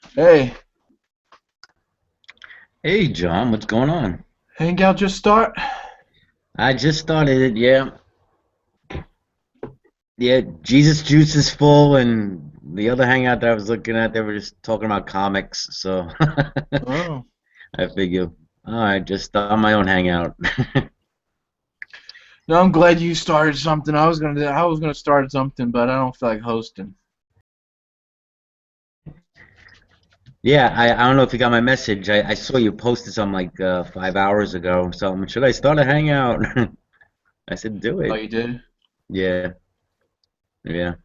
Hey, Hey John, what's going on? hangout just start? I just started it, yeah. Yeah, Jesus Juice is full and the other hangout that I was looking at, they were just talking about comics, so Oh. I figured, all right, just start my own hangout. No, I'm glad you started something. I was gonna start something, but I don't feel like hosting. Yeah, I don't know if you got my message. I saw you posted something like 5 hours ago. So should I start a hangout? I said, do Oh, it. you did? Yeah, yeah.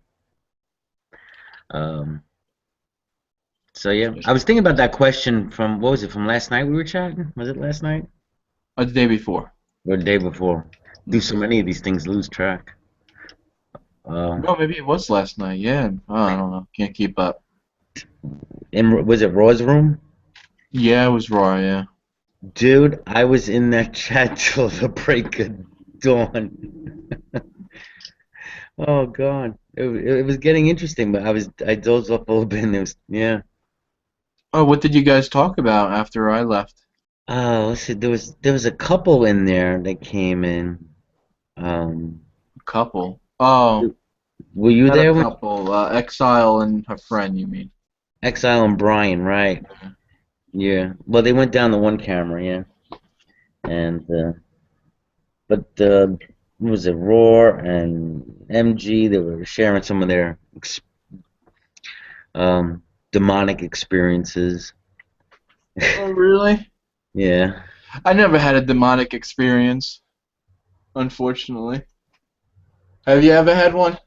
Um, so yeah, I was thinking about that question from what was it from last night we were chatting? Was it last night The day before. or the day before? Do Hmm. so many of these things, lose track. Uh, No, maybe it was last night. Yeah. Oh, I don't know. Can't keep up. was it Raw's room? Yeah, it was raw. Yeah. Dude, I was in that chat till the break of dawn. Oh God, it was getting interesting, but I dozed off a little bit, and it was yeah. Oh, what did you guys talk about after I left? Let's see, there was a couple in there that came in. Um, Couple. Oh, were you not a there when couple. Exile and her friend. You mean? Exile and Brian, right? Yeah. Well, they went down to one camera, yeah. And but what was it Roar and MG? They were sharing some of their um, demonic experiences. Oh, really? Yeah. I never had a demonic experience, unfortunately. Have you ever had one?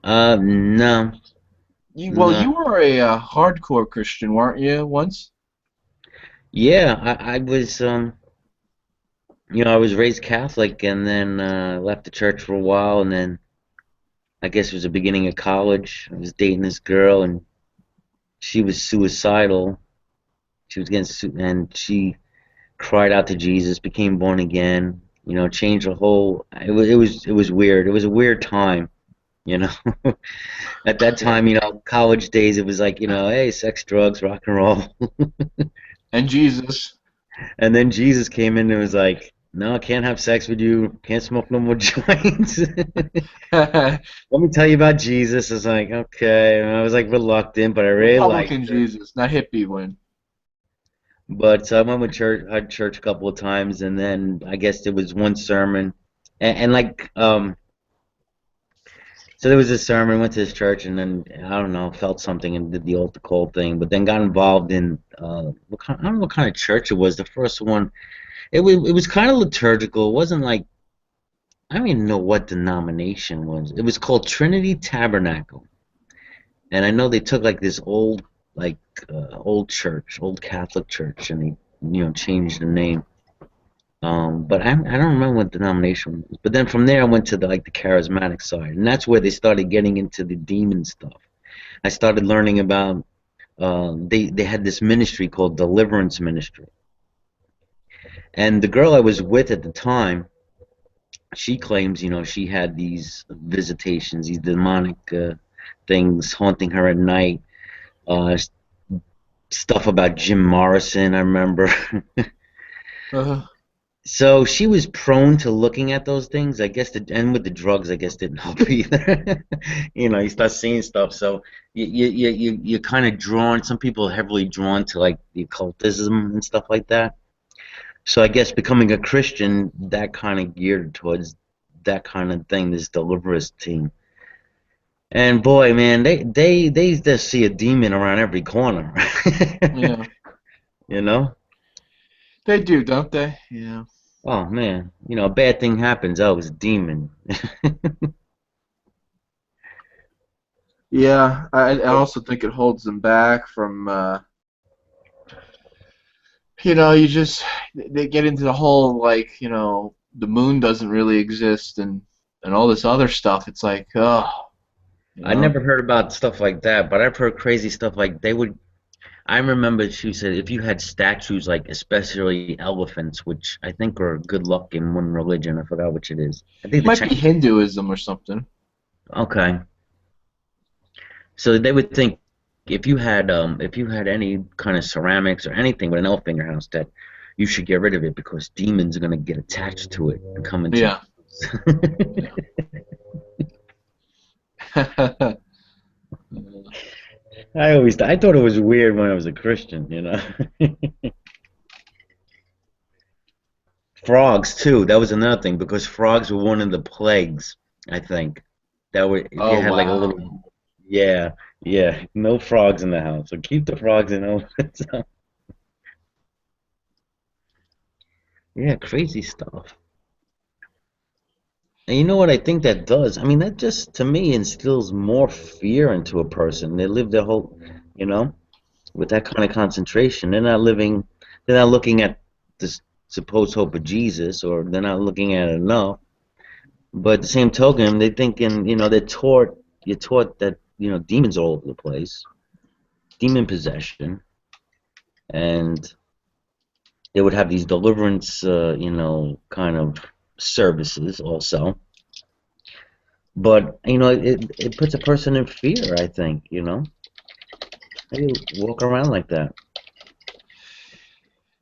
No, Well, no. you were a hardcore Christian, weren't you, once? Yeah, I was, I was raised Catholic and then left the church for a while, and then I guess it was the beginning of college. I was dating this girl, and she was suicidal. She was and she cried out to Jesus, became born again. Changed the whole. It was weird. It was a weird time. You know, at that Yeah. time, college days, it was like, hey, sex, drugs, rock and roll. And Jesus. And then Jesus came in and was like, no, I can't have sex with you. Can't smoke no more joints. Let me tell you about Jesus. I was like, okay. And I was like reluctant, but I really liked Republican her. Jesus, not hippie one. But so I went with church, had church a couple of times, and then I guess there was one sermon, and like, so there was this sermon. Went to this church, and then I don't know, felt something and did the altar call thing. But then got involved in I don't know what kind of church it was. The first one, it was kind of liturgical. It wasn't like I don't even know what denomination was. It was called Trinity Tabernacle, and I know they took like this like old church, old Catholic church, and they changed the name. But I don't remember what denomination it was. But then from there I went to the charismatic side, and that's where they started getting into the demon stuff. I started learning about they had this ministry called Deliverance Ministry, and the girl I was with at the time, she claims she had these visitations, these demonic things haunting her at night. Uh, stuff about Jim Morrison, I remember. Uh, So she was prone to looking at those things. I guess and with the drugs, I guess didn't help either. You start seeing stuff, so you're kind of drawn. Some people are heavily drawn to like the occultism and stuff like that. So I guess becoming a Christian, that kind of geared towards that kind of thing. This deliverance team, and boy, man, they just see a demon around every corner. yeah. You know? They do, don't they? Yeah. Oh man, a bad thing happens. Oh, it's a demon. Yeah, I also think it holds them back from, you just, they get into the whole, like, the moon doesn't really exist and all this other stuff. It's like, oh, you I know? never heard about stuff like that, but I've heard crazy stuff like they would. I remember she said if you had statues like especially elephants, which I think are good luck in one religion. I forgot which it is. I think the Might be Chinese. Hinduism or something. Okay, so they would think. if you had any kind of ceramics or anything with an elf in your house, that you should get rid of it because demons are gonna get attached to it and come into Yeah. your Yeah. house. I thought it was weird when I was a Christian. Frogs too. That was another thing because frogs were one of the plagues. I think that were if you Oh had like a wow. little, yeah, yeah, no frogs in the house. So keep the frogs in the Yeah, crazy stuff. And you know what I think that does? I mean, that just to me instills more fear into a person. They live their whole, you know, with that kind of concentration. They're not looking at the supposed hope of Jesus, or they're not looking at it enough. But at the same token, they thinking, you're taught that, demons all over the place, demon possession, and they would have these deliverance, kind of services also. But it puts a person in fear. I think they walk around like that.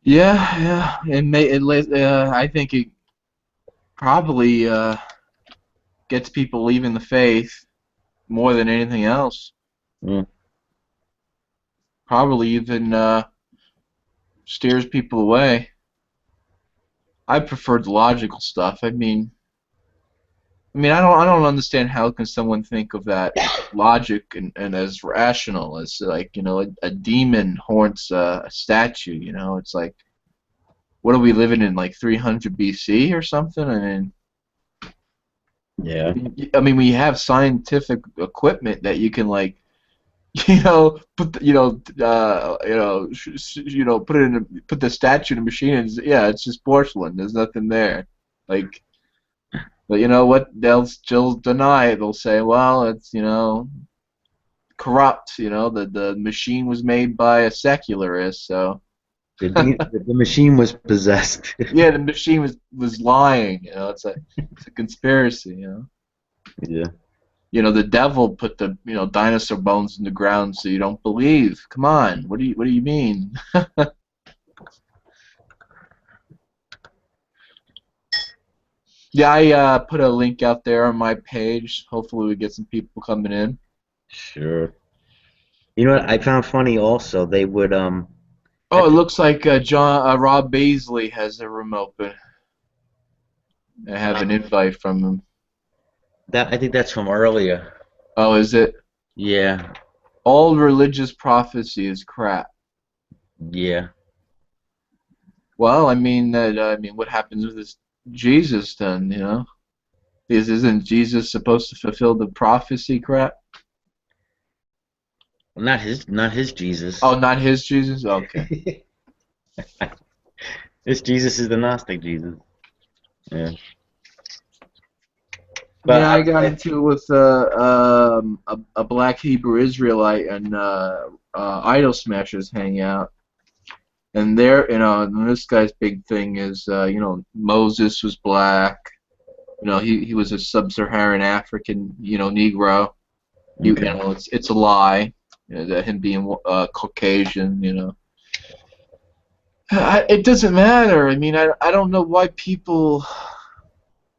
Yeah, yeah. I think it probably gets people leaving the faith more than anything else. Mm, Probably even steers people away. I prefer the logical stuff. I don't understand how can someone think of that logic and as rational as like a demon haunts a statue. It's like what are we living in like 300 BC or something? yeah, We have scientific equipment that you can like put put it in put the statue in a machine and yeah, it's just porcelain. There's nothing there. Like, but you know what? They'll still deny it. They'll say, well, it's corrupt. The machine was made by a secularist, so the machine was possessed. yeah, the machine was lying. It's a conspiracy. Yeah. The devil put the dinosaur bones in the ground so you don't believe. Come on, what do you mean? Yeah, I put a link out there on my page. Hopefully, we get some people coming in. Sure. You know what I found funny also? They would Oh, it at looks like Rob Baisley has a room open. I have an invite from him. that I think that's from earlier. Oh, is it? Yeah, All religious prophecy is crap. yeah. Well, what happens with this Jesus then? Isn't Jesus supposed to fulfill the prophecy crap? Well, not his Jesus. Oh, not his Jesus? Okay. This Jesus is the Gnostic Jesus. Yeah. But Yeah, I got into it with a black Hebrew Israelite and Idol Smashers Hangout. And and this guy's big thing is, Moses was black. He was a sub-Saharan African, Negro. okay. It's a lie, that him being Caucasian. It doesn't matter. I don't know why people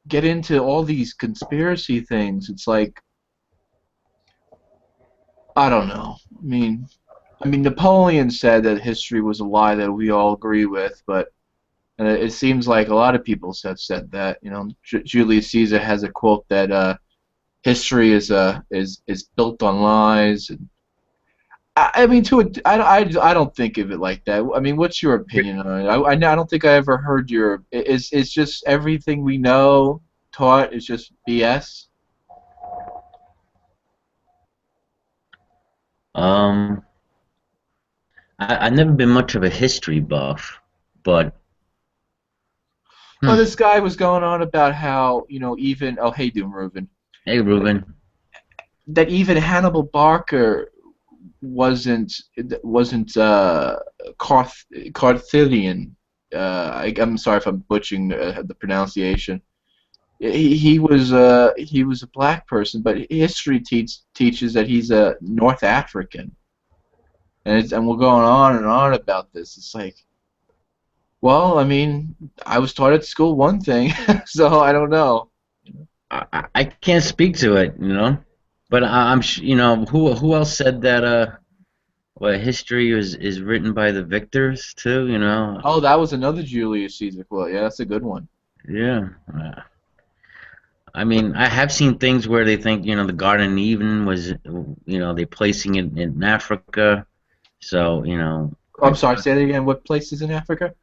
get into all these conspiracy things. It's like I don't know. Napoleon said that history was a lie that we all agree with, but it seems like a lot of people have said that. Julius Caesar has a quote that history is built on lies. And I don't think of it like that. What's your opinion on it? I don't think I ever heard your. It's just everything we know taught is just BS. Um, I've never been much of a history buff, but Well, hmm. this guy was going on about how even hey, Doom Reuben, Hey, Ruben. that even Hannibal Barker wasn't wasn't Carthaginian. I'm sorry if I'm butchering the pronunciation. He was a black person, but history teaches that he's a North African. and we're going on and on about this. It's like, well, I mean, I was taught at school one thing, so I don't know. I can't speak to it, you know. But you know, who else said that? Well, history is written by the victors too, you know. Oh, that was another Julius Caesar quote. Yeah, that's a good one. Yeah. I mean, I have seen things where they think, you know, the Garden of Eden was, you know, they placing it in Africa. So, you know, Oh, I'm sorry, say that again. What place is in Africa?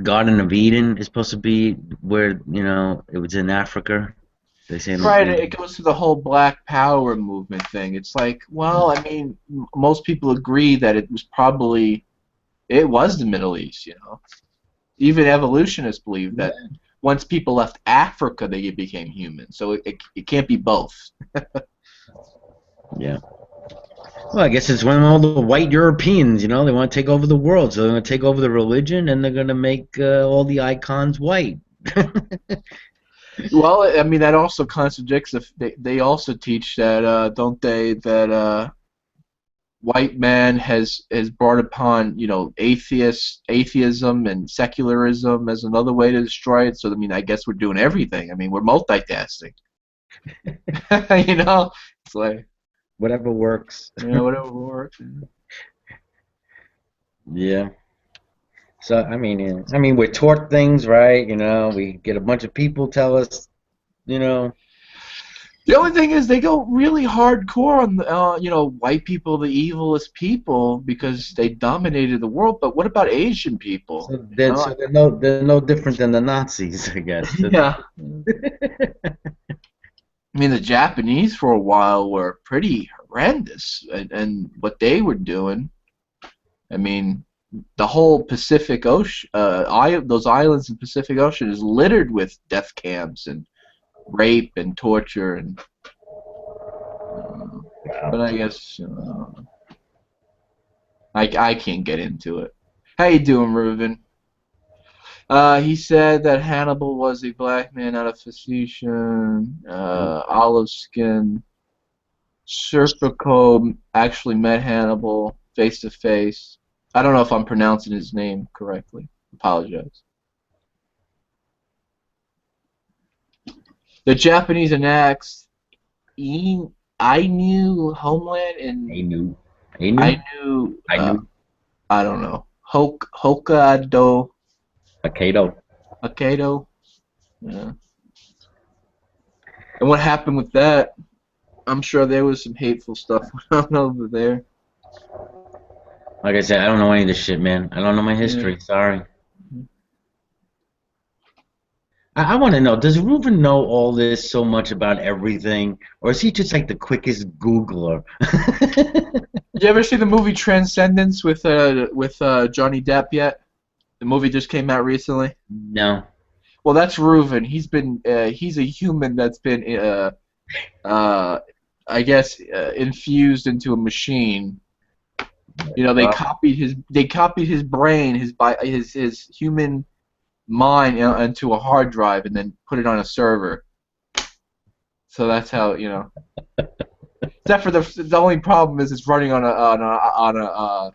Garden of Eden is supposed to be where, you know, it was in Africa. They say, Right, you it goes to the whole Black Power movement thing. It's like, well, I mean, most people agree that it was the Middle East, you know. Even evolutionists believe that know. once people left Africa, they became human. So it can't be both. Yeah. Well, I guess it's when all the white Europeans, you know, they want to take over the world, so they're going to take over the religion, and they're going to make all the icons white. Well, I mean, that also contradicts. They also teach that, don't they, that white man has brought upon, you know, atheism and secularism as another way to destroy it. So I mean, I guess we're doing everything. I mean, we're multitasking. You know, it's like, Whatever works. you know, whatever works. Yeah. So I mean, yeah. I mean, we're taught things, right? You know, we get a bunch of people tell us, you know, The only thing is they go really hardcore on you know, white people, the evilest people, because they dominated the world. But what about Asian people? so You then know, so they're no different than the Nazis, I guess. yeah. I mean, the Japanese for a while were pretty horrendous, and what they were doing. I mean, the whole Pacific Ocean, those islands in the Pacific Ocean is littered with death camps and rape and torture and. Uh, but I guess I can't get into it. How you doing, Reuben? He said that Hannibal was a black man out of Phoenician, olive skin. Serpico actually met Hannibal face to face. I don't know if I'm pronouncing his name correctly. Apologize. The Japanese annexed Ainu homeland I in knew. I knew. Ainu. I knew. I don't know. Hokkaido, Hokkaido. Hokkaido. Yeah. And what happened with that? I'm sure there was some hateful stuff going on over there. Like I said, I don't know any of this shit, man. I don't know my Yeah. history. Sorry. I want to know, does Ruben know all this so much about everything, or is he just like the quickest Googler? You ever see the movie Transcendence with Johnny Depp yet? The movie just came out recently. No. Well, that's Reuven. He's a human that's been uh, I guess infused into a machine. You know, Uh, they copied his brain, his human mind, you know, into a hard drive and then put it on a server. So that's how, you know. Except for the only problem is it's running on a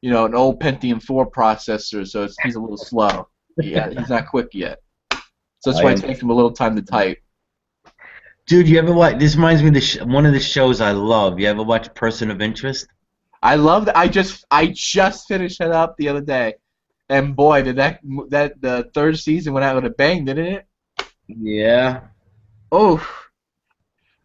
you know, an old Pentium 4 processor, so he's a little slow. Yeah, he's not quick yet. So that's I why it am. takes him a little time to type. Dude, you ever watch? This reminds me of one of the shows I love. You ever watch Person of Interest? I love that. I just finished it up the other day, and boy, did that the third season went out with a bang, didn't it? Yeah. Oh,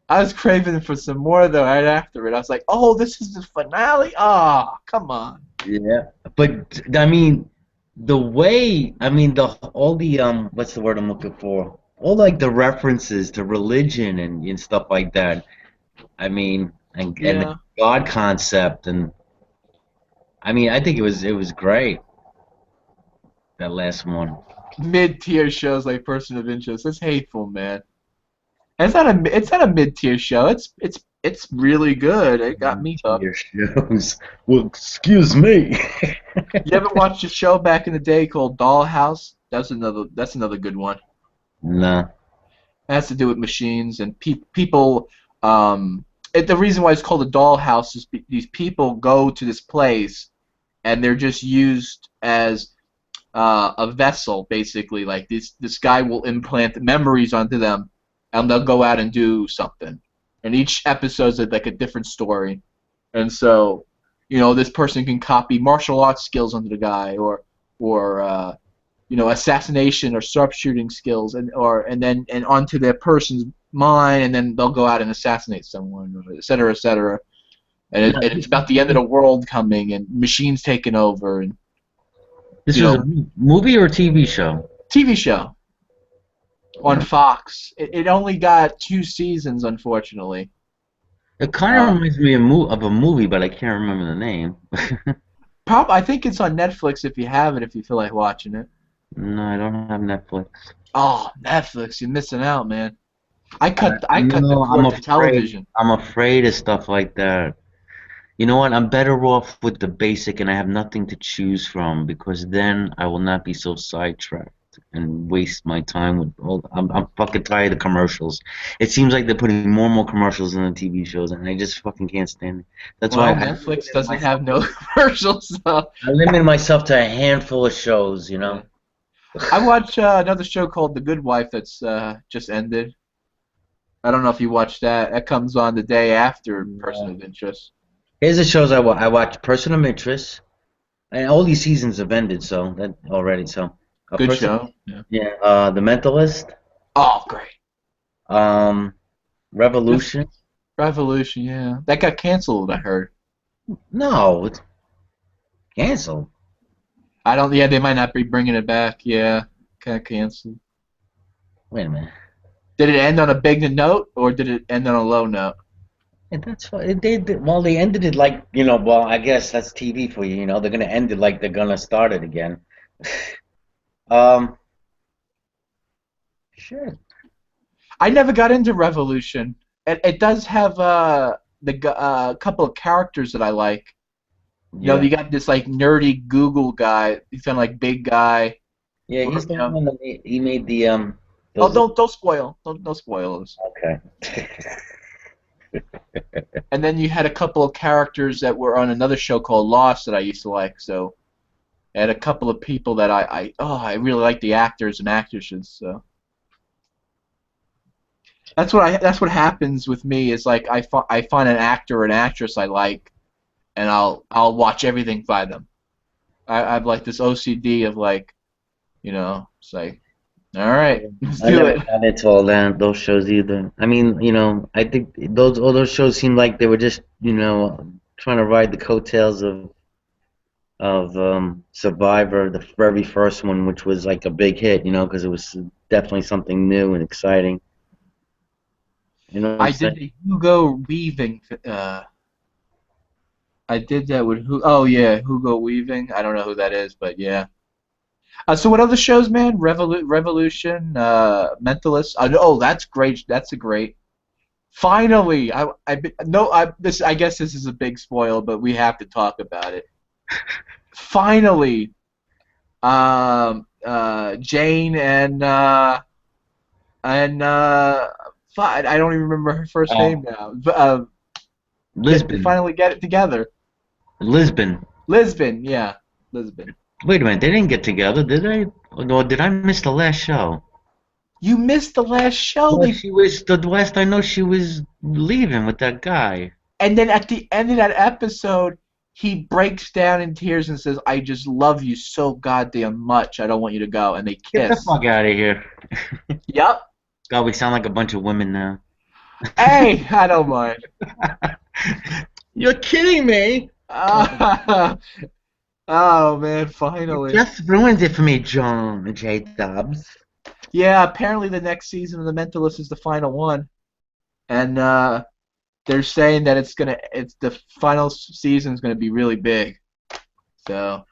I was craving for some more though. Right after it, I was like, oh, this is the finale. Ah, come on. Yeah. But I mean, the way I mean the all the what's the word I'm looking for? All like the references to religion and stuff like that. I mean, and the Yeah. God concept and I mean, I think it was great that last one. Mid-tier shows like Person of Interest. It's hateful, man. And it's not a mid-tier show. It's really good. It got me hooked. Your shows. Well, excuse me. You ever watched a show back in the day called Dollhouse? That's another good one. Nah. It has to do with machines and people. Um, the reason why it's called a dollhouse is these people go to this place and they're just used as a vessel, basically. Like this guy will implant memories onto them, and they'll go out and do something. And each episode's like a different story. And so, this person can copy martial arts skills onto the guy, or assassination or sharpshooting skills, and onto their person's mind, and then they'll go out and assassinate someone, et cetera, et cetera. And it's about the end of the world coming, and machines taking over, and This was a movie or a TV show? TV show on Fox. It only got 2 seasons, unfortunately. It kind of reminds me of a movie, but I can't remember the name. I think it's on Netflix if you have it, if you feel like watching it. No, I don't have Netflix. Oh, Netflix, you're missing out, man. I cut the cord to television. I'm afraid of stuff like that. You know what? I'm better off with the basic, and I have nothing to choose from, because then I will not be so sidetracked and waste my time with all. I'm fucking tired of commercials. It seems like they're putting more and more commercials in the TV shows, and I just fucking can't stand it. That's why Netflix doesn't have no commercials. So. I limit myself to a handful of shows, you know. I watch another show called The Good Wife that's just ended. I don't know if you watched that. That comes on the day after Person of Interest. Here's the shows I watch: Person of Interest, and all these seasons have ended, so that already. So good show. Yeah. The Mentalist. Oh, great. Revolution. Revolution, yeah. That got canceled, I heard. No, it's canceled. I don't. Yeah, they might not be bringing it back. Yeah, got canceled. Wait a minute. Did it end on a big note, or did it end on a low note? Yeah, that's what they ended it like, well, I guess that's TV for you, they're gonna end it like they're gonna start it again. Shit. I never got into Revolution. It does have the couple of characters that I like. Yeah. You got this like nerdy Google guy. He's kind of like big guy. Yeah, he's the one that he made the don't spoil. Don't spoil this. Okay. And then you had a couple of characters that were on another show called Lost that I used to like. So I had a couple of people that I really like the actors and actresses. So that's what happens with me is like I find an actor or an actress I like, and I'll watch everything by them. I've like this OCD of like, it's like, all right, let's do it. I never got into all those shows either. I mean, I think all those shows seemed like they were just, trying to ride the coattails of Survivor, the very first one, which was like a big hit, because it was definitely something new and exciting. I did the Hugo Weaving. I did that with Hugo Weaving. I don't know who that is, but yeah. So what other shows, man? Revolution, Mentalist. That's great. That's a great. Finally, I guess this is a big spoil, but we have to talk about it. Finally, Jane and I don't even remember her first name now. Lisbon. They finally get it together. Lisbon, yeah, Lisbon. Wait a minute, they didn't get together, did they? Or did I miss the last show? You missed the last show. Well, the last I know she was leaving with that guy. And then at the end of that episode, he breaks down in tears and says, "I just love you so goddamn much. I don't want you to go." And they kiss. Get the fuck out of here. Yep. God, we sound like a bunch of women now. Hey, I don't mind. You're kidding me. Oh man, finally. You just ruined it for me, John J. Dobbs. Yeah, apparently the next season of The Mentalist is the final one, and they're saying that it's the final season is gonna be really big, so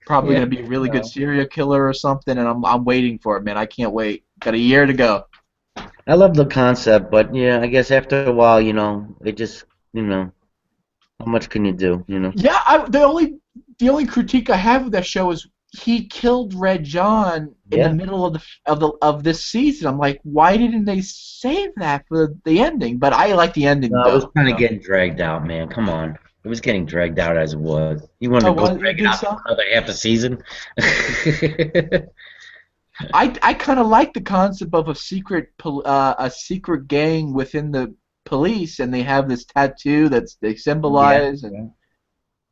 probably gonna be a really good serial killer or something, and I'm waiting for it, man. I can't wait. Got a year to go. I love the concept, but yeah, I guess after a while, it just, how much can you do, Yeah, the only critique I have of that show is he killed Red John in the Yeah. middle of this season. I'm like, why didn't they save that for the ending? But I like the ending No, it was though. kind of So. getting dragged out, man. Come on. It was getting dragged out as it was. You wanted Oh, to go what you drag it think out for so? another half a season? I kind of like the concept of a secret gang within the police, and they have this tattoo that's they Yeah. symbolize, and Yeah.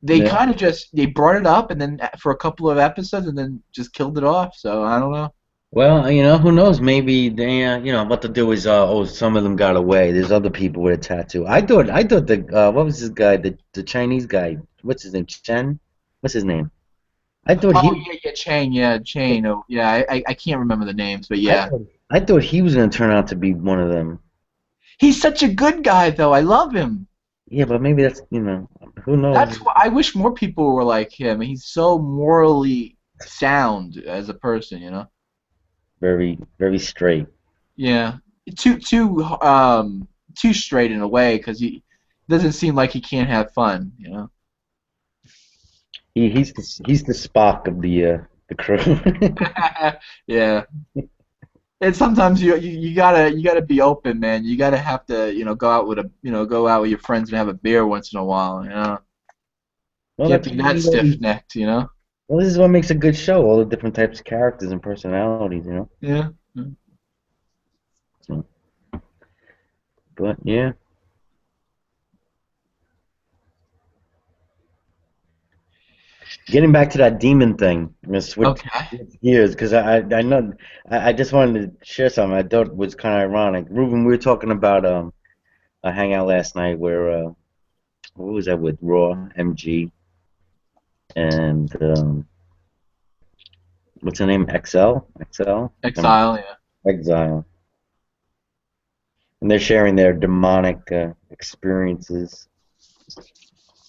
they Yeah. kind of just they brought it up, and then for a couple of episodes, and then just killed it off. So I don't know. Well, who knows? Maybe they, what they'll do is, some of them got away. There's other people with a tattoo. I thought what was this guy, the Chinese guy? What's his name? Chen? What's his name? I thought Oh he, yeah, yeah, Chain, yeah, Chain. Oh yeah, I can't remember the names, but I yeah, thought, I thought he was gonna turn out to be one of them. he's such a good guy though. I love him. Yeah, but maybe that's, who knows? That's why I wish more people were like him. He's so morally sound as a person, you know. Very, very straight. Yeah, too straight in a way because he doesn't seem like he can't have fun, you know. He's the Spock of the crew. Yeah, and sometimes you gotta be open, man. You gotta have to go out with your friends and have a beer once in a while, you know. Well, Can't that's be that stiff necked, you know. well, this is what makes a good show. All the different types of characters and personalities. Yeah. So, but yeah, getting back to that demon thing, I'm gonna Okay. switch gears because I know I just wanted to share something I thought was kind of ironic. Ruben, we were talking about a hangout last night where what was that with Raw, MG, and what's her name? XL, Exile. Yeah. Exile, and they're sharing their demonic experiences.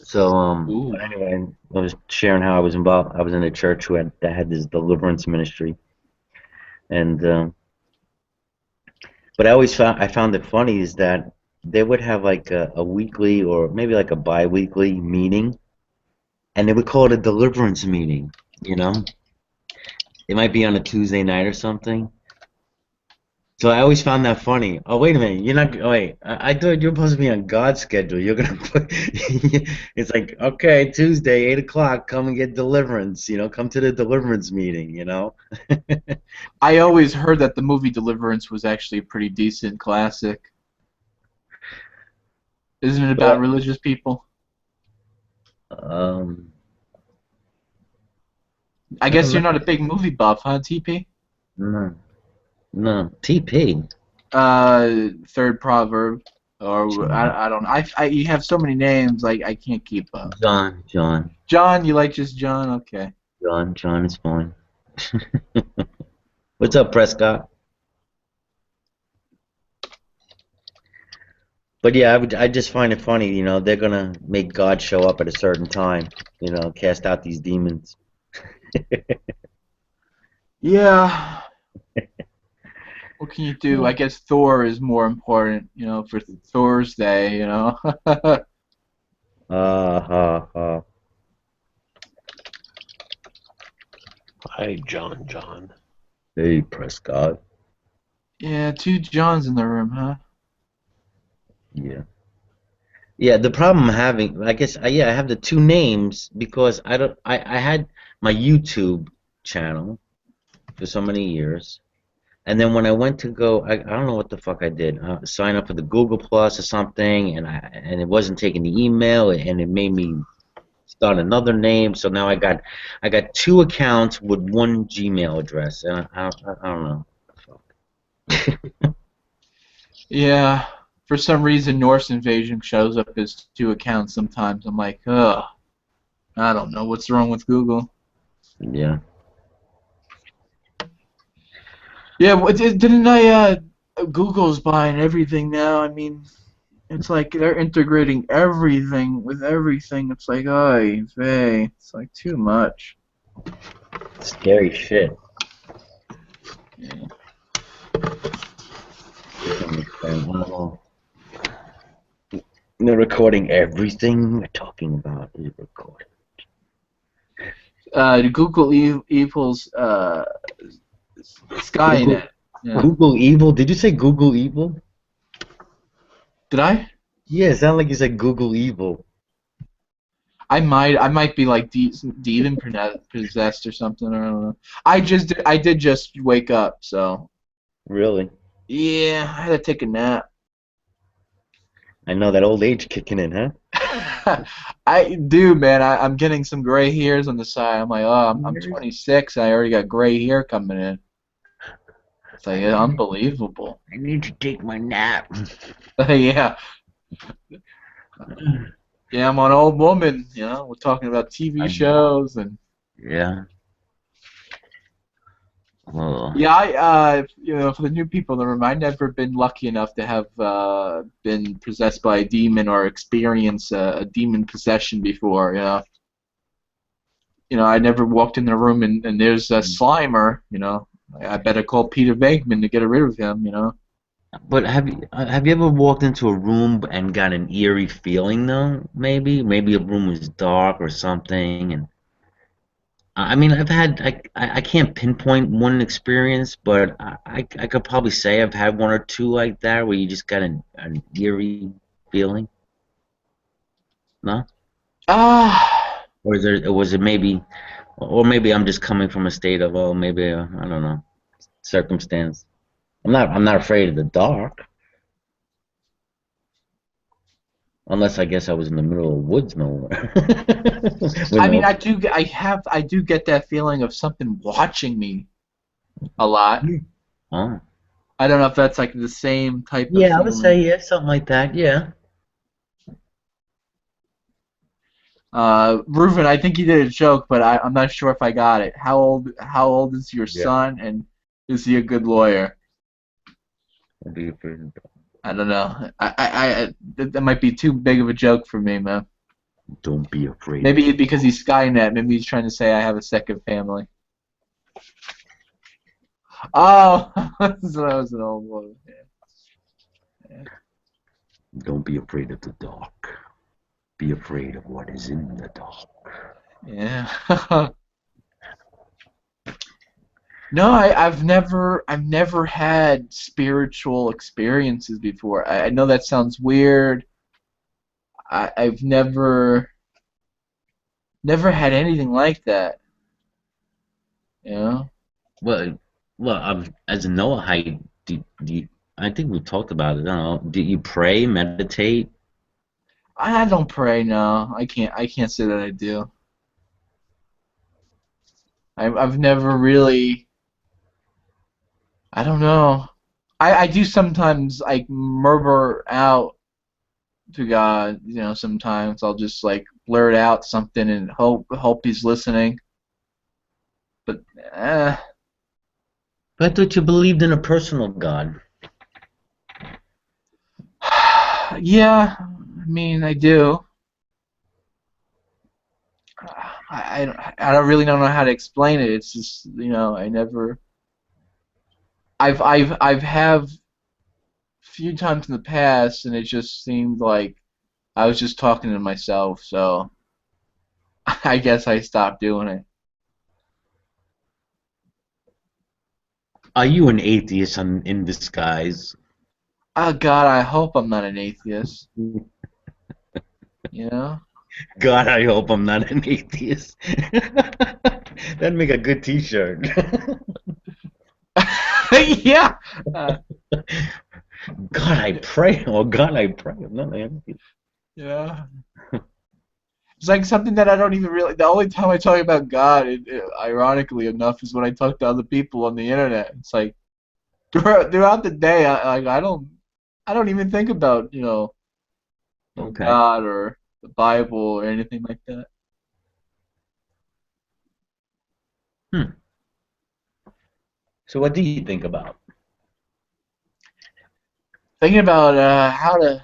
So, Ooh. but anyway, I was sharing how I was involved. I was in a church that had this deliverance ministry, and but I found it funny is that they would have like a weekly or maybe like a bi-weekly meeting, and they would call it a deliverance meeting. You know, it might be on a Tuesday night or something. So I always found that funny. Oh, wait a minute, you're not. Oh, wait, I thought you're supposed to be on God's schedule. You're gonna put. It's like, okay, Tuesday, 8 o'clock. Come and get deliverance. Come to the deliverance meeting. I always heard that the movie Deliverance was actually a pretty decent classic. Isn't it about But religious people? um, I I don't guess you're know. not a big movie buff, huh, TP? No, no. TP. Third proverb, or I don't know. You have so many names, like I can't keep up. John, John, you like just John? Okay. John is fine. What's up, Prescott? But yeah, I just find it funny. They're gonna make God show up at a certain time. Cast out these demons. Yeah. What can you do? I guess Thor is more important, for Thursday, Ha ha. Hi, John. Hey, Prescott. Yeah, two Johns in the room, huh? Yeah. Yeah, the problem I'm having, I guess, yeah, I have the two names because I don't, I had my YouTube channel for so many years, and then when I went to go, I don't know what the fuck I did, sign up for the Google Plus or something, and it wasn't taking the email, and it made me start another name, so now I got two accounts with one Gmail address, and I don't know. Fuck. Yeah. For some reason, Norse Invasion shows up as two accounts sometimes. I'm like, ugh, I don't know what's wrong with Google. Yeah. Yeah, didn't I? Google's buying everything now. I mean, it's like they're integrating everything with everything. It's like, oh, vey, it's like too much. Scary shit. Yeah. Just understand. I don't know. They're recording everything we're talking about is recorded. Google equals Google Skynet. Yeah. Google Evil. Did you say Google Evil? Did I? Yeah, it sounded like you said Google Evil. I might be like demon possessed or something. I don't know. I did just wake up, so Really? yeah, I had to take a nap. I know that old age kicking in, huh? I do, man. I'm getting some gray hairs on the side. I'm like, oh, I'm Years? 26. I already got gray hair coming in. It's like I yeah, need unbelievable. I need to take my nap. Yeah, yeah. I'm an old woman. We're talking about TV I know. shows and Yeah. Well, yeah. For the new people in the room, I've never been lucky enough to have been possessed by a demon or experience a demon possession before. I never walked in the room and there's a Slimer. I better call Peter Venkman to get rid of him. but have you ever walked into a room and got an eerie feeling though? Maybe a room was dark or something, and I mean I've had I can't pinpoint one experience, but I could probably say I've had one or two like that where you just got an eerie feeling. No? Ah. Or was it maybe, or maybe I'm just coming from a state of, oh, maybe, I don't know, circumstance. I'm not afraid of the dark, unless I guess I was in the middle of the woods nowhere. With I mean, no, I do get that feeling of something watching me a lot. oh, I don't know if that's like the same type of yeah, I would feeling. say yeah, something like that, yeah. Reuven, I think you did a joke, but I'm not sure if I got it. How old is your Yeah, son, and is he a good lawyer? I'd be afraid of dark. I don't know. That might be too big of a joke for me, man. Don't be afraid of Maybe the because he's Skynet. Maybe he's trying to say I have a second family. Oh, so that was an old one. Yeah. Don't be afraid of the dark. Be afraid of what is in the dark. Yeah. No, I've never had spiritual experiences before. I know that sounds weird. I've never had anything like that. You know? Well, as a Noahide, do you, I think we talked about it. I don't know. Do you pray, meditate? I don't pray. No, I can't say that I do. I've never really. I don't know. I do sometimes like murmur out to God. Sometimes I'll just like blurt out something and hope He's listening. But I thought you believed in a personal God. yeah, I mean I do. I don't really don't know how to explain it. It's just I never. I've have few times in the past, and it just seemed like I was just talking to myself. So I guess I stopped doing it. Are you an atheist in disguise? Oh God, I hope I'm not an atheist. You know? God, I hope I'm not an atheist. That'd make a good T-shirt. Yeah. Uh, God, I pray. Oh, God, I pray. I'm not an atheist. yeah. It's like something that I don't even really. The only time I talk about God, ironically enough, is when I talk to other people on the internet. It's like throughout the day, I don't even think about Okay. God or the Bible or anything like that. Hmm. So what do you think about? Thinking about how to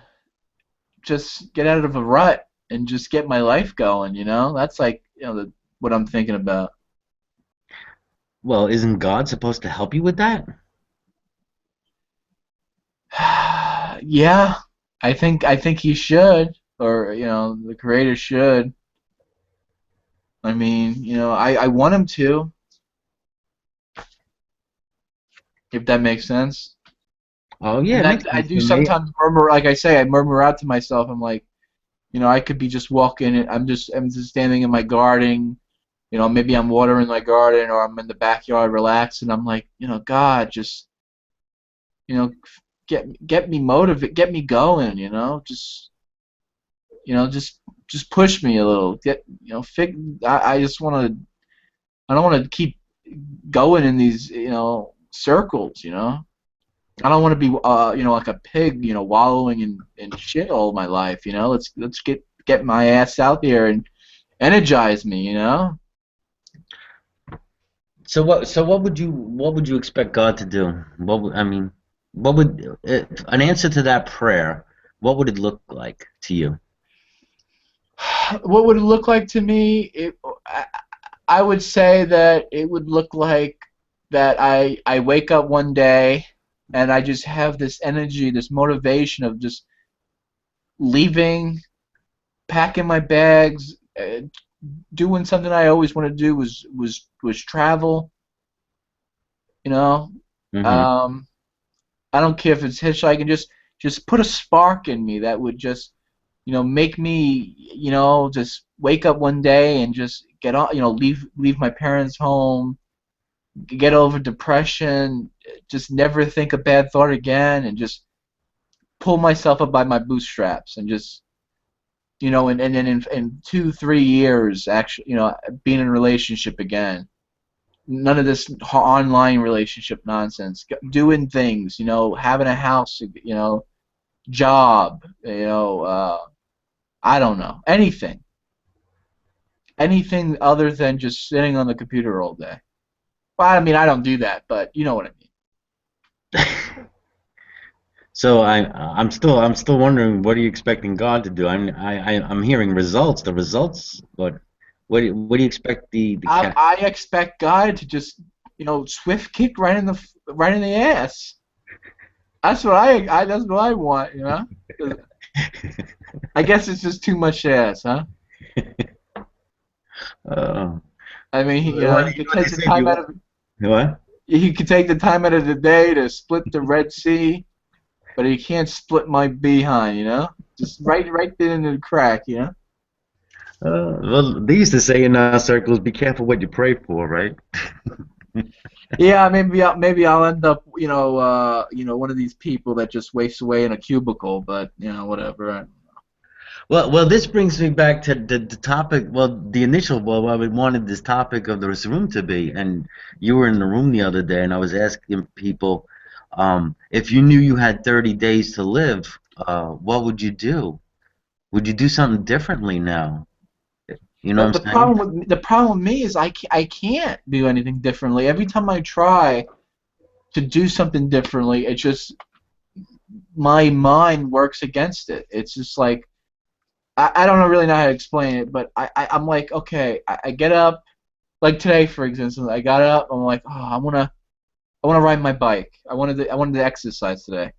just get out of a rut and just get my life going. That's like what I'm thinking about. Well, isn't God supposed to help you with that? Yeah, I think he should, or the creator should. I mean, I want him to, if that makes sense. Oh yeah, And it makes that I sense do to me. sometimes murmur, like I say, I murmur out to myself. I'm like, I could be just walking. I'm just standing in my garden. Maybe I'm watering my garden, or I'm in the backyard relaxing. I'm like, God, just, you know, get me motivated, get me going. Just push me a little. I just want to. I don't want to keep going in these, circles. I don't want to be, like a pig, wallowing in shit all my life. Let's get my ass out there and energize me. So what would you expect God to do? I mean, what would an answer to that prayer? What would it look like to you? What would it look like to me? I would say that it would look like that I wake up one day and I just have this energy, this motivation of just leaving, packing my bags, doing something I always want to do was travel. You know, Mm-hmm. um, I don't care if it's hitchhiking. Just put a spark in me that would just make me just wake up one day and just get on. Leave my parents' home, get over depression, just never think a bad thought again, and just pull myself up by my bootstraps and just and then in 2 3 years actually being in a relationship again, none of this online relationship nonsense, doing things, having a house, job, I don't know, anything other than just sitting on the computer all day. Well, I mean, I don't do that, but you know what I mean. So I'm still wondering, what are you expecting God to do? I'm hearing results. The results, but what do you expect the cat? I expect God to just swift kick right in the ass. That's what I want. 'Cause I guess it's just too much ass, huh? Uh, I mean, what, he could what they take the say? If time you out want, of what? he could take the time out of the day to split the Red Sea, but he can't split my behind. Just right there into the crack. Well, they used to say in our circles, "Be careful what you pray for," right? Yeah, maybe I'll end up, one of these people that just wastes away in a cubicle, but whatever. Well, this brings me back to the topic. Well, the initial, well, what we wanted this topic of this room to be, and you were in the room the other day, and I was asking people, if you knew you had 30 days to live, what would you do? Would you do something differently now? You know But what I'm saying? the problem with me is I can't do anything differently. Every time I try to do something differently, it just my mind works against it. It's just like I don't really know how to explain it, but I'm like, okay, I get up, like today for example, I got up, I'm like, oh, I wanna ride my bike. I wanted to exercise today.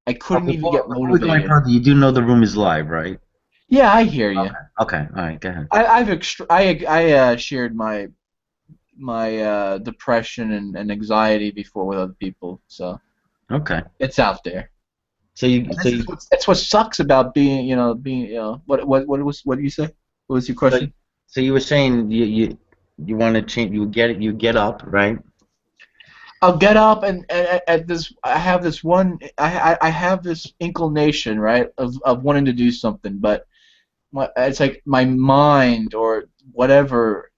I Oh, couldn't even get before we go any motivated. further, you do know the room is live, right? Yeah, I hear you. Okay, all right, go ahead. I shared my depression and anxiety before with other people, so Okay, it's out there. so you, And so you, that's what sucks about being what do you say? What was your so, question? so you were saying you want to change, you get up, right? I'll get up and at this I have this one I have this inclination, right, of wanting to do something, but it's like my mind or whatever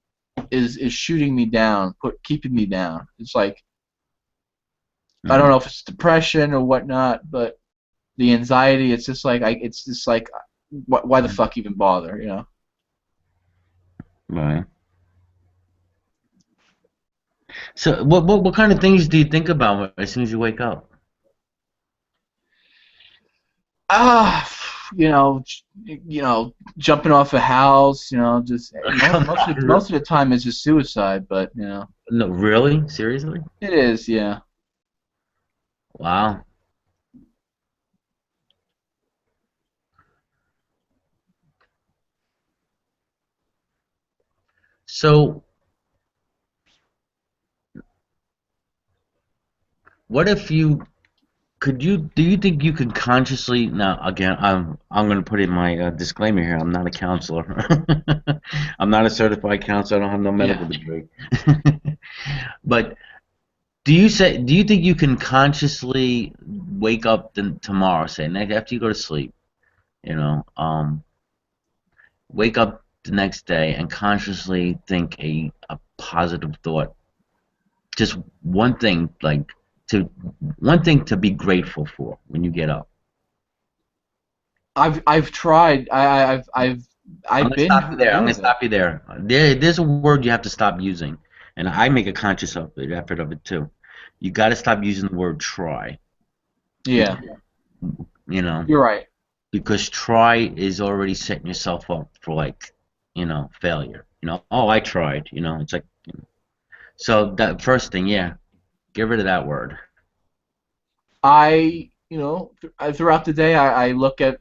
is shooting me down, keeping me down. It's like I don't Hmm. know if it's depression or whatnot, but the anxiety. It's just like why the fuck even bother? Right. So what kind of things do you think about as soon as you wake up? Ah, jumping off a house. Just Come on. most of the time it's just suicide, but No, really? Seriously? it is. Yeah. Wow. So, what if you could you do you think you could consciously now again I'm going to put in my disclaimer here. I'm not a counselor. I'm not a certified counselor. I don't have no medical Yeah. degree. But do you think you can consciously wake up tomorrow, say after you go to sleep, you know, wake up the next day and consciously think a positive thought, just one thing, like to one thing to be grateful for when you get up. I've tried. I'm I've gonna stop you been there. I'm gonna doing it. stop you there. There's a word you have to stop using, and I make a conscious effort of it too. You got to stop using the word try. Yeah, Because, you know, you're right. because try is already setting yourself up for like, failure. Oh, I tried. It's like, so that first thing, yeah, get rid of that word. Throughout the day, I look at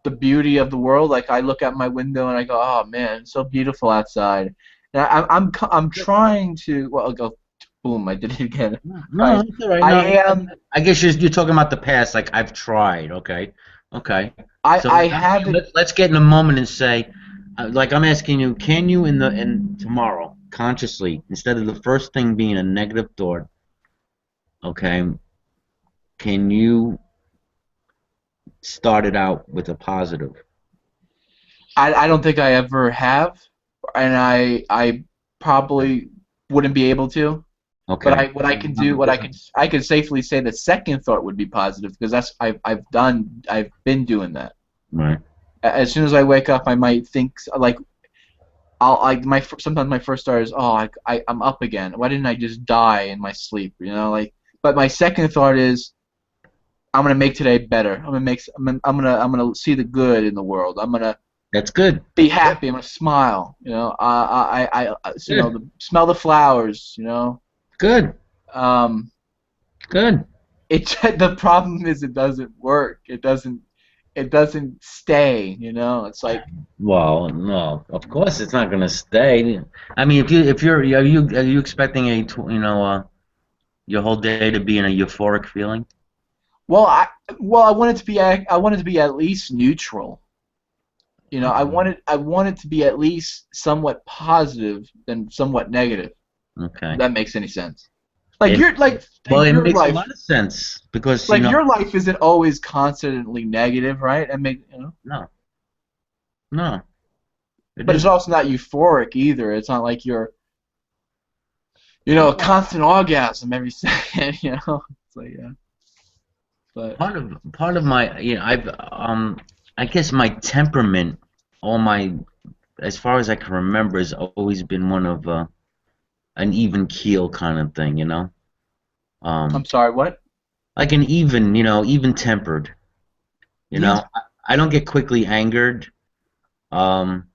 the beauty of the world. Like I look out my window and I go, "Oh man, it's so beautiful outside." And I'm trying to. Well, I'll go. Boom! I did it again. No, Right. no, it's all right. I No, am. I guess you're talking about the past. Like I've tried. Okay, okay. So I haven't. let's get in a moment and say, like I'm asking you, can you in tomorrow consciously, instead of the first thing being a negative thought, okay, can you start it out with a positive? I don't think I ever have, and I probably wouldn't be able to. But Okay. what I can do, I can safely say the second thought would be positive because I've been doing that. Right. As soon as I wake up, I might think like sometimes my first thought is, oh, I'm up again. Why didn't I just die in my sleep? But my second thought is, I'm gonna make today better. I'm gonna see the good in the world. I'm gonna That's good. be happy. I'm gonna smile. Smell the flowers. Good. Um, Good. the problem is it doesn't work. It doesn't stay. It's like Well, no, of course it's not gonna stay. I mean, are you expecting your whole day to be in a euphoric feeling? well, I want it to be I want it to be at least neutral. I want it to be at least somewhat positive than somewhat negative. If Okay. that makes any sense. Like It, well, it your makes a life, lot of sense because like your life isn't always constantly negative, right? no, no, it But it's isn't. also not euphoric either. It's not like you're, a No. constant orgasm every second. It's like yeah, but Part of my, I guess my temperament, all my, as far as I can remember, has always been one of an even keel kind of thing, I'm um, sorry. What? like an even, even tempered. You Yeah. know, I don't get quickly angered. Um,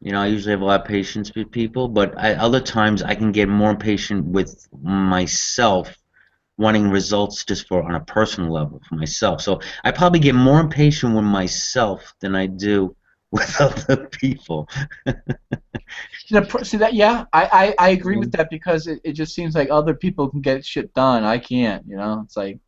I usually have a lot of patience with people, but other times I can get more impatient with myself, wanting results just on a personal level for myself. So I probably get more impatient with myself than I do with other people. See that? Yeah, I agree with that because it just seems like other people can get shit done. I can't. It's like.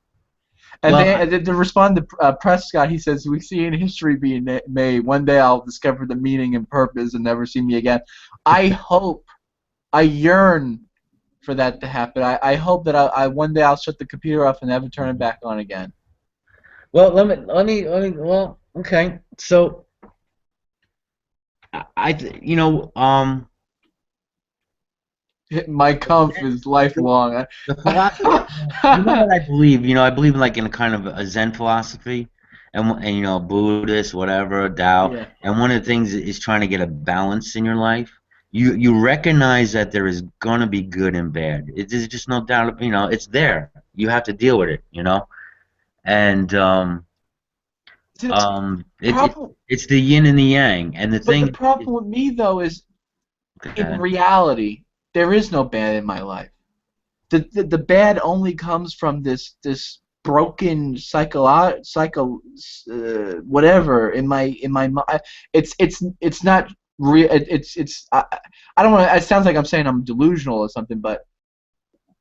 And Well, then to respond to Prescott, he says, "We see in history being made. One day I'll discover the meaning and purpose and never see me again." I hope, I yearn for that to happen. I hope that one day I'll shut the computer off and never turn it back on again. well, well, okay. So My comf is lifelong. the philosophy, what I believe, I believe like in a kind of a Zen philosophy, and Buddhist, whatever, Tao, Yeah. and one of the things is trying to get a balance in your life. You recognize that there is gonna be good and bad. There's just no doubt, it's there. You have to deal with it. And See, the it, it problem, it's the yin and the yang, and the but the thing is, problem with me though is, in okay, reality, there is no bad in my life. The bad only comes from this broken whatever in my mind. It's not I don't want to. It sounds like I'm saying I'm delusional or something, but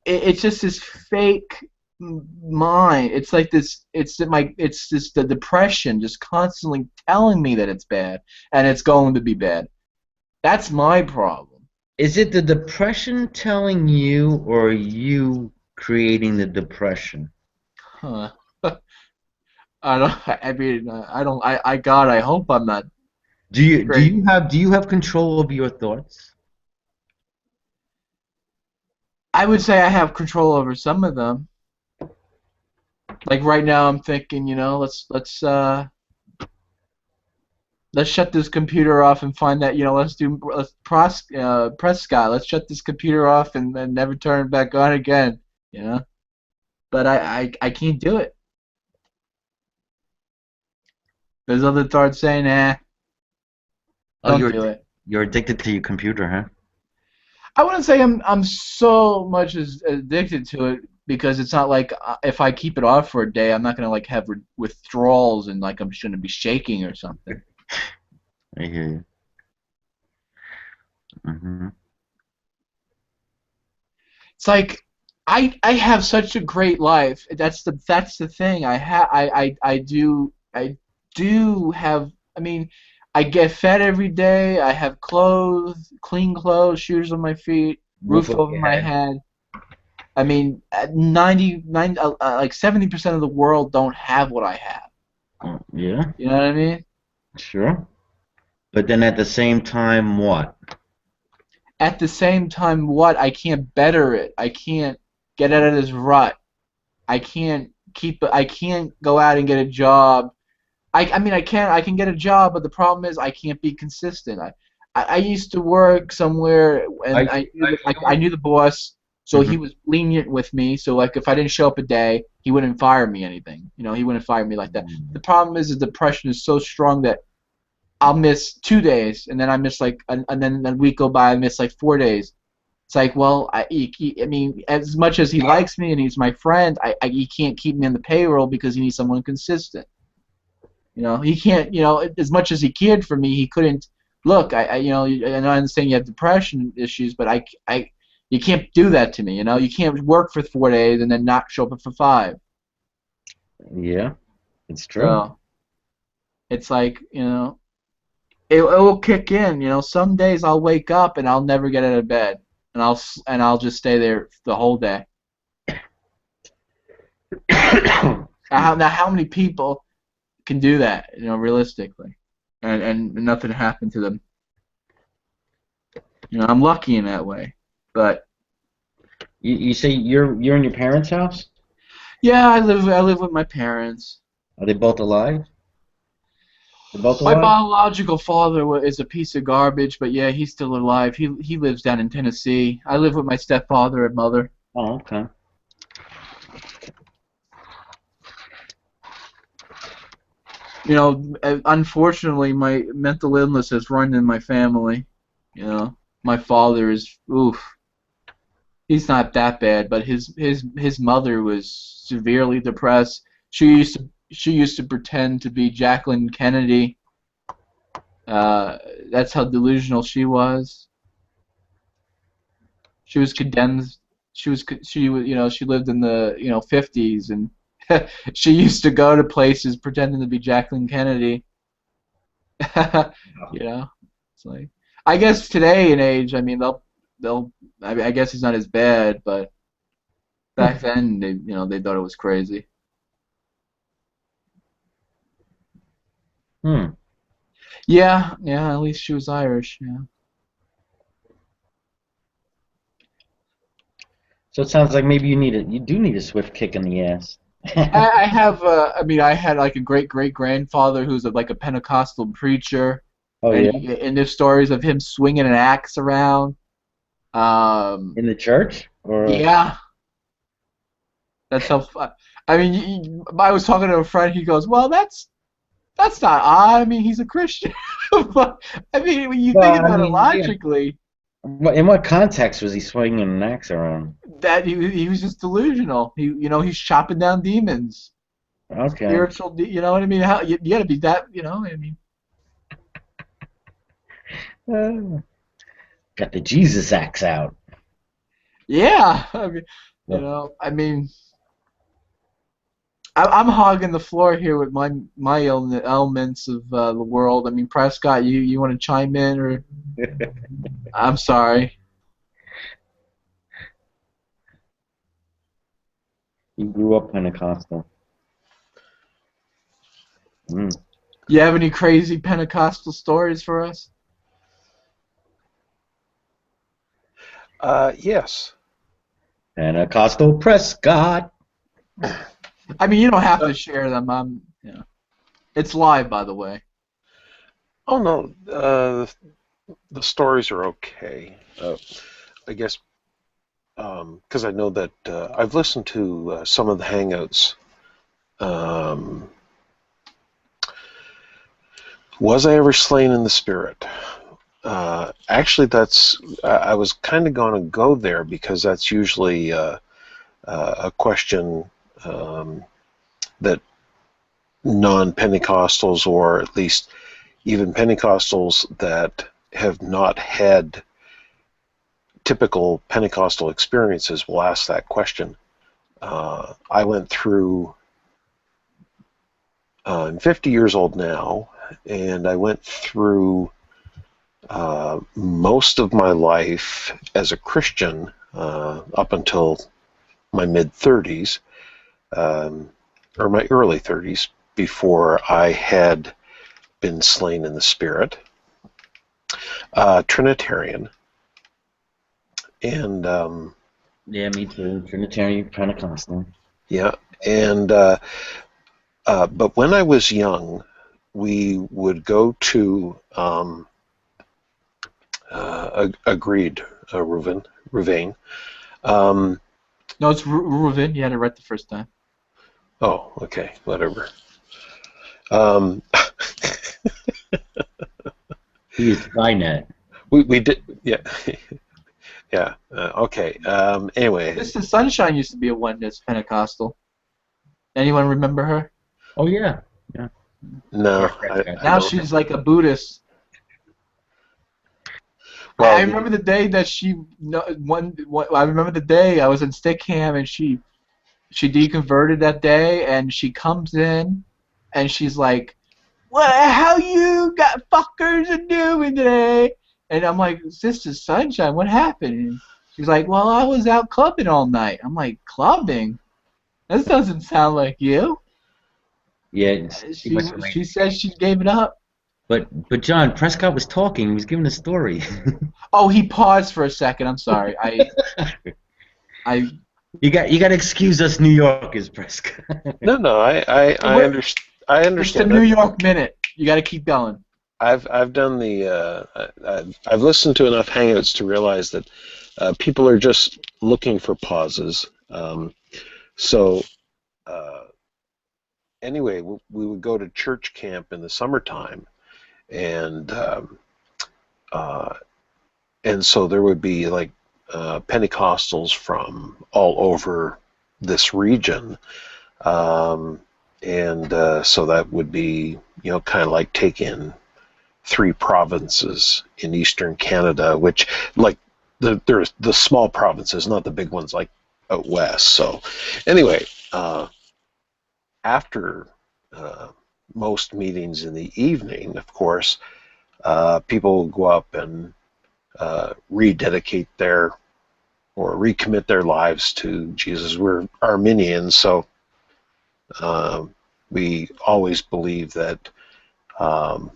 it's just this fake mind. It's like this. It's just the depression just constantly telling me that it's bad and it's going to be bad. That's my problem. Is it the depression telling you, or are you creating the depression? Huh. I don't. I mean, I don't. God, I hope I'm not Do you do great. you have do you have control over your thoughts? I would say I have control over some of them. Like right now, I'm thinking, let's shut this computer off and find that, press Scott. Let's shut this computer off and then never turn it back on again. You know. But I can't do it. There's other thoughts saying, Oh, don't do it. you're addicted to your computer, huh? I wouldn't say I'm so much as addicted to it because it's not like if I keep it off for a day, I'm not gonna like have withdrawals and like I'm just gonna be shaking or something. I hear you. Hmm. It's like I have such a great life. That's the thing. I do have. I mean, I get fed every day. I have clothes, clean clothes, shoes on my feet, Roof roof over over your my head. head. I mean, 99, like 70% of the world don't have what I have. Oh, yeah, You know what I mean? sure. But then at the same time, what? At the same time, what? I can't better it. I can't get out of this rut. I can't go out and get a job. I mean, I can get a job, but the problem is I can't be consistent. I used to work somewhere, Are and you, are I you, knew the boss, so he mhm. was lenient with me. So like, if I didn't show up a day, he wouldn't fire me anything. He wouldn't fire me like that. The problem is the depression is so strong that I'll miss 2 days, and then I miss like, and then a week go by, I miss like 4 days. It's like, well, I mean, as much as he likes me and he's my friend, he can't keep me on the payroll because he needs someone consistent. He can't, as much as he cared for me, he couldn't. Look, and I understand you have depression issues, but you can't do that to me. You can't work for 4 days and then not show up for five. Yeah, it's true. So it's like, it will kick in. Some days I'll wake up and I'll never get out of bed, and I'll just stay there the whole day. Excuse me. Now, how many people can do that? Realistically, and nothing happened to them. I'm lucky in that way, but. You say you're in your parents' house? Yeah, I live with my parents. Are they both alive? They're both My alive? biological father is a piece of garbage, but yeah, he's still alive. He lives down in Tennessee. I live with my stepfather and mother. Oh, okay. Unfortunately, my mental illness has run in my family. My father is oof. He's not that bad, but his mother was severely depressed. She used to pretend to be Jacqueline Kennedy. Uh, that's how delusional she was. She was condemned. She lived in the 50s, and she used to go to places pretending to be Jacqueline Kennedy. you know, it's like I guess today and age, I mean they'll I guess it's not as bad, but back then they thought it was crazy. Hmm. Yeah, yeah. At least she was Irish. Yeah. So it sounds like maybe you do need a swift kick in the ass. I have. I mean, I had like a great great grandfather who's like a Pentecostal preacher, Oh and yeah? and there's stories of him swinging an axe around. Um, In the church? Or yeah, that's how. I mean, I was talking to a friend. He goes, "Well, that's not odd. I mean, he's a Christian." But I mean, when you well, think I about it mean, yeah. logically, In what context was he swinging an axe around? that he was just delusional. He's chopping down demons, Okay. spiritual. You know what I mean? How you got to be that. I mean. Got the Jesus axe out. Yeah, I mean, Well, I'm hogging the floor here with my elements of the world. I mean, Prescott, you want to chime in, or I'm sorry. you grew up Pentecostal. Mm. You have any crazy Pentecostal stories for us? Yes. Pentecostal Prescott. I mean, you don't have to share them. It's live, by the way. Oh no, the stories are okay. I guess because I know that I've listened to some of the Hangouts. Um, was I ever slain in the spirit? Actually, that's I was kind of going to go there because that's usually a question that non-Pentecostals, or at least even Pentecostals that have not had typical Pentecostal experiences, will ask that question. I went through, I'm 50 years old now, and I went through most of my life as a Christian up until my mid-30s, or my early 30s, before I had been slain in the spirit. Trinitarian. And Yeah, me too. Trinitarian Pentecostal. yeah, and but when I was young, we would go to agreed, Rouvain. No, it's Reuven. You had it right the first time. Oh, okay, whatever. Um, He is Skynet. we did, yeah, yeah. Okay. Anyway, Mrs. Sunshine used to be a oneness Pentecostal. Anyone remember her? Oh yeah, yeah. no, I Now don't. she's like a Buddhist. I Well, remember the day that she no, I remember the day I was in Stickham and she deconverted that day and she comes in and she's like, "Well, how you got fuckers are doing today?" And I'm like, "Sister Sunshine, what happened?" And she's like, "Well, I was out clubbing all night." I'm like, "Clubbing? This doesn't sound like you." Yeah, it's too much of She says she gave it up. but John Prescott was talking. He was giving a story. Oh, he paused for a second. I'm sorry. I You got to excuse us New Yorkers, Prescott. no, I It's the understand New that. York Minute. You got to keep going. I've done I've listened to enough Hangouts to realize that people are just looking for pauses. So uh, anyway, we would go to church camp in the summertime, and uh, and so there would be like Pentecostals from all over this region, um, and so that would be, kind of like take in three provinces in eastern Canada, which, like, there's the small provinces, not the big ones like out west. So anyway, after uh, most meetings in the evening, of course, people will go up and rededicate their or recommit their lives to Jesus. We're Arminians, so we always believe that um,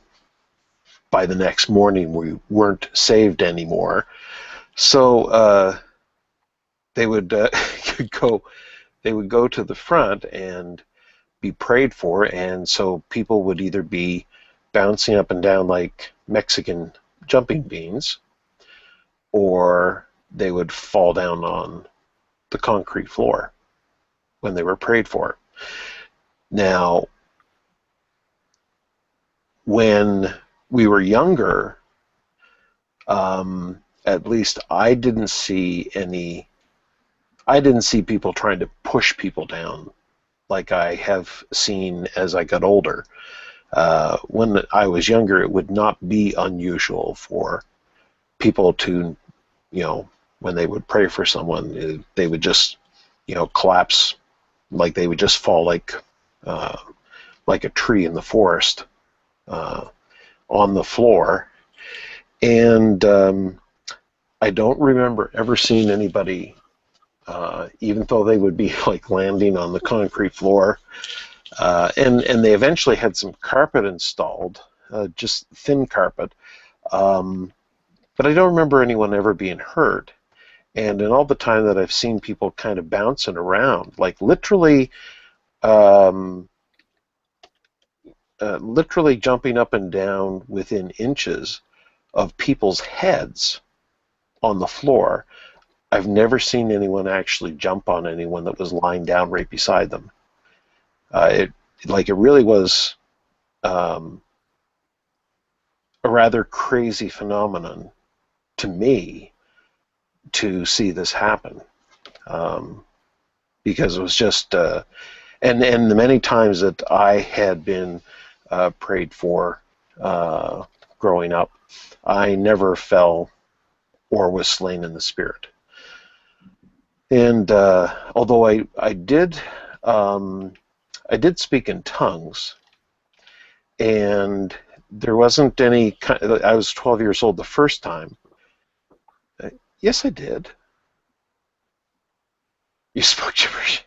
by the next morning we weren't saved anymore. So they would go. They would go to the front and be prayed for, and so people would either be bouncing up and down like Mexican jumping beans, or they would fall down on the concrete floor when they were prayed for. Now, when we were younger, at least I didn't see people trying to push people down like I have seen as I got older. When I was younger, it would not be unusual for people to, when they would pray for someone, they would just, collapse, like they would just fall like a tree in the forest on the floor. And I don't remember ever seeing anybody, even though they would be like landing on the concrete floor. And they eventually had some carpet installed, just thin carpet. But I don't remember anyone ever being hurt. And in all the time that I've seen people kind of bouncing around, like literally jumping up and down within inches of people's heads on the floor, I've never seen anyone actually jump on anyone that was lying down right beside them. It really was a rather crazy phenomenon to me to see this happen, because it was just and the many times that I had been prayed for growing up, I never fell or was slain in the spirit. And although I did speak in tongues, and there wasn't any. I was 12 years old the first time. Yes, I did. You spoke gibberish.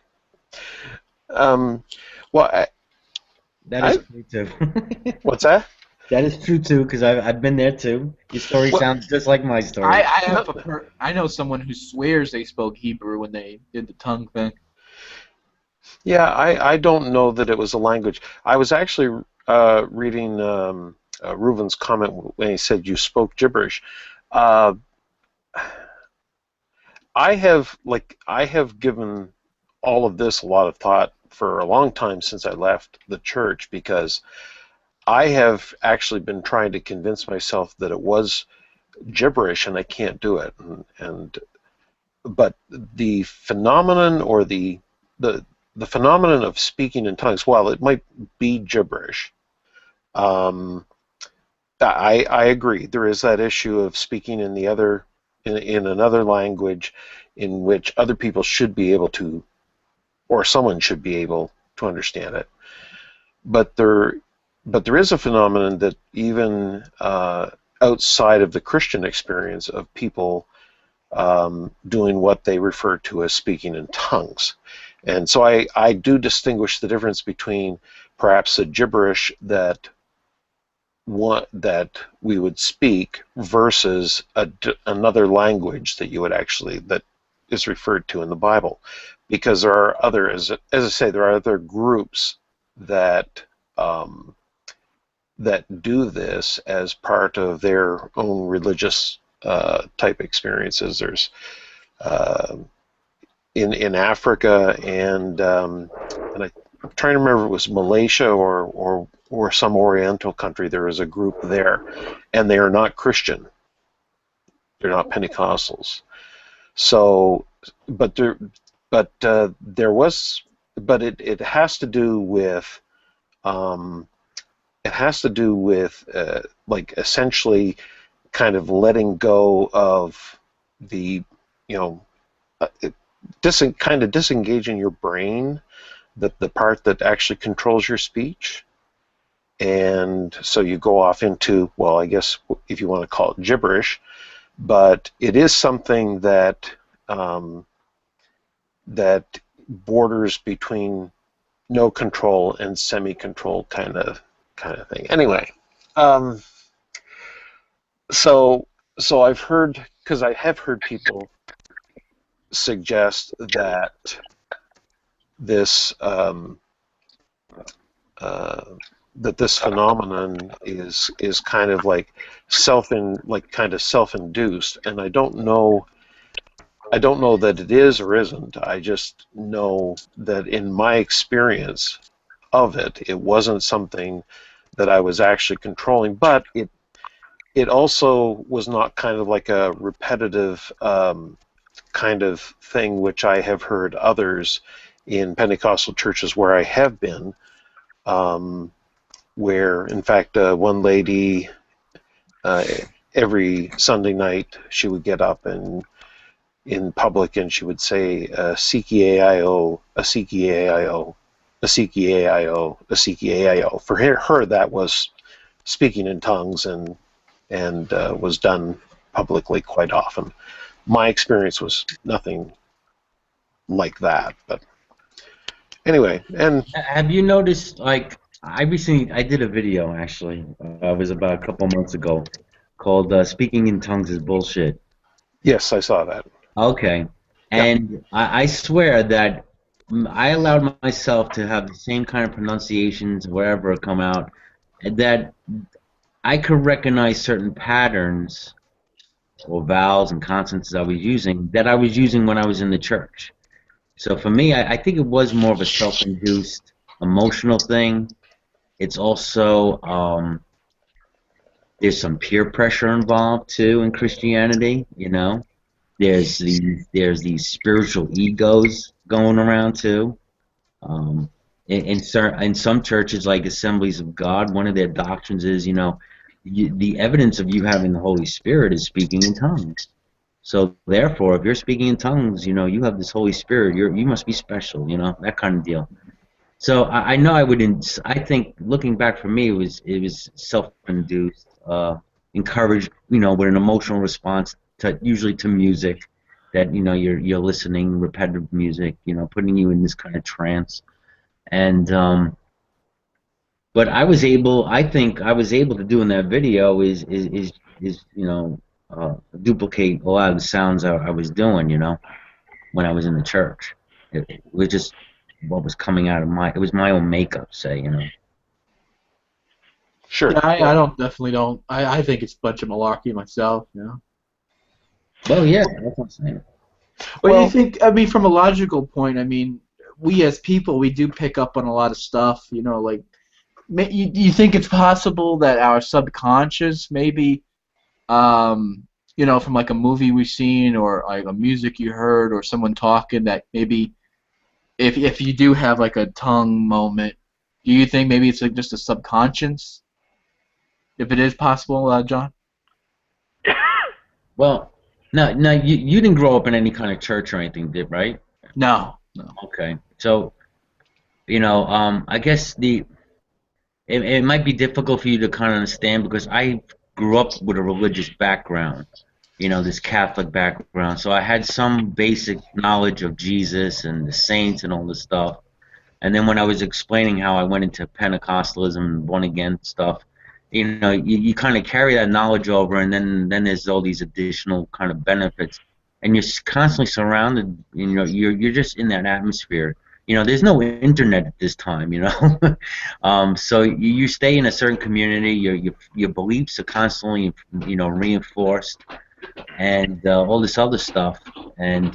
Well, That is true too. What's that? That is true too, because I've been there too. Your story sounds just like my story. I know someone who swears they spoke Hebrew when they did the tongue thing. Yeah, I don't know that it was a language. I was actually reading Reuven's comment when he said you spoke gibberish. I have given all of this a lot of thought for a long time since I left the church, because I have actually been trying to convince myself that it was gibberish and I can't do it. But the phenomenon or the phenomenon of speaking in tongues, while it might be gibberish, I agree. There is that issue of speaking in another language in which other people should be able to, or someone should be able to understand it. But there is a phenomenon that even outside of the Christian experience of people doing what they refer to as speaking in tongues. And so I do distinguish the difference between perhaps a gibberish that we would speak versus another language that is referred to in the Bible, because there are other, as I say, there are other groups that do this as part of their own religious type experiences. There's in Africa and I'm trying to remember if it was Malaysia or some Oriental country. There is a group there, and they are not Christian. They're not Pentecostals. So, it has to do with like essentially kind of letting go of the kind of disengaging your brain, the part that actually controls your speech. And so you go off into, well, I guess if you want to call it gibberish, but it is something that that borders between no control and semi-control kind of thing. Anyway, so I've heard, because I have heard people suggest that this this phenomenon is kind of like self-induced, and I don't know that it is or isn't. I just know that in my experience of it, it wasn't something that I was actually controlling, but it also was not kind of like a repetitive kind of thing, which I have heard others in Pentecostal churches where I have been where, in fact, one lady, uh, every Sunday night, she would get up and in public and she would say, "Siki-ai-o, a Siki-ai-o, a Siki-ai-o, a Siki-ai-o." For her, that was speaking in tongues, and was done publicly quite often. My experience was nothing like that, but anyway, and Have you noticed, like, I did a video actually, it was about a couple months ago, called "Speaking in Tongues is Bullshit." yes, I saw that. Okay, Yeah, and I swear that I allowed myself to have the same kind of pronunciations wherever come out, and that I could recognize certain patterns or vowels and consonants I was using that I was using when I was in the church. So for me, I think it was more of a self-induced emotional thing. It's also there's some peer pressure involved too in Christianity. There's these spiritual egos going around too. Um, in some churches, like Assemblies of God, one of their doctrines is, the evidence of you having the Holy Spirit is speaking in tongues. So therefore, if you're speaking in tongues, you have this Holy Spirit. You must be special. That kind of deal. So I know I wouldn't. I think looking back for me, it was self-induced, encouraged, with an emotional response to usually to music, that you're listening repetitive music, putting you in this kind of trance. And but I think I was able to do in that video is duplicate a lot of the sounds I was doing, when I was in the church. It was just what was coming out of it was my own makeup, say. sure. Yeah, I Well, don't definitely don't. I think it's a bunch of malarkey myself. Well, yeah, that's what I'm saying. What do you well, think? I mean, from a logical point, I mean, we as people, we do pick up on a lot of stuff. Like, you think it's possible that our subconscious maybe, from like a movie we've seen or like a music you heard or someone talking, that maybe if you do have like a tongue moment, do you think maybe it's like just a subconscious? If it is possible, John? Well, no, you didn't grow up in any kind of church or anything, right? No, no. Okay, so I guess it might be difficult for you to kind of understand because I grew up with a religious background, this Catholic background. So I had some basic knowledge of Jesus and the saints and all this stuff. And then when I was explaining how I went into Pentecostalism and born again stuff, you kind of carry that knowledge over, and then there's all these additional kind of benefits, and you're constantly surrounded. You're just in that atmosphere. There's no internet at this time. So you stay in a certain community. Your beliefs are constantly reinforced, and all this other stuff. And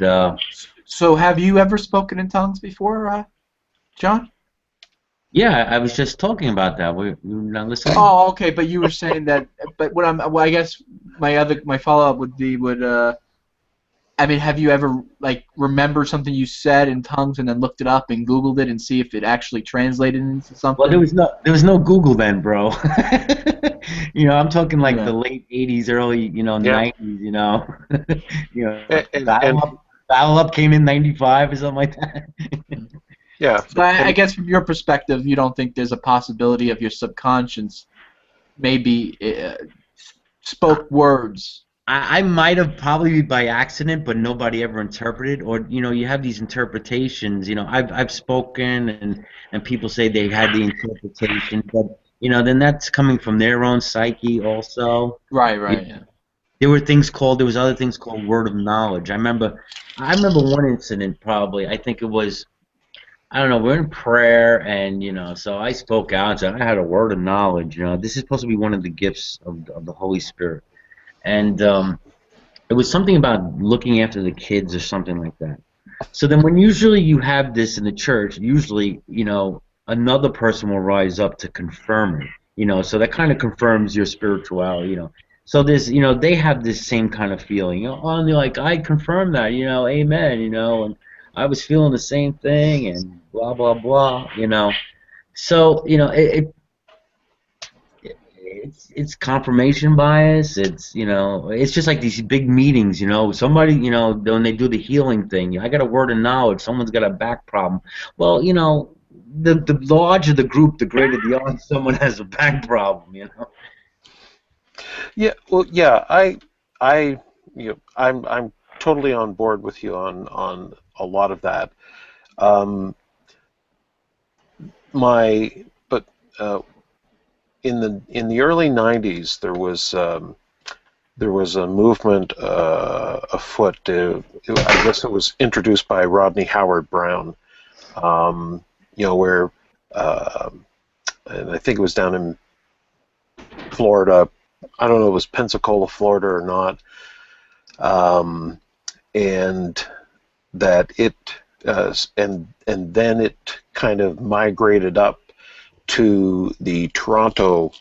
So have you ever spoken in tongues before, John? yeah, I was just talking about that. We're not listening. Oh, okay. But you were saying that. But well, I guess my follow up would be I mean, have you ever like remembered something you said in tongues and then looked it up and Googled it and see if it actually translated into Well, something? there was no Google then, bro. I'm talking like the Yeah. late '80s, early yeah, '90s. You know, and Battle Up came in '95 or something like that. yeah, So I and guess from your perspective, you don't think there's a possibility of your subconscious maybe spoke words. I might have probably by accident, but nobody ever interpreted. Or you have these interpretations. I've spoken, and people say they had the interpretation, but then that's coming from their own psyche also. Right, You right, yeah. there was other things called word of knowledge. I remember one incident probably. I think it was, I don't know, we're in prayer, and so I spoke out and said I had a word of knowledge. This is supposed to be one of the gifts of the Holy Spirit. And it was something about looking after the kids or something like that. So then when usually you have this in the church, usually, another person will rise up to confirm it. So that kind of confirms your spirituality. So there's, they have this same kind of feeling. And they're like, I confirm that, amen, and I was feeling the same thing and blah, blah, blah. So, it's confirmation bias. It's, it's just like these big meetings. Somebody, when they do the healing thing, I got a word of knowledge. Someone's got a back problem. Well, the larger the group, the greater the odds someone has a back problem. Yeah, well, yeah, I'm totally on board with you on a lot of that. Um, but in the early '90s, there was a movement afoot. I guess it was introduced by Rodney Howard Brown. Where and I think it was down in Florida. I don't know if it was Pensacola, Florida, or not. And that it and then it kind of migrated up to the Toronto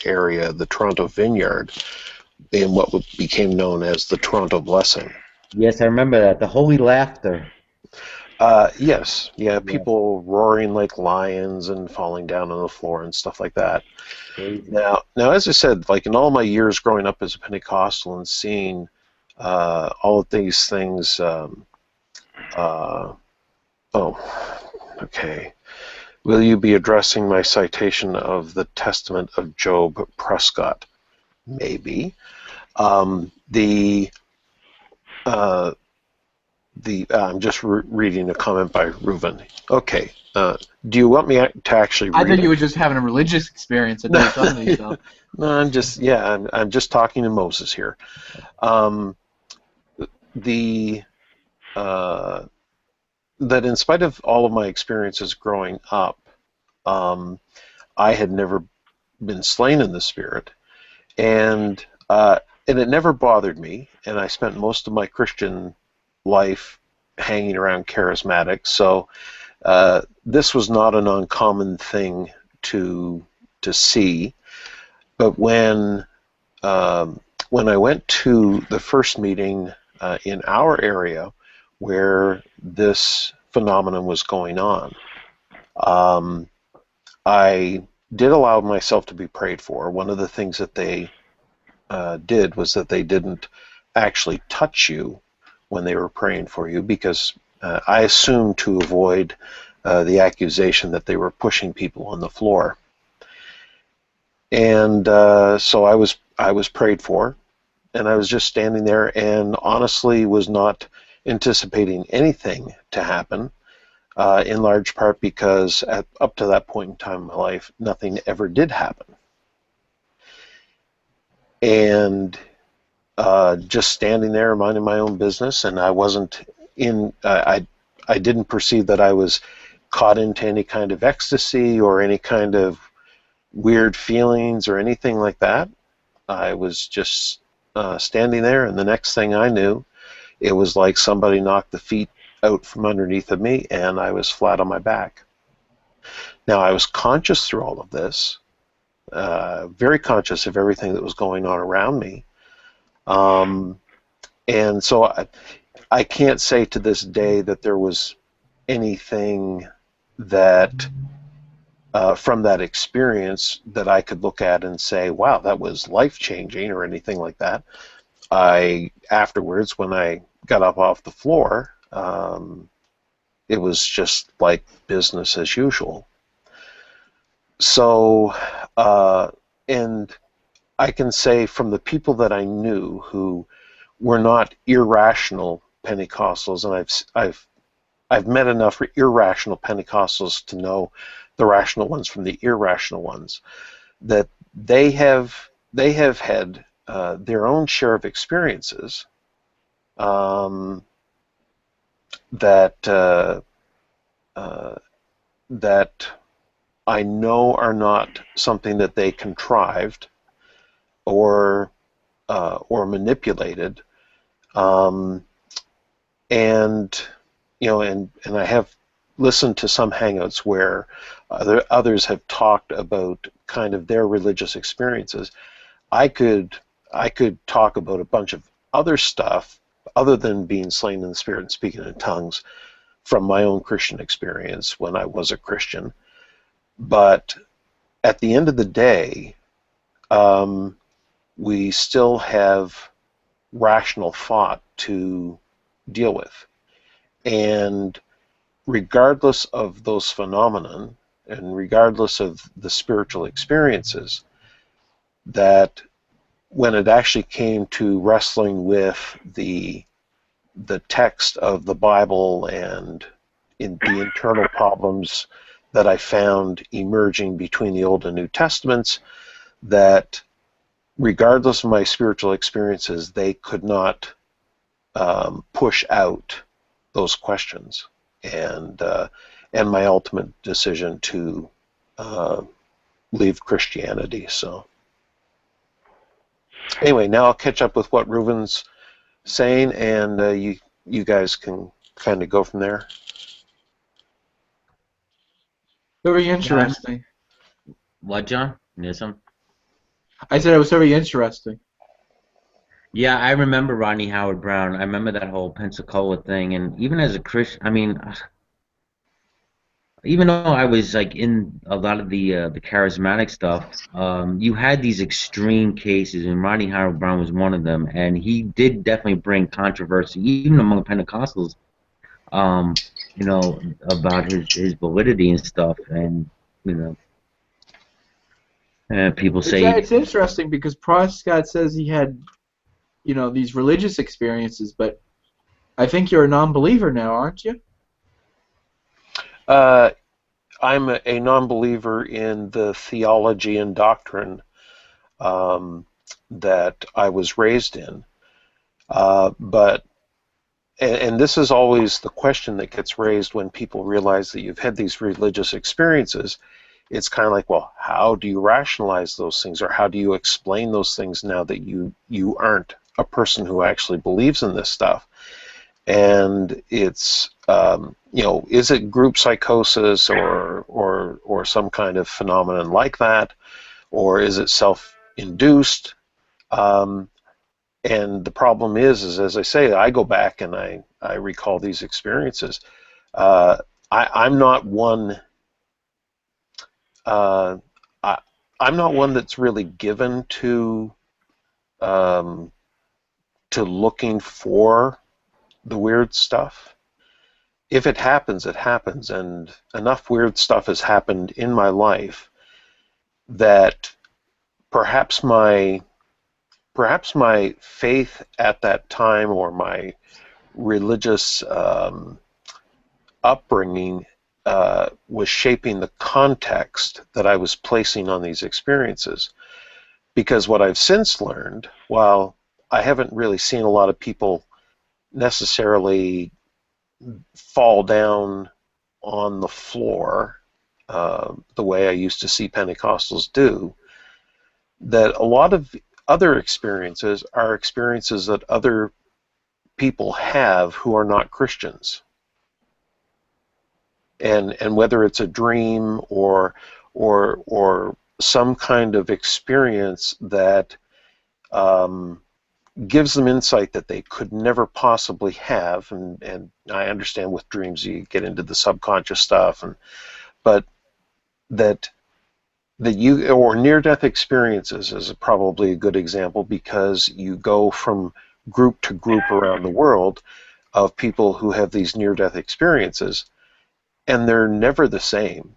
area, the Toronto Vineyard, in what became known as the Toronto Blessing. Yes, I remember that. The holy laughter. Yes, yeah, Yeah. people roaring like lions and falling down on the floor and stuff like that. Crazy. Now, as I said, like in all my years growing up as a Pentecostal and seeing all of these things, okay. Will you be addressing my citation of the Testament of Job Prescott? Maybe. I'm just reading a comment by Reuven. Okay. Do you want me to actually read I thought it? you were just having a religious experience and doing something to yourself. No, I'm just talking to Moses here. That in spite of all of my experiences growing up, I had never been slain in the Spirit, and it never bothered me. And I spent most of my Christian life hanging around Charismatic, so this was not an uncommon thing to see. But when I went to the first meeting in our area where this phenomenon was going on, I did allow myself to be prayed for. One of the things that they did was that they didn't actually touch you when they were praying for you, because I assumed to avoid the accusation that they were pushing people on the floor. And so I was prayed for, and I was just standing there and honestly was not anticipating anything to happen, in large part because up to that point in time in my life, nothing ever did happen. And just standing there minding my own business, and I wasn't I didn't perceive that I was caught into any kind of ecstasy or any kind of weird feelings or anything like that. I was just standing there, and the next thing I knew, it was like somebody knocked the feet out from underneath of me, and I was flat on my back. Now, I was conscious through all of this, very conscious of everything that was going on around me. And so I can't say to this day that there was anything that from that experience that I could look at and say, wow, that was life-changing or anything like that. Afterwards, when I got up off the floor, it was just like business as usual. So, and I can say from the people that I knew who were not irrational Pentecostals, and I've met enough irrational Pentecostals to know the rational ones from the irrational ones, that they have had their own share of experiences that I know are not something that they contrived or manipulated, and I have listened to some hangouts where others have talked about kind of their religious experiences. I could talk about a bunch of other stuff other than being slain in the Spirit and speaking in tongues from my own Christian experience when I was a Christian. But at the end of the day, we still have rational thought to deal with. And regardless of those phenomenon, and regardless of the spiritual experiences, that when it actually came to wrestling with the text of the Bible and in the internal problems that I found emerging between the Old and New Testaments, that regardless of my spiritual experiences, they could not push out those questions, and my ultimate decision to leave Christianity. So anyway, now I'll catch up with what Reuven's saying, and you guys can kind of go from there. Very interesting. What, John? Nism? I said it was very interesting. Yeah, I remember Rodney Howard Brown. I remember that whole Pensacola thing, and even as a Christian, I mean, even though I was like in a lot of the charismatic stuff, you had these extreme cases, and Rodney Howard Brown was one of them, and he did definitely bring controversy, even among Pentecostals, you know, about his validity and stuff, and you know, and people say, It's interesting because Prescott says he had, these religious experiences, but I think you're a non-believer now, aren't you? I'm a non-believer in the theology and doctrine that I was raised in, but and this is always the question that gets raised when people realize that you've had these religious experiences. It's kind of like, well, how do you rationalize those things, or how do you explain those things now that you aren't a person who actually believes in this stuff? And it's is it group psychosis or some kind of phenomenon like that, or is it self-induced? And the problem is as I say, I go back and I recall these experiences. I'm not one. I'm not one that's really given to looking for the weird stuff. If it happens, it happens, and enough weird stuff has happened in my life that perhaps my faith at that time, or my religious upbringing, was shaping the context that I was placing on these experiences. Because what I've since learned, while I haven't really seen a lot of people necessarily fall down on the floor the way I used to see Pentecostals do, that a lot of other experiences are experiences that other people have who are not Christians. And whether it's a dream or some kind of experience that gives them insight that they could never possibly have, and I understand with dreams you get into the subconscious stuff, but that you, or near-death experiences is probably a good example, because you go from group to group around the world of people who have these near-death experiences, and they're never the same,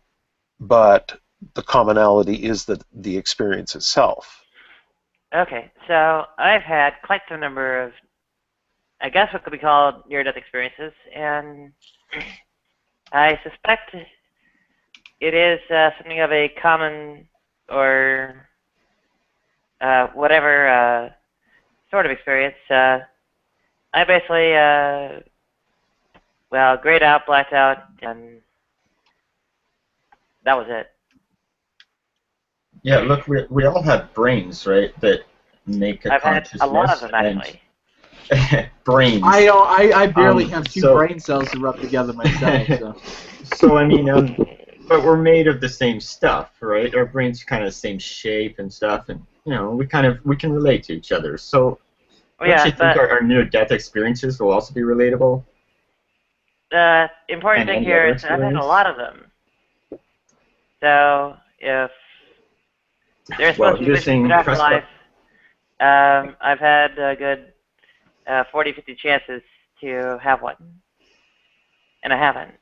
but the commonality is the experience itself. Okay, so I've had quite a number of, I guess what could be called near-death experiences, and I suspect it is something of a common or whatever sort of experience. I basically, grayed out, blacked out, and that was it. Yeah, look, we all have brains, right, that make a I've had consciousness. a lot of them, actually. Brains. I barely have two so- brain cells to rub together myself. So. So I mean, but we're made of the same stuff, right? Our brains are kind of the same shape and stuff, and we can relate to each other. So don't you think our near-death experiences will also be relatable? The important And thing any here other is I've had a experience? lot of them. So if There's Well, supposed to be you're visions saying in afterlife. I've had a good 40, 50 chances to have one, and I haven't.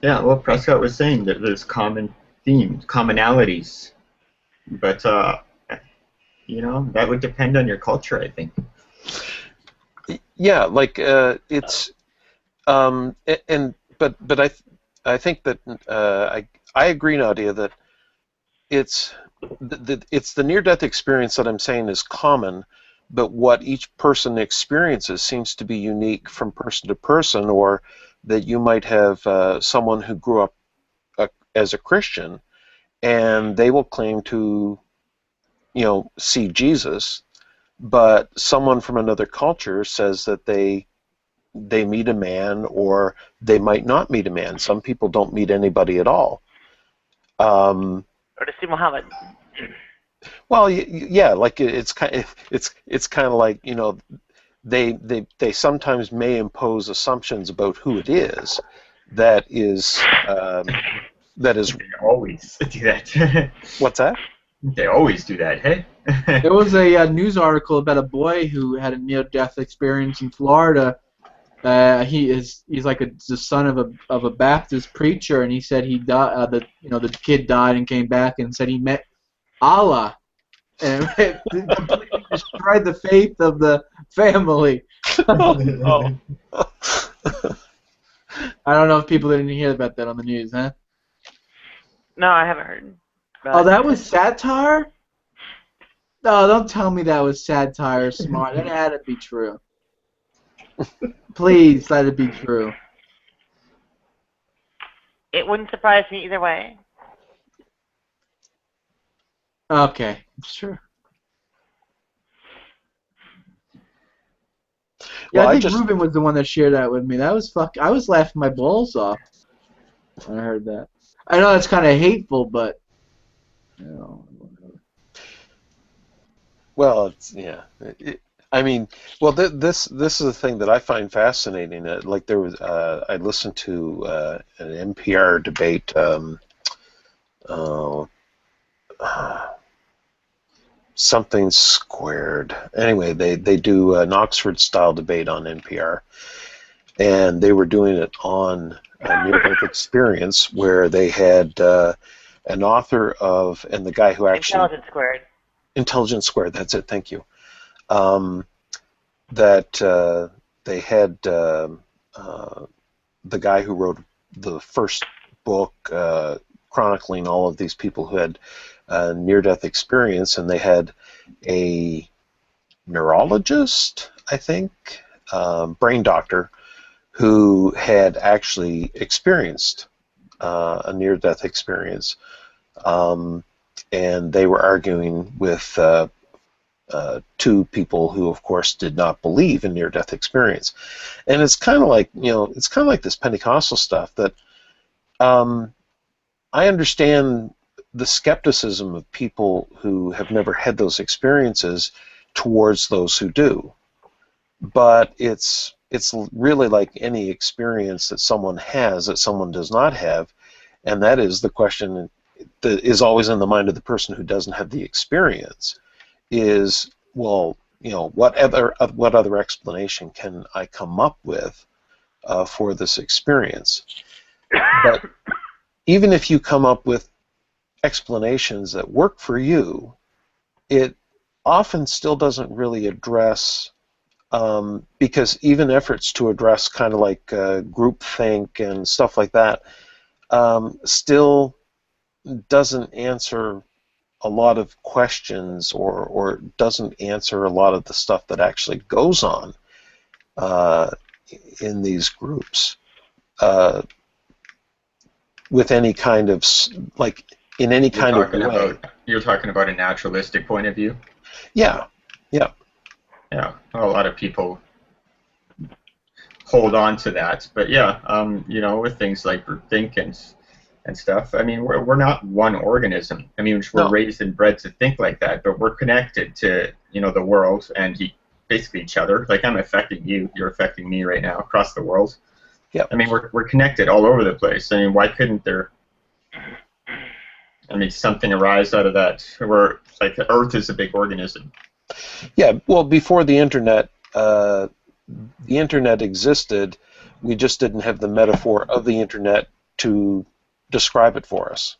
Yeah, well, Prescott was saying that there's common themes, commonalities, but that would depend on your culture, I think. Yeah, like it's but I think that I agree, Nadia, that it's the near-death experience that I'm saying is common, but what each person experiences seems to be unique from person to person, or that you might have someone who grew up as a Christian, and they will claim to, see Jesus, but someone from another culture says that they meet a man, or they might not meet a man. Some people don't meet anybody at all. Or to see Muhammad. Well, yeah, like it's kind of like, they sometimes may impose assumptions about who it is that is They always do that. What's that? They always do that, hey? There was a news article about a boy who had a near-death experience in Florida. He's like the son of a Baptist preacher, and he said he died. The kid died and came back and said he met Allah, and it completely destroyed the faith of the family. Oh. I don't know if people didn't hear about that on the news, huh? No, I haven't heard. But... Oh, that was satire? No, don't tell me that was satire, Smart. That had to be true. Please let it be true. It wouldn't surprise me either way. Okay, sure. Yeah, Well, I think Ruben was the one that shared that with me. That was I was laughing my balls off when I heard that. I know that's kind of hateful, but Well, it's I mean, well, this is the thing that I find fascinating. Like there was, I listened to an NPR debate. Something squared. Anyway, they do an Oxford-style debate on NPR, and they were doing it on a near-death experience where they had an author of, and the guy who actually Intelligence Squared. That's it. Thank you. That they had the guy who wrote the first book chronicling all of these people who had a near-death experience, and they had a neurologist, I think, brain doctor, who had actually experienced a near-death experience, and they were arguing with two people who, of course, did not believe in near-death experience. And it's kind of like, it's kind of like this Pentecostal stuff that I understand the skepticism of people who have never had those experiences towards those who do. But it's really like any experience that someone has that someone does not have, and that is the question that is always in the mind of the person who doesn't have the experience is, well, what other explanation can I come up with for this experience? But even if you come up with explanations that work for you, it often still doesn't really address, because even efforts to address kind of like groupthink and stuff like that still doesn't answer a lot of questions, or doesn't answer a lot of the stuff that actually goes on in these groups with any kind of, like, in any kind of way. You're talking about a naturalistic point of view? Yeah. Yeah, a lot of people hold on to that, but yeah, with things like groupthink and stuff, I mean, we're not one organism. I mean, we're raised and bred to think like that, but we're connected to, the world and basically each other. Like, I'm affecting you, you're affecting me right now across the world. Yeah. I mean, we're connected all over the place. I mean, why couldn't there I mean, something arise out of that, where like the Earth is a big organism. Yeah, well, before the internet existed, we just didn't have the metaphor of the internet to describe it for us.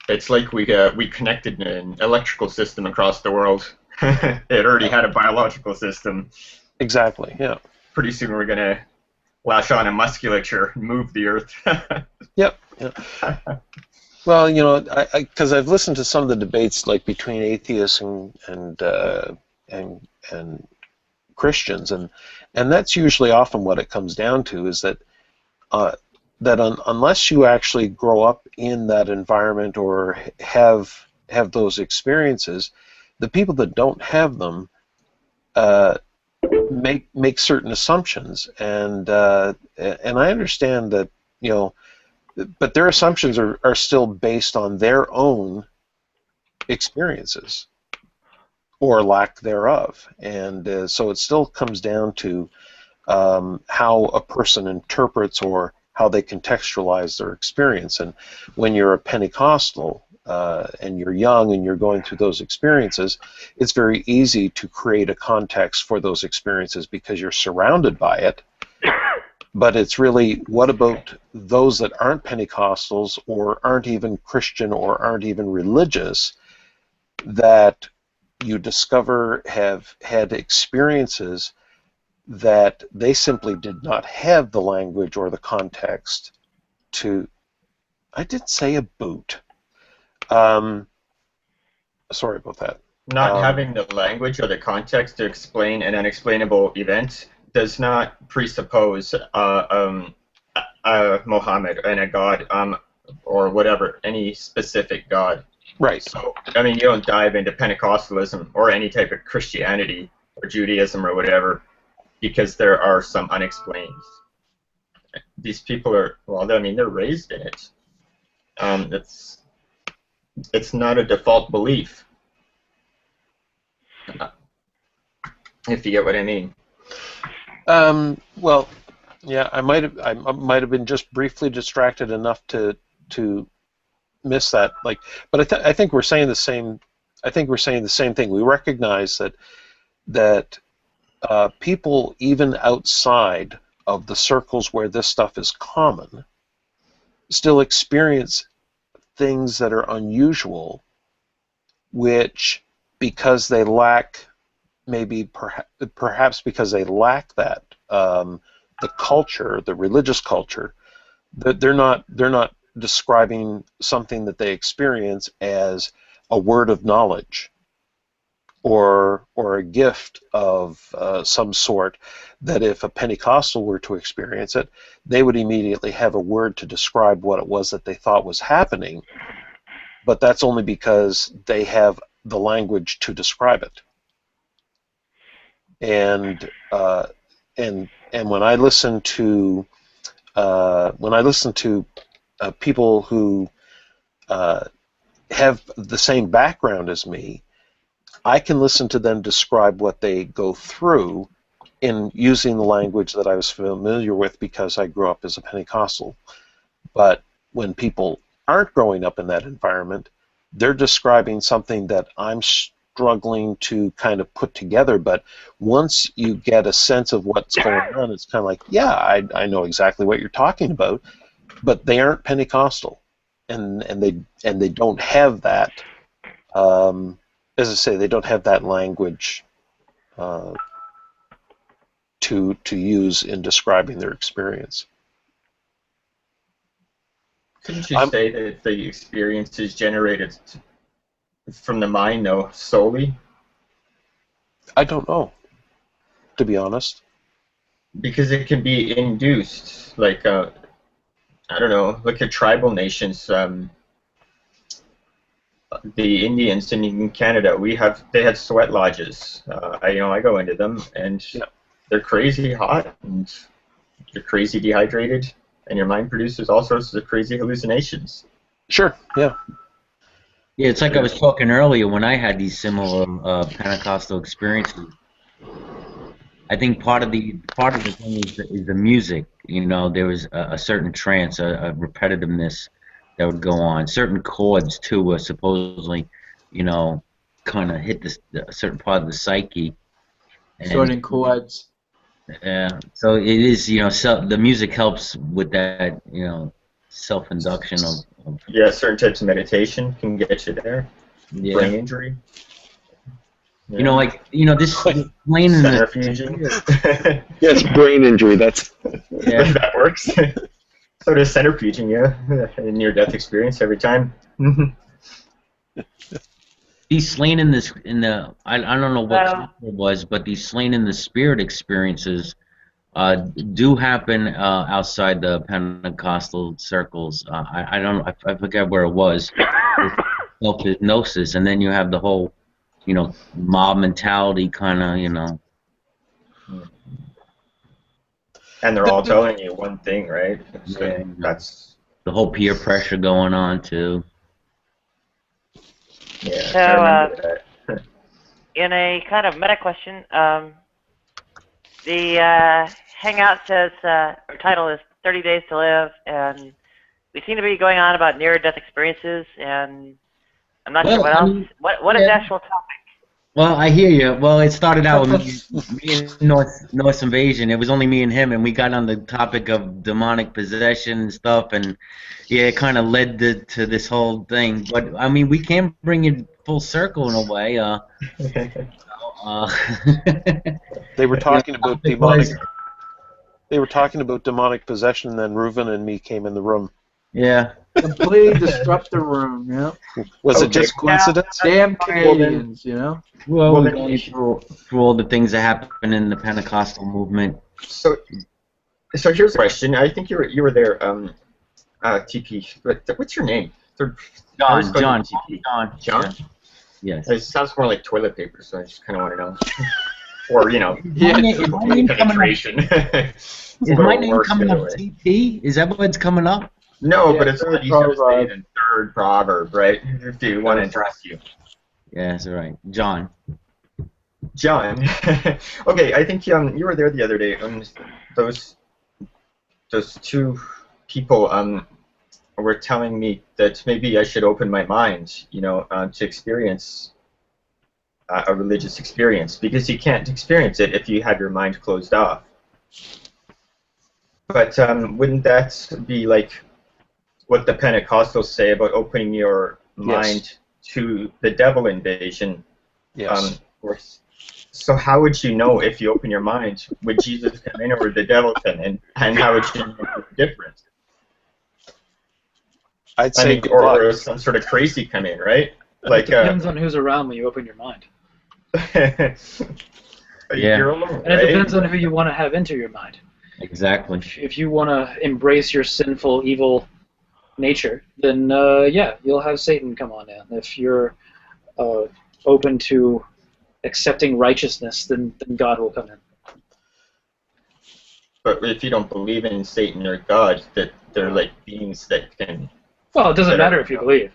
It's like we connected an electrical system across the world. It already had a biological system. Exactly, yeah. Pretty soon we're going to lash on a musculature and move the Earth. Yep. Well, you know, because I've listened to some of the debates, like between atheists and Christians, and that's usually often what it comes down to, is that unless you actually grow up in that environment or have those experiences, the people that don't have them make certain assumptions, and I understand that, you know, but their assumptions are still based on their own experiences or lack thereof, and so it still comes down to how a person interprets or how they contextualize their experience. And when you're a Pentecostal and you're young and you're going through those experiences, it's very easy to create a context for those experiences because you're surrounded by it. But it's really, what about those that aren't Pentecostals or aren't even Christian or aren't even religious, that you discover have had experiences that they simply did not have the language or the context to, I did say a boot. Sorry about that. Not having the language or the context to explain an unexplainable event does not presuppose Mohammed and a god, or whatever, any specific god. Right. So, I mean, you don't dive into Pentecostalism or any type of Christianity or Judaism or whatever because there are some unexplained. These people are, well, I mean, they're raised in it. It's not a default belief, if you get what I mean. Well, yeah, I might have been just briefly distracted enough to miss that. Like, but I think we're saying the same. I think we're saying the same thing. We recognize that people, even outside of the circles where this stuff is common, still experience things that are unusual, which, because they lack, maybe perhaps because they lack that, the culture, the religious culture, that they're not describing something that they experience as a word of knowledge or a gift of some sort, that if a Pentecostal were to experience it, they would immediately have a word to describe what it was that they thought was happening, but that's only because they have the language to describe it. And when I listen to people who have the same background as me, I can listen to them describe what they go through in using the language that I was familiar with because I grew up as a Pentecostal. But when people aren't growing up in that environment, they're describing something that I'm struggling to kind of put together. But once you get a sense of what's going on, it's kind of like, yeah, I know exactly what you're talking about. But they aren't Pentecostal, and they don't have that. As I say, they don't have that language to use in describing their experience. Couldn't you say that the experience is generated from the mind, though, solely? I don't know, to be honest. Because it can be induced, like, I don't know, look at tribal nations. The Indians in Canada, they have sweat lodges. I go into them, and they're crazy hot, and you're crazy dehydrated, and your mind produces all sorts of crazy hallucinations. Sure. Yeah. Yeah, it's like I was talking earlier when I had these similar Pentecostal experiences. I think part of the thing is the music. You know, there was a certain trance, a repetitiveness that would go on. Certain chords too were supposedly, you know, kind of hit a certain part of the psyche. Certain chords. Yeah, so it is, you know, the music helps with that, you know, self-induction of Yeah, certain types of meditation can get you there. yeah. Brain injury. Yeah. You know, like, you know, this lane in the centrifuging. Yes, brain injury. That's yeah. That works. So does centrifuging, yeah. A near-death experience every time. These slain in the I don't know what it was, but these slain in the spirit experiences do happen outside the Pentecostal circles. I don't I forget where it was. Self-hypnosis, and then you have the whole, you know, mob mentality kind of, you know. And they're all telling you one thing, right? So Yeah, that's the whole peer pressure going on too. yeah. So, I remember that. in a kind of meta question, the Hangout says, our title is 30 Days to Live, and we seem to be going on about near-death experiences, and I'm not sure what else. What is the actual topic? Well, I hear you. Well, it started out with me and North Invasion. It was only me and him, and we got on the topic of demonic possession and stuff, and yeah, it kind of led to this whole thing. But I mean, we can bring it full circle in a way. they were talking about demonic. They were talking about demonic possession, and then Reuven and me came in the room. Yeah. Completely disrupt the room, you know? Was it just coincidence? Damn Canadians, you know? Well, we're going through all the things that happen in the Pentecostal movement. So here's a question. I think you were there, TP. What's your name? John. John? Yes. It sounds more like toilet paper, so I just kind of want to know. Or, you know, penetration. Is my name coming up TP? Is that what's coming up? No, but it's not easier to say than third proverb, right? If you want to address you. Yeah, that's right. John. Okay, I think you were there the other day, and those two people were telling me that maybe I should open my mind, you know, to experience a religious experience, because you can't experience it if you have your mind closed off. But wouldn't that be like what the Pentecostals say about opening your mind to the devil invasion? Yes. So how would you know if you open your mind? Would Jesus come in or would the devil come in? And how would you know the difference? I'd say or some sort of crazy come in, right? Like depends on who's around when you open your mind. You're alone, and it depends on who you want to have into your mind. Exactly. If you want to embrace your sinful, evil nature, then yeah, you'll have Satan come on in. If you're open to accepting righteousness, then God will come in. But if you don't believe in Satan or God, that they're like beings that can... Well, it doesn't matter if you believe.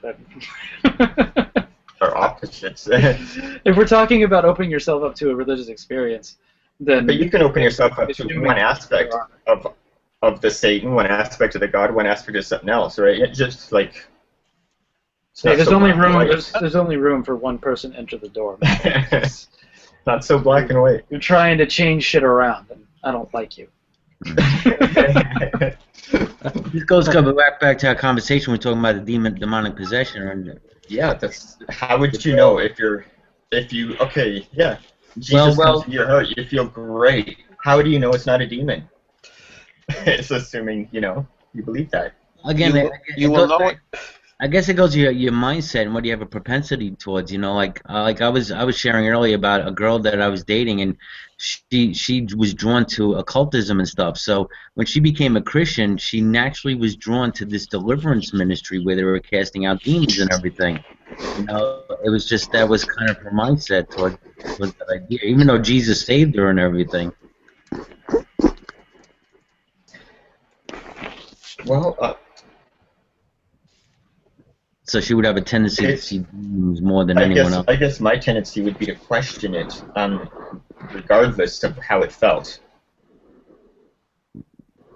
Are opposites. If we're talking about opening yourself up to a religious experience, then... But you can open yourself up to one aspect of the Satan, one aspect of the God, one aspect of something else, right? It's just like... Hey, there's only room. There's only room for one person enter the door. Not so black and white. You're trying to change shit around, and I don't like you. This goes back to our conversation. We're talking about the demonic possession, and yeah, that's how would you know if you okay, yeah, Jesus comes into your heart, you feel great. How do you know it's not a demon? It's assuming you believe that. Again, you will know it. I guess it goes to your mindset and what you have a propensity towards. You know, like I was sharing earlier about a girl that I was dating, and she was drawn to occultism and stuff. So when she became a Christian, she naturally was drawn to this deliverance ministry where they were casting out demons and everything. You know, it was just that was kind of her mindset towards that idea, even though Jesus saved her and everything. Well. So she would have a tendency to see demons more than anyone else. I guess my tendency would be to question it, regardless of how it felt.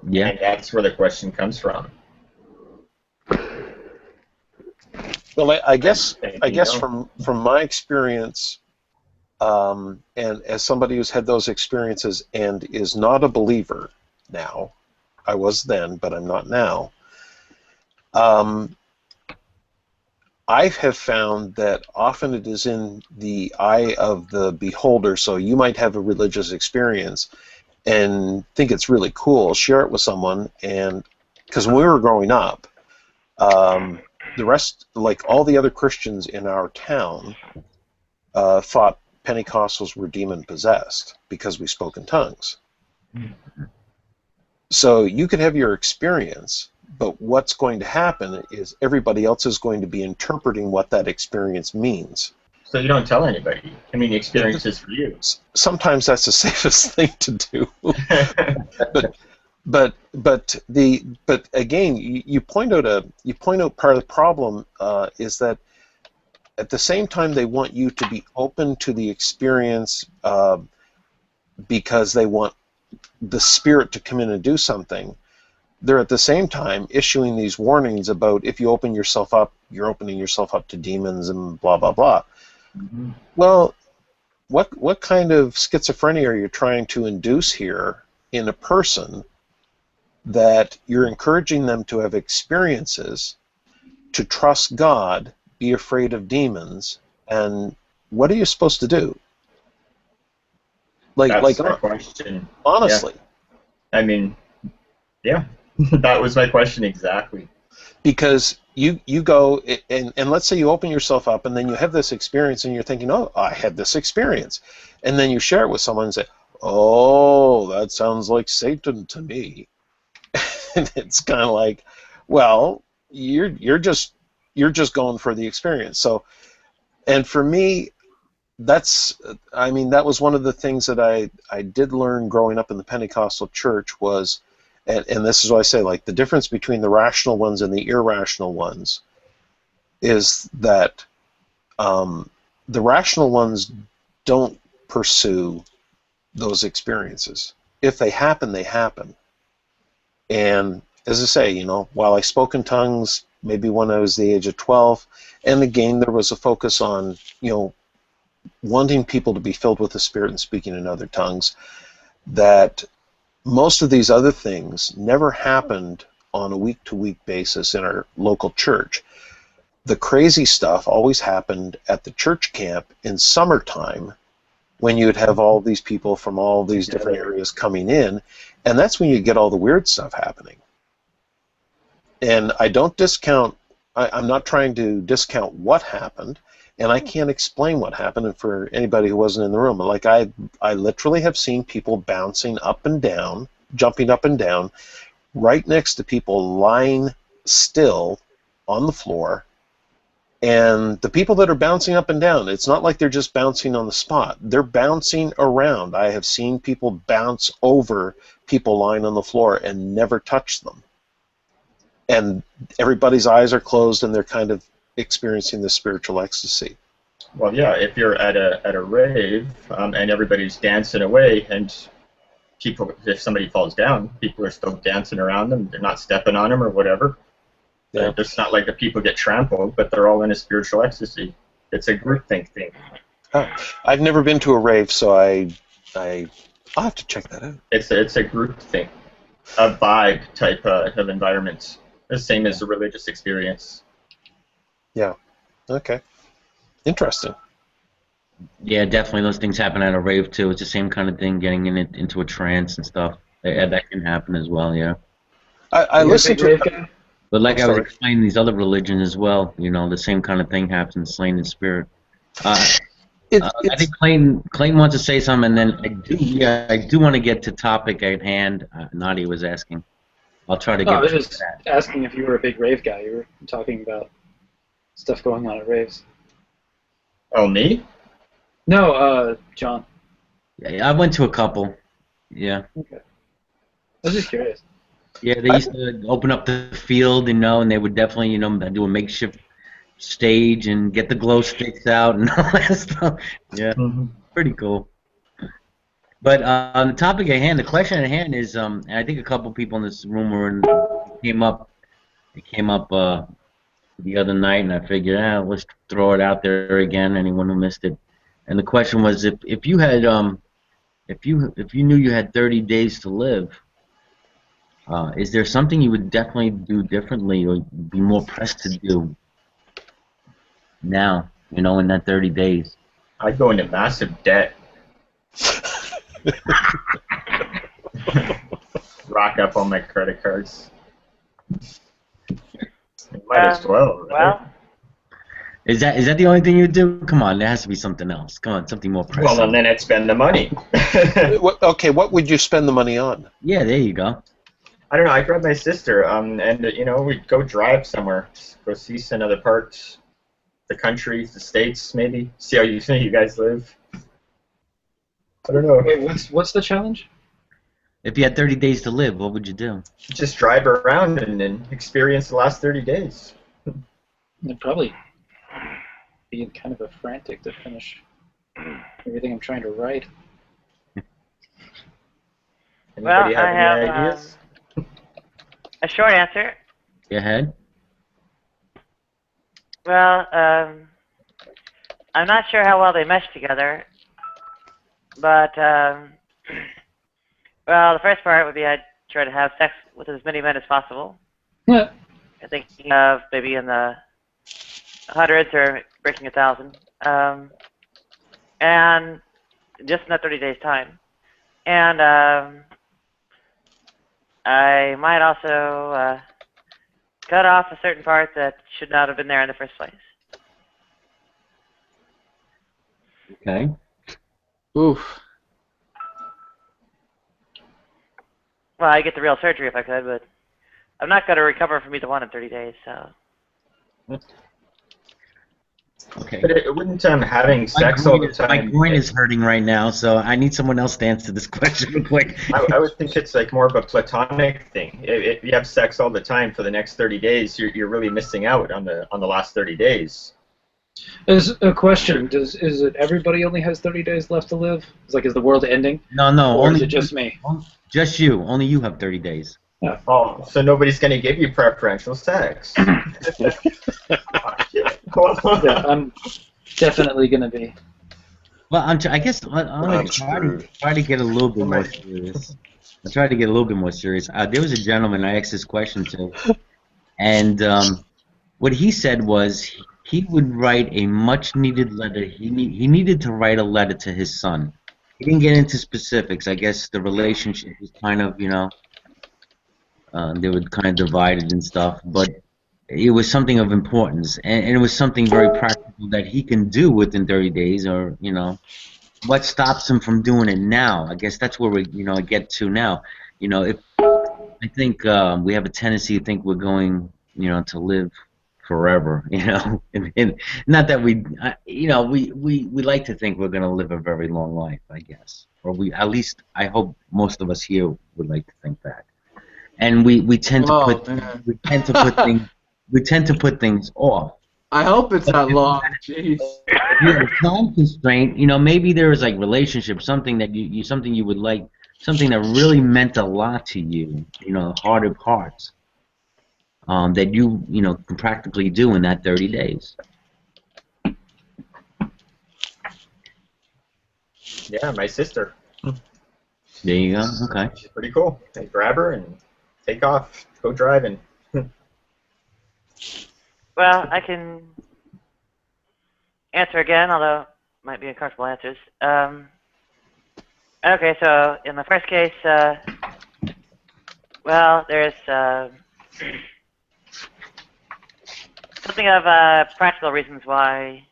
Yeah. And that's where the question comes from. Well, I guess You know? from my experience, and as somebody who's had those experiences and is not a believer now, I was then, but I'm not now. I have found that often it is in the eye of the beholder. So you might have a religious experience and think it's really cool, share it with someone, and because when we were growing up, the rest, like all the other Christians in our town, thought Pentecostals were demon possessed because we spoke in tongues. So you could have your experience, but what's going to happen is everybody else is going to be interpreting what that experience means. So you don't tell anybody. I mean, the experience is for you. Sometimes that's the safest thing to do. but again, you point out part of the problem is that at the same time they want you to be open to the experience because they want the spirit to come in and do something. They're at the same time issuing these warnings about if you open yourself up, you're opening yourself up to demons and blah blah blah. Mm-hmm. Well, what kind of schizophrenia are you trying to induce here in a person that you're encouraging them to have experiences, to trust God, be afraid of demons, and what are you supposed to do? That's my question. Honestly. Yeah. I mean, yeah, that was my question exactly. Because you go, and let's say you open yourself up, and then you have this experience, and you're thinking, oh, I had this experience. And then you share it with someone and say, oh, that sounds like Satan to me. And it's kind of like, well, you're just going for the experience. So, and for me, that was one of the things that I did learn growing up in the Pentecostal church was, and this is what I say, like the difference between the rational ones and the irrational ones is that the rational ones don't pursue those experiences. If they happen, they happen. And as I say, while I spoke in tongues maybe when I was the age of 12, and again there was a focus on, wanting people to be filled with the Spirit and speaking in other tongues, that most of these other things never happened on a week-to-week basis in our local church. The crazy stuff always happened at the church camp in summertime when you'd have all these people from all these different areas coming in, and that's when you get all the weird stuff happening. And I don't discount, I'm not trying to discount what happened, and I can't explain what happened. And for anybody who wasn't in the room, like I literally have seen people bouncing up and down, jumping up and down, right next to people lying still on the floor. And the people that are bouncing up and down, it's not like they're just bouncing on the spot. They're bouncing around. I have seen people bounce over people lying on the floor and never touch them. And everybody's eyes are closed and they're kind of experiencing the spiritual ecstasy. Well, yeah, if you're at a rave and everybody's dancing away, and people, if somebody falls down, people are still dancing around them. They're not stepping on them or whatever. Yeah. It's not like the people get trampled, but they're all in a spiritual ecstasy. It's a groupthink thing. Oh, I've never been to a rave, so I'll have to check that out. It's a group thing, a vibe type of environment, the same as a religious experience. Yeah. Okay. Interesting. Yeah, definitely those things happen at a rave too. It's the same kind of thing, getting into a trance and stuff. That can happen as well, yeah. I listened to... But like I was explaining these other religions as well, the same kind of thing happens, slain in spirit. I think Clayton wants to say something, and then I do want to get to topic at hand. Nadia was asking. I'll try to get. I was just asking if you were a big rave guy. You were talking about stuff going on at raves. Oh, me? No, John. Yeah, I went to a couple. Yeah. Okay. I was just curious. Yeah, they used to open up the field, and they would definitely, do a makeshift stage and get the glow sticks out and all that stuff. Yeah, pretty cool. But on the topic at hand, the question at hand is, and I think a couple people in this room came up the other night, and I figured, let's throw it out there again. Anyone who missed it, and the question was, if you had if you knew you had 30 days to live, is there something you would definitely do differently or be more pressed to do now? You know, in that 30 days. I'd go into massive debt. Rack up all my credit cards. You might as well, right? Well, Is that the only thing you do? Come on, there has to be something else. Come on, something more pressing. Well, and then I'd spend the money. Okay, what would you spend the money on? Yeah, there you go. I don't know. I grabbed my sister, and you know, we'd go drive somewhere, go see some other parts, the country, the states, maybe. See how you guys live. I don't know. Wait, what's the challenge? If you had 30 days to live, what would you do? Just drive around and experience the last 30 days. I'd probably be kind of a frantic to finish everything I'm trying to write. Anybody I have have any ideas? a short answer. Go ahead. Well, I'm not sure how well they mesh together, but well, the first part would be I'd try to have sex with as many men as possible. Yeah. I think of maybe in the hundreds or breaking 1,000, and just in that 30 days time. And I might also cut off a certain part that should not have been there in the first place. Okay. Oof. Well, I get the real surgery if I could, but I'm not going to recover from either one in 30 days, so. Okay. But it wouldn't having sex all the time. My groin is hurting right now, so I need someone else to answer this question real quick. I would think it's like more of a platonic thing. If you have sex all the time for the next 30 days, you're really missing out on the last 30 days. As a question, is it everybody only has 30 days left to live? Is the world ending? No, Or only is it just me? Just you. Only you have 30 days. Yeah. Oh, so nobody's going to give you preferential sex. Yeah, I'm definitely going to be. Well, I guess I'm going to try to get a little bit more serious. I tried to get a little bit more serious. There was a gentleman I asked this question to, and what he said was he would write a much-needed letter. He needed to write a letter to his son. He didn't get into specifics. I guess the relationship was kind of, you know, they were kind of divided and stuff, but it was something of importance, and it was something very practical that he can do within 30 days, or, you know, what stops him from doing it now? I guess that's where we, you know, get to now. You know, if I think we have a tendency to think we're going, you know, to live forever, you know, and not that we, you know, we like to think we're going to live a very long life, I guess, or at least I hope most of us here would like to think that, and we tend to put things off. I hope it's not long. Jeez. Yeah, time constraint. You know, maybe there is like relationship, something that something you would like, something that really meant a lot to you. You know, heart of hearts. That you know can practically do in that 30 days. Yeah, my sister. There you go. Okay. She's pretty cool. I grab her and take off, go driving. Well, I can answer again, although it might be uncomfortable answers. Okay, so in the first case, well, there's something of practical reasons why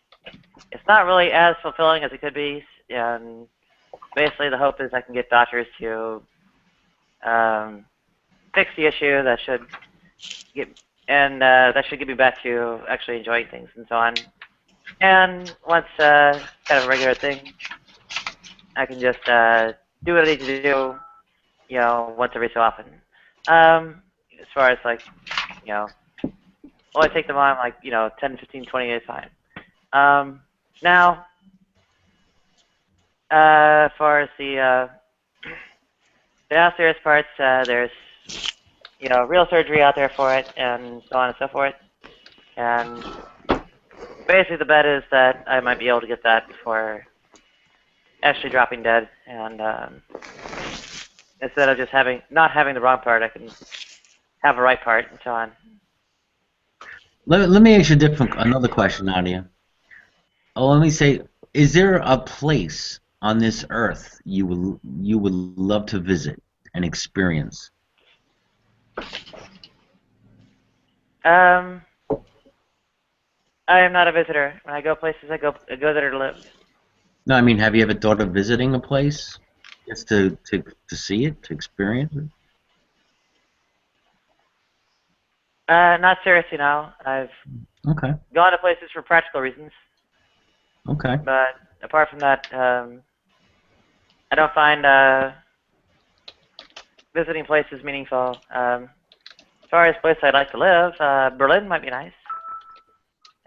it's not really as fulfilling as it could be, and basically the hope is I can get doctors to fix the issue that should get. And that should get me back to actually enjoying things and so on. And once kind of a regular thing, I can just do what I need to do, you know, once every so often. As far as like, you know, only take them on like, you know, 10, 15, 20 at a time. Now, as far as the downstairs parts, there's, you know, real surgery out there for it, and so on and so forth. And basically the bet is that I might be able to get that before actually dropping dead, and instead of just not having the wrong part, I can have a right part and so on. Let me ask you another question, Nadia. Oh, let me say, is there a place on this earth you would love to visit and experience? I am not a visitor. When I go places, I go there to live. No, I mean, have you ever thought of visiting a place just to see it, to experience it? Not seriously, no. I've Okay. gone to places for practical reasons. Okay. But apart from that, I don't find visiting places meaningful. As far as places I'd like to live, Berlin might be nice.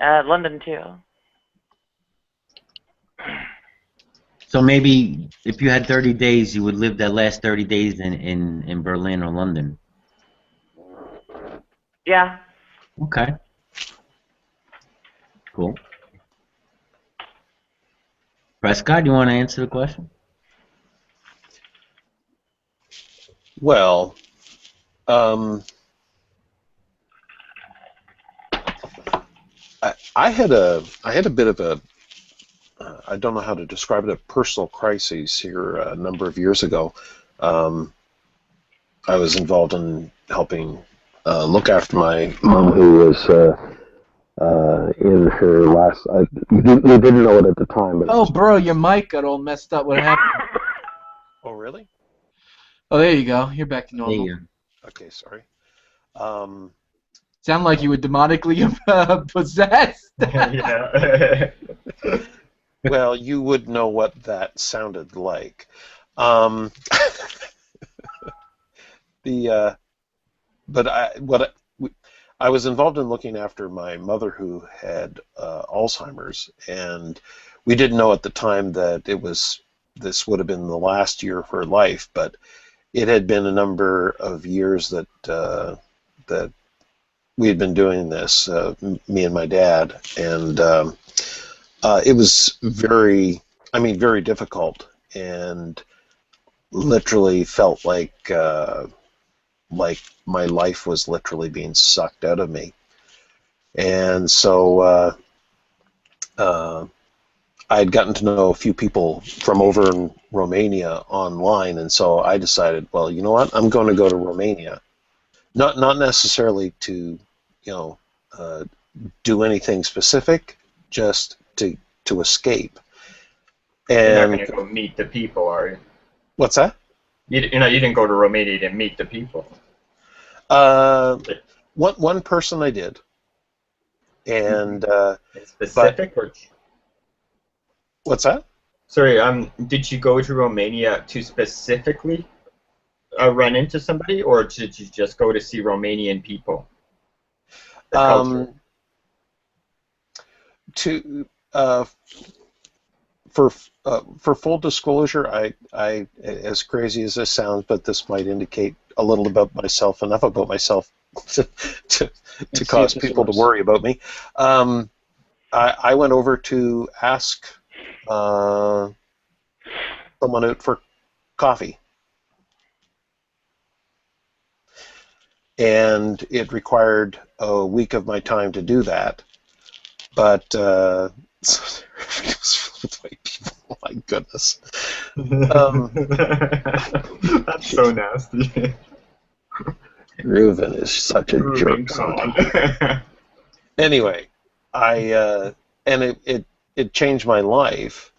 London too. So maybe if you had 30 days, you would live that last 30 days in Berlin or London. Yeah. Okay. Cool. Prescott, you want to answer the question? Well, I had a bit of a I don't know how to describe it, a personal crisis here a number of years ago. I was involved in helping look after my mom, who was in her last. We didn't know it at the time, but Oh, bro, your mic got all messed up. What happened? Oh, really? Oh, there you go. You're back to There normal. you go. Okay, sorry. Sound like you were demonically possessed. Yeah. Well, you would know what that sounded like. But I was involved in looking after my mother, who had Alzheimer's, and we didn't know at the time that this would have been the last year of her life, but it had been a number of years that that we had been doing this, me and my dad, and it was very difficult, and literally felt like my life was literally being sucked out of me. And so I had gotten to know a few people from over in Romania online, and so I decided, well, you know what, I'm going to go to Romania. Not necessarily to, do anything specific, just to escape. You're not And going to go meet the people, are you? what's that? You didn't go to Romania to meet the people. One person I did, and Specific, or what's that? sorry, did you go to Romania to specifically run into somebody, or did you just go to see Romanian people? The culture? For full disclosure, I as crazy as this sounds, but this might indicate a little about myself, enough about myself to cause people to worry about me. I went over to ask someone out for coffee, and it required a week of my time to do that. But it was filled with white people. Oh my goodness. That's so nasty. Reuven is such a jerk. Anyway, and it changed my life.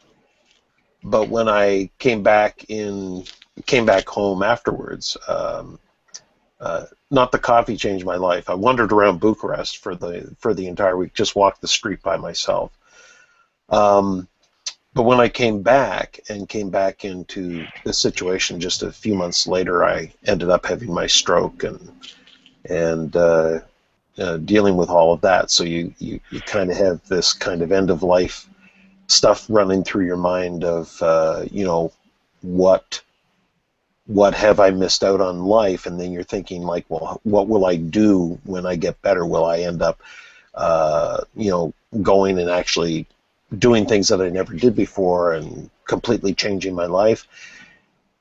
But when I came back home afterwards, not the coffee changed my life. I wandered around Bucharest for the entire week, just walked the street by myself. But when I came back into this situation just a few months later, I ended up having my stroke and dealing with all of that. So you kind of have this kind of end of life stuff running through your mind of what have I missed out on life, and then you're thinking like, well, what will I do when I get better? Will I end up going and actually doing things that I never did before and completely changing my life.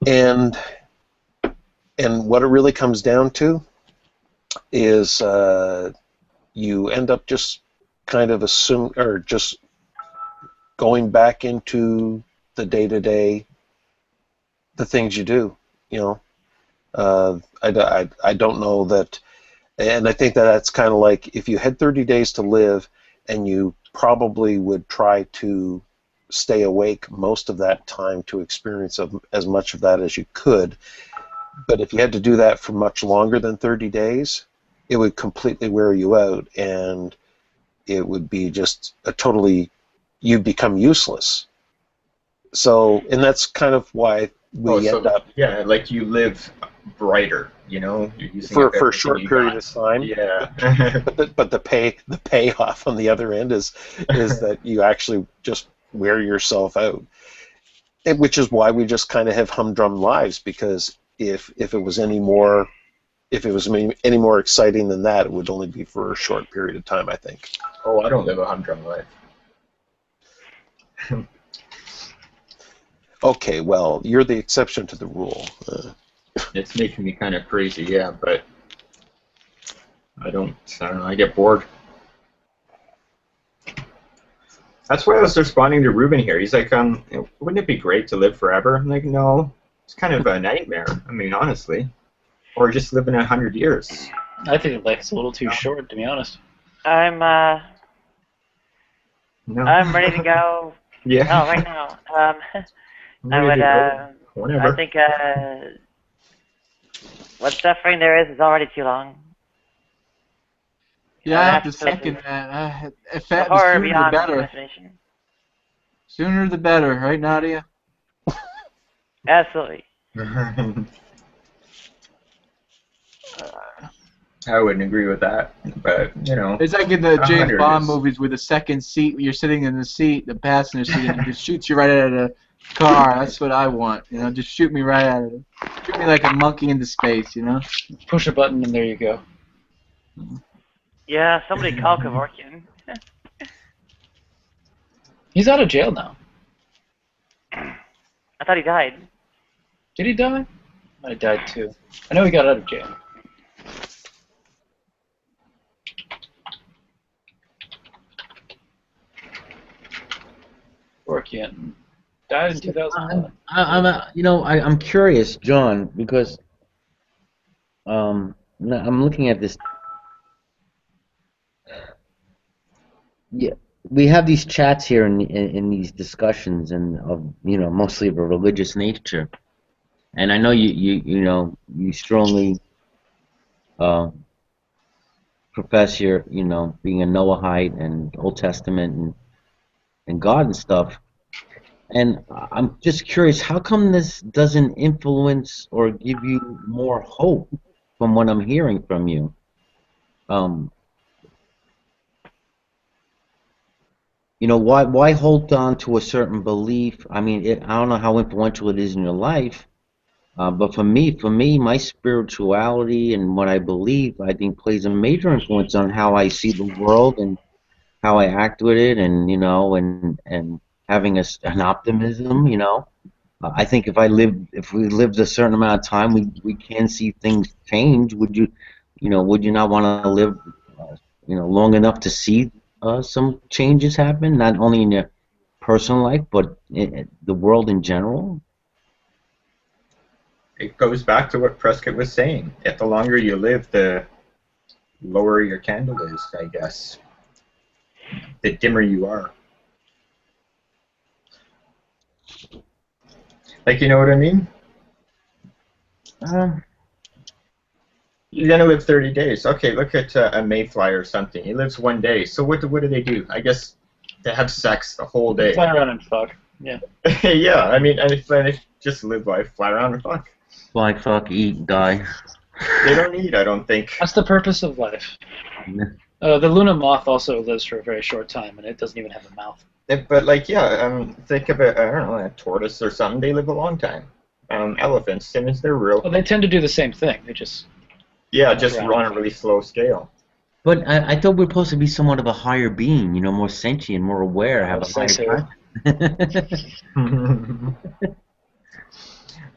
And what it really comes down to is you end up just kind of just going back into the day-to-day, the things you do. I don't know that, and I think that's kind of like if you had 30 days to live, and you probably would try to stay awake most of that time to experience as much of that as you could. But if you had to do that for much longer than 30 days, it would completely wear you out, and it would be just you'd become useless. So, and that's kind of why we end up... Yeah, like you live brighter, you're using for a short period of time. Yeah. but the payoff on the other end is that you actually just wear yourself out. Which is why we just kind of have humdrum lives, because if it was any more exciting than that, it would only be for a short period of time, I think. Oh, I don't live a humdrum life. Okay, well, you're the exception to the rule. It's making me kind of crazy, yeah, but I don't know, I get bored. That's why I was responding to Ruben here. He's like, wouldn't it be great to live forever? I'm like, no, it's kind of a nightmare. I mean, honestly. Or just living 100 years. I think life's a little too short, to be honest. I'm ready to go. Yeah. Oh, right now. I think what suffering there is already too long. Yeah, I have to second that. If that was sooner the better. Sooner the better, right, Nadia? Absolutely. I wouldn't agree with that, but it's like in the James Bond movies with the second seat, where you're sitting in the seat, the passenger seat, and it just shoots you right out of the car. That's what I want. Just shoot me right out of it. Shoot me like a monkey into space. Push a button and there you go. Yeah, somebody call Kevorkian. He's out of jail now. I thought he died. Did he die? I died too. I know he got out of jail. Kevorkian died in 2001. I'm curious, John, because I'm looking at this. Yeah, we have these chats here in these discussions, and of mostly of a religious nature, and I know you strongly profess your being a Noahide and Old Testament and God and stuff. And I'm just curious, how come this doesn't influence or give you more hope from what I'm hearing from you? Why hold on to a certain belief? I mean, I don't know how influential it is in your life, but for me, my spirituality and what I believe, I think, plays a major influence on how I see the world and how I act with it, and and having an optimism. I think if we lived a certain amount of time, we can see things change. Would you not want to live, long enough to see some changes happen, not only in your personal life, but in the world in general? It goes back to what Prescott was saying. If the longer you live, the lower your candle is, I guess. The dimmer you are. Like, you know what I mean? You're going to live 30 days. Okay, look at a mayfly or something. He lives 1 day. So what do they do? I guess they have sex the whole day. Fly around and fuck. Yeah. Yeah, I mean, and if they just live life, fly around and fuck. Fly, fuck, eat, die. They don't eat, I don't think. That's the purpose of life. The Luna moth also lives for a very short time, and it doesn't even have a mouth. But like, yeah, think of I don't know, a tortoise or something. They live a long time. Elephants, since they're real. Well, they tend to do the same thing. They just just run a really slow scale. But I thought we are supposed to be somewhat of a higher being, you know, more sentient, more aware, have a say higher so. consciousness.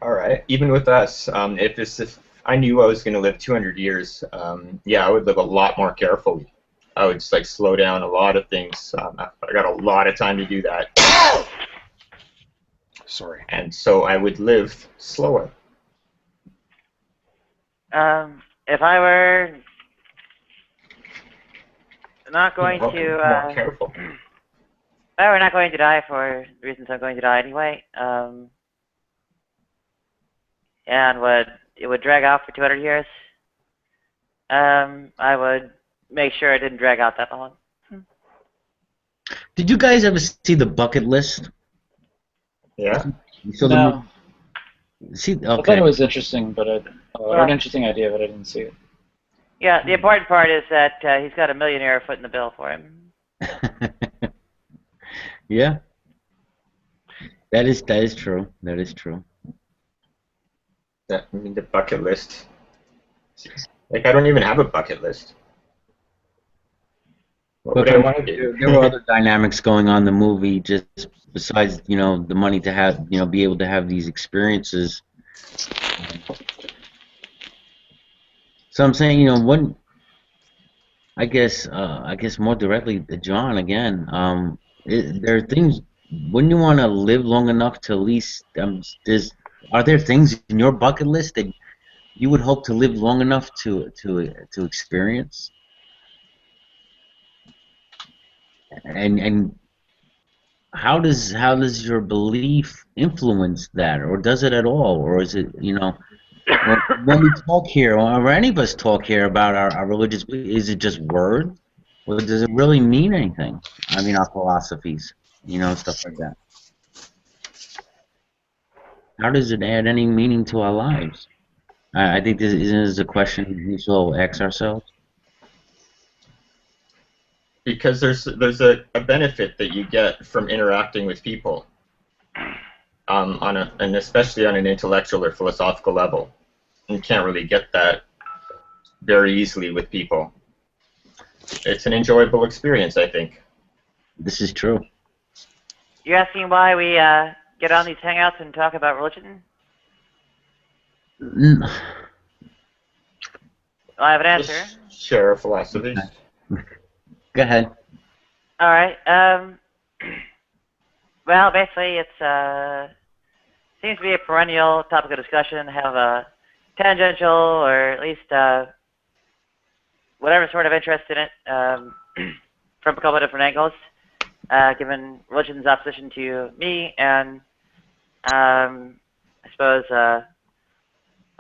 All right. Even with us, if I knew I was going to live 200 years, yeah, I would live a lot more carefully. I would just like slow down a lot of things. I got a lot of time to do that. Sorry. And so I would live slower. If I were not going More careful. if I were not going to die for the reasons I'm going to die anyway, and it would drag out for 200 years, I would make sure it didn't drag out that long. Did you guys ever see the bucket list? Yeah. So No. See, okay. I thought it was interesting, but an interesting idea, but I didn't see it. Yeah, the important part is that he's got a millionaire footing the bill for him. Yeah. That is true. That is true. I mean, the bucket list. Like, I don't even have a bucket list. What would I want to do? There were other dynamics going on in the movie, just besides, you know, the money to have, you know, be able to have these experiences. So I'm saying, you know, I guess more directly to John again. There are things. Wouldn't you want to live long enough to at least? Are there things in your bucket list that you would hope to live long enough to experience? And how does your belief influence that, or does it at all, or is it, you know, when we talk here, or any of us talk here about our religious belief, is it just word, or does it really mean anything? I mean, our philosophies, you know, stuff like that. How does it add any meaning to our lives? I think this is a question we should all ask ourselves. Because there's a benefit that you get from interacting with people, and especially on an intellectual or philosophical level. You can't really get that very easily with people. It's an enjoyable experience, I think. This is true. You're asking why we get on these hangouts and talk about religion? Mm. Well, I have an answer. Just share philosophies. Go ahead. All right. Well, basically, it's seems to be a perennial topic of discussion. Have a tangential, or at least whatever sort of interest in it from a couple of different angles. Given religion's opposition to me, and I suppose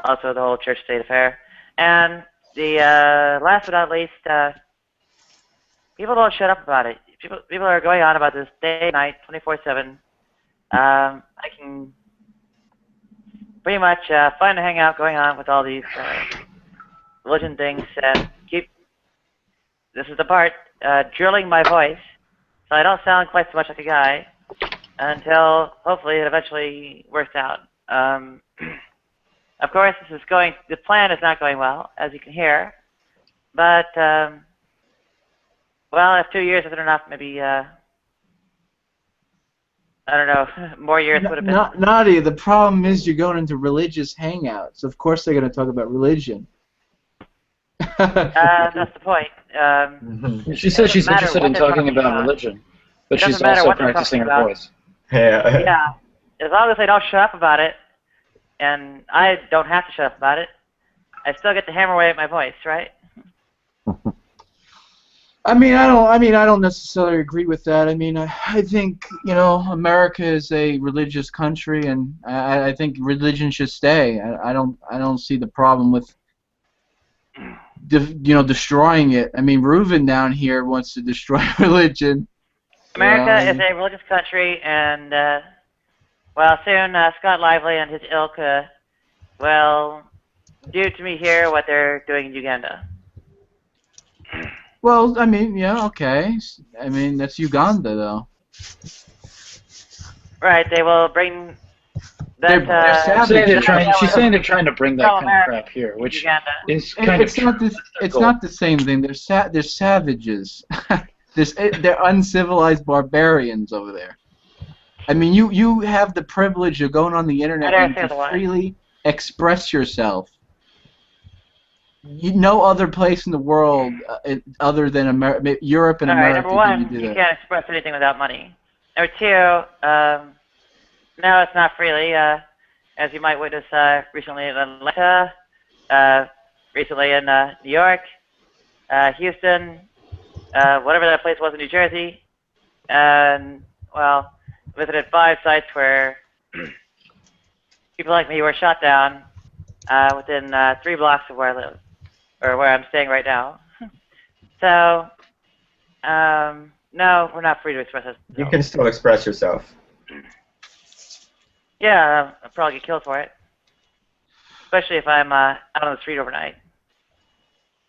also the whole church-state affair, and the last but not least. People don't shut up about it. People are going on about this day and night, 24/7. I can pretty much find a hangout going on with all these religion things and keep, this is the part, drilling my voice so I don't sound quite so much like a guy until hopefully it eventually works out. Of course, the plan is not going well, as you can hear, but well, if 2 years isn't enough, maybe, I don't know, more years would have been. Nadia, the problem is you're going into religious hangouts. Of course they're going to talk about religion. That's the point. She says she's interested in talking about religion, but she's also practicing her voice. Yeah, as long as they don't shut up about it, and I don't have to shut up about it, I still get to hammer away at my voice, right? I mean, I don't necessarily agree with that. I mean, I think, you know, America is a religious country, and I think religion should stay. I don't see the problem with, destroying it. I mean, Reuven down here wants to destroy religion. America is a religious country, and well, soon Scott Lively and his ilk will do to me here what they're doing in Uganda. Well, I mean, yeah, okay. I mean, that's Uganda, though. Right, they will bring That they're savages. She's saying they're trying to bring that Central kind of America, crap here, which Uganda. is kind It's of not this. It's goal. not the same thing. They're savages. They're uncivilized barbarians over there. I mean, you have the privilege of going on the internet and to freely express yourself. No other place in the world, other than Europe and All right, America, number can you one, do you that. can't express anything without money. Number two, no, it's not freely. As you might witness recently in Atlanta, recently in New York, Houston, whatever that place was in New Jersey, and, well, visited 5 sites where people like me were shot down within 3 blocks of where I live, or where I'm staying right now. So, no, we're not free to express ourselves. You can still express yourself. Yeah, I'll probably get killed for it. Especially if I'm out on the street overnight.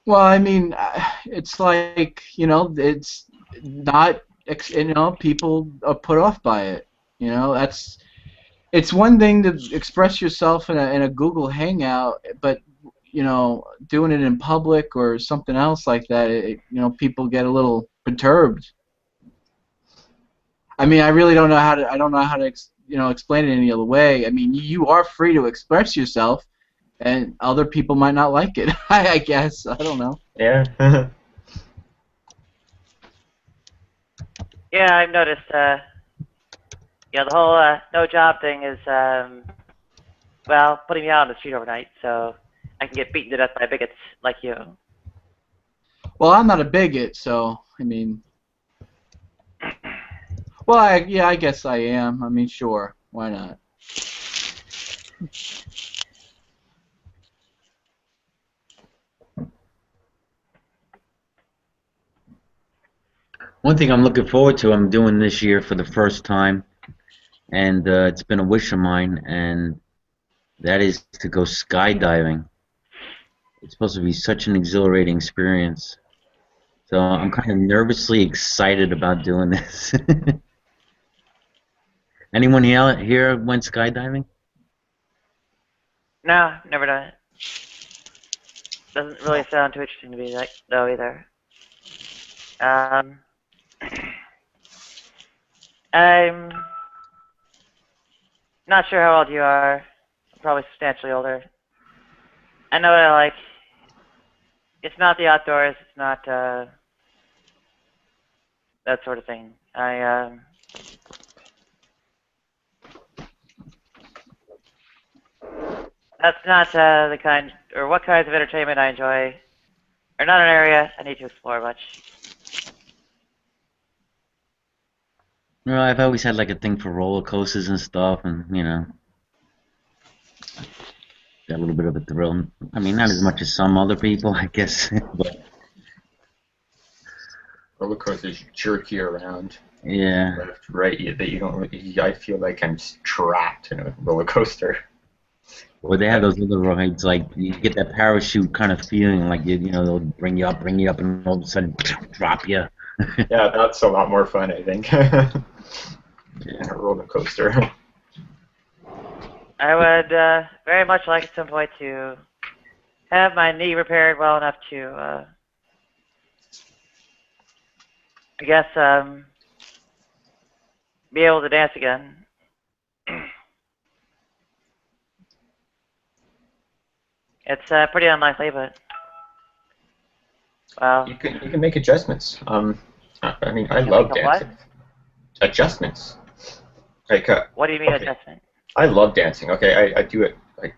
Well, I mean, it's like, it's not, people are put off by it. It's one thing to express yourself in a Google Hangout, but doing it in public or something else like that, people get a little perturbed. I mean, I really don't know how to. I don't know how to, explain it any other way. I mean, you are free to express yourself, and other people might not like it. I guess. I don't know. Yeah. Yeah, I've noticed. The whole no job thing is, well, putting me out on the street overnight, so I can get beaten to death by bigots like you. Well, I'm not a bigot, so I mean. Well, I guess I am. I mean, sure. Why not? One thing I'm looking forward to, I'm doing this year for the first time, and it's been a wish of mine, and that is to go skydiving. It's supposed to be such an exhilarating experience. So I'm kind of nervously excited about doing this. Anyone here went skydiving? No, never done it. Doesn't really sound too interesting to me, though, either. I'm not sure how old you are. I'm probably substantially older. I know what I like. It's not the outdoors. It's not that sort of thing. That's not the kind, or what kinds of entertainment I enjoy, or not an area I need to explore much. Well, I've always had like a thing for roller coasters and stuff, and got a little bit of a thrill. I mean, not as much as some other people, I guess. But Roller coasters jerk you around. Yeah. Left, right. That you don't really. I feel like I'm trapped in a roller coaster. Well, they have those little rides, like you get that parachute kind of feeling, like they'll bring you up, and all of a sudden drop you. Yeah, that's a lot more fun, I think. In a roller coaster. I would very much like at some point to have my knee repaired well enough to, I guess, be able to dance again. It's pretty unlikely, but well. You can make adjustments. I mean, I love dancing. What? Adjustments. Like. What do you mean okay. adjustment? I love dancing. Okay, I do it like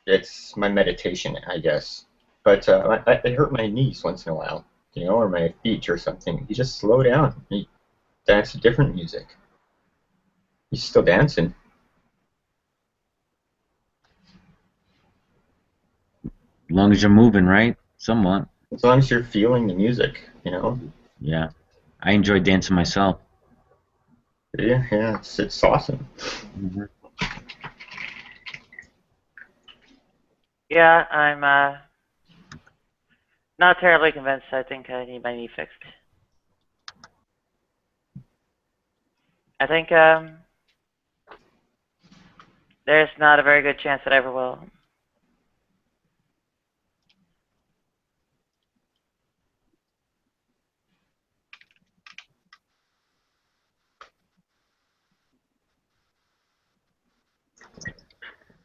it's my meditation, I guess. But I hurt my knees once in a while, or my feet or something. You just slow down. You dance to different music. You're still dancing. As long as you're moving, right? Somewhat. As long as you're feeling the music, Yeah, I enjoy dancing myself. Yeah, it's awesome. Mm-hmm. Yeah, I'm not terribly convinced. I think I need my knee fixed. I think there's not a very good chance that I ever will.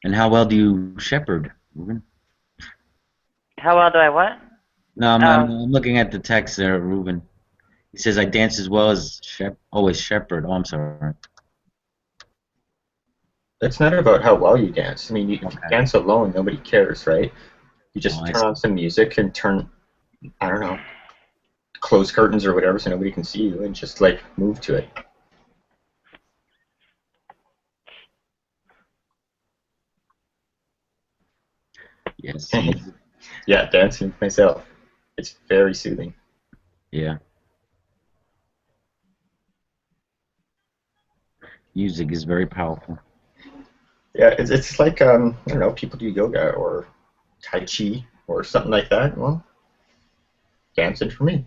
And how well do you shepherd, Ruben? How well do I what? No, I'm looking at the text there, Ruben. He says, I dance as well as shepherd. Oh, I'm sorry. It's not about how well you dance. I mean, if you dance alone, nobody cares, right? You just turn on some music and I don't know, close curtains or whatever so nobody can see you and just, like, move to it. Yes. Yeah, dancing myself. It's very soothing. Yeah. Music is very powerful. Yeah, it's like, I don't know, people do yoga or Tai Chi or something like that. Well, dancing for me.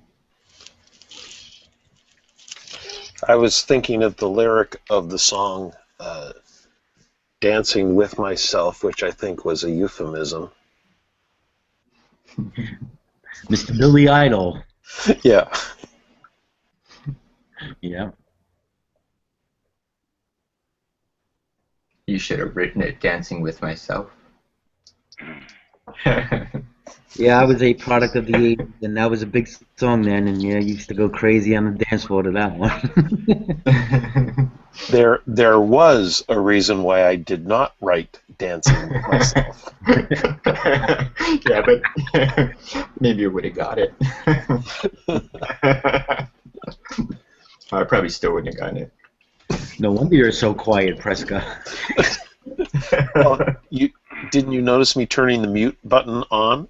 I was thinking of the lyric of the song Dancing with Myself, which I think was a euphemism. Mr. Billy Idol. Yeah. Yeah. You should have written it, Dancing with Myself. Yeah, I was a product of the 80s, and that was a big song then, and yeah, I used to go crazy on the dance floor to that one. There was a reason why I did not write Dancing with Myself. Yeah, but maybe you would have got it. I probably still wouldn't have gotten it. No wonder you're so quiet, Prescott. Well, didn't you notice me turning the mute button on?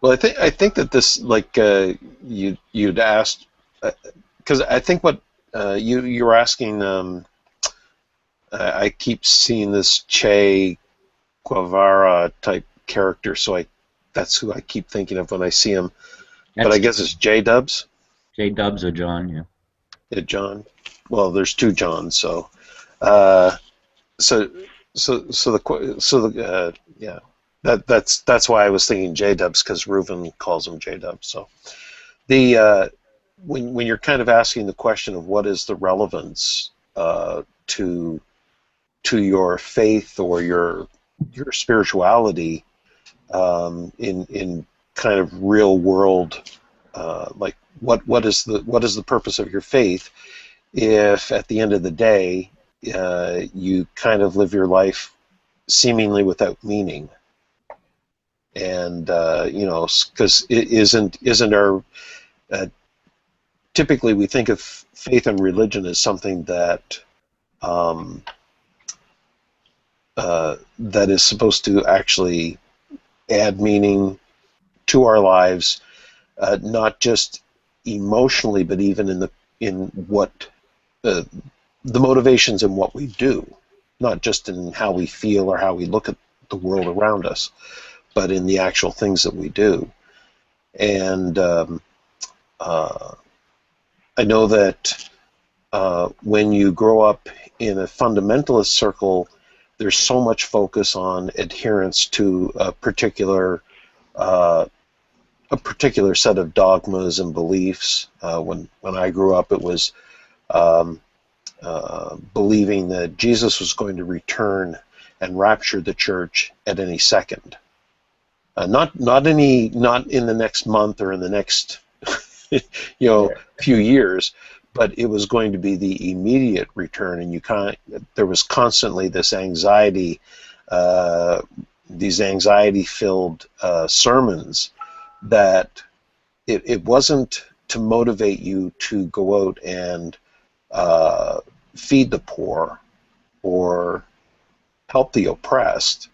Well, I think that this, like, you'd asked, because I think what you were asking. I keep seeing this Che Guevara type character, so that's who I keep thinking of when I see him. But I guess it's J-Dubs. J-Dubs or John, yeah. Yeah, John. Well, there's two Johns, so yeah. That's why I was thinking J-Dubs, because Reuven calls him J-Dubs. So when you're kind of asking the question of what is the relevance to your faith or your spirituality in kind of real world, like what is the purpose of your faith if at the end of the day you kind of live your life seemingly without meaning, and because it isn't our typically we think of faith and religion as something that that is supposed to actually add meaning to our lives, not just emotionally, but even in what the motivations in what we do, not just in how we feel or how we look at the world around us, but in the actual things that we do. And I know that when you grow up in a fundamentalist circle, there's so much focus on adherence to a particular set of dogmas and beliefs. When I grew up, it was believing that Jesus was going to return and rapture the church at any second. Not in the next month or in the next few years, but it was going to be the immediate return, and there was constantly this anxiety, these anxiety-filled sermons that it wasn't to motivate you to go out and feed the poor or help the oppressed.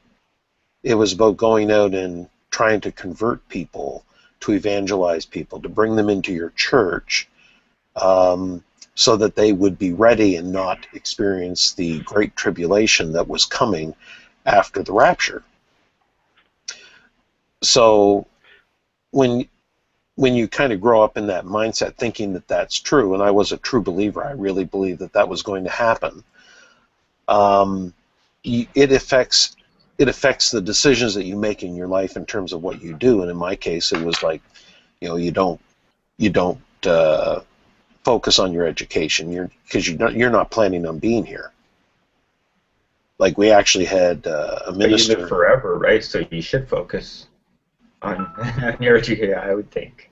It was about going out and trying to convert people, to evangelize people, to bring them into your church, so that they would be ready and not experience the great tribulation that was coming after the rapture. So when when you kind of grow up in that mindset thinking that that's true, and I was a true believer, I really believed that that was going to happen, it affects the decisions that you make in your life in terms of what you do. And in my case, it was like, you don't focus on your education, because you're not planning on being here. Like, we actually had a minister. But you live forever, right? So you should focus on your education, I would think.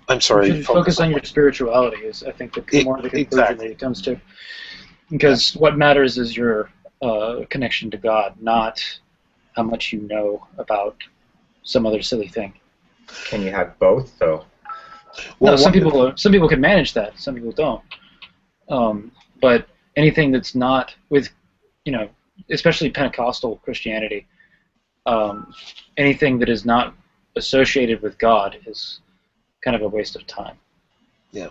I'm sorry. You should focus on your spirituality is, I think, more the conclusion that it comes to. Because what matters is your connection to God, not how much you know about some other silly thing. Can you have both, though? Well, no, some people can manage that. Some people don't. But anything that's not with, especially Pentecostal Christianity, anything that is not associated with God is kind of a waste of time. Yeah.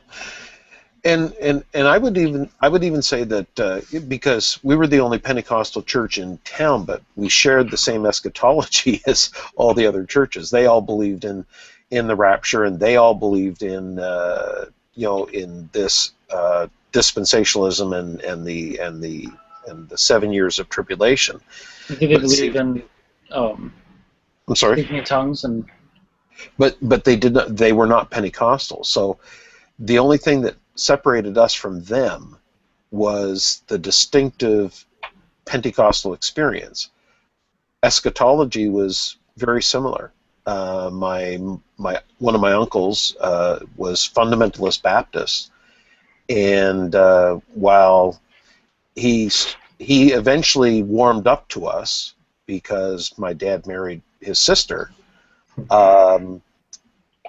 And I would even say that because we were the only Pentecostal church in town, but we shared the same eschatology as all the other churches. They all believed in the rapture, and they all believed in in this dispensationalism and the 7 years of tribulation. Did they believe in? I'm sorry. Speaking in tongues and. But they did not. They were not Pentecostal. So the only thing that separated us from them was the distinctive Pentecostal experience. Eschatology was very similar. One of my uncles was fundamentalist Baptist, and while he eventually warmed up to us because my dad married his sister,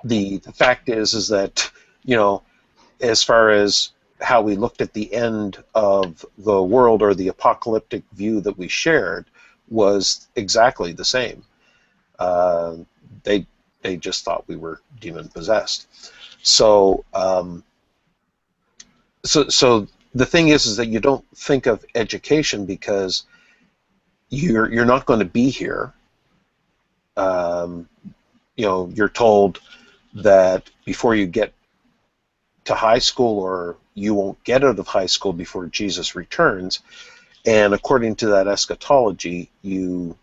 the fact is that as far as how we looked at the end of the world, or the apocalyptic view that we shared, was exactly the same. They just thought we were demon possessed. So so the thing is that you don't think of education because you're not going to be here. You're told that before you get to high school, or you won't get out of high school before Jesus returns, and according to that eschatology, you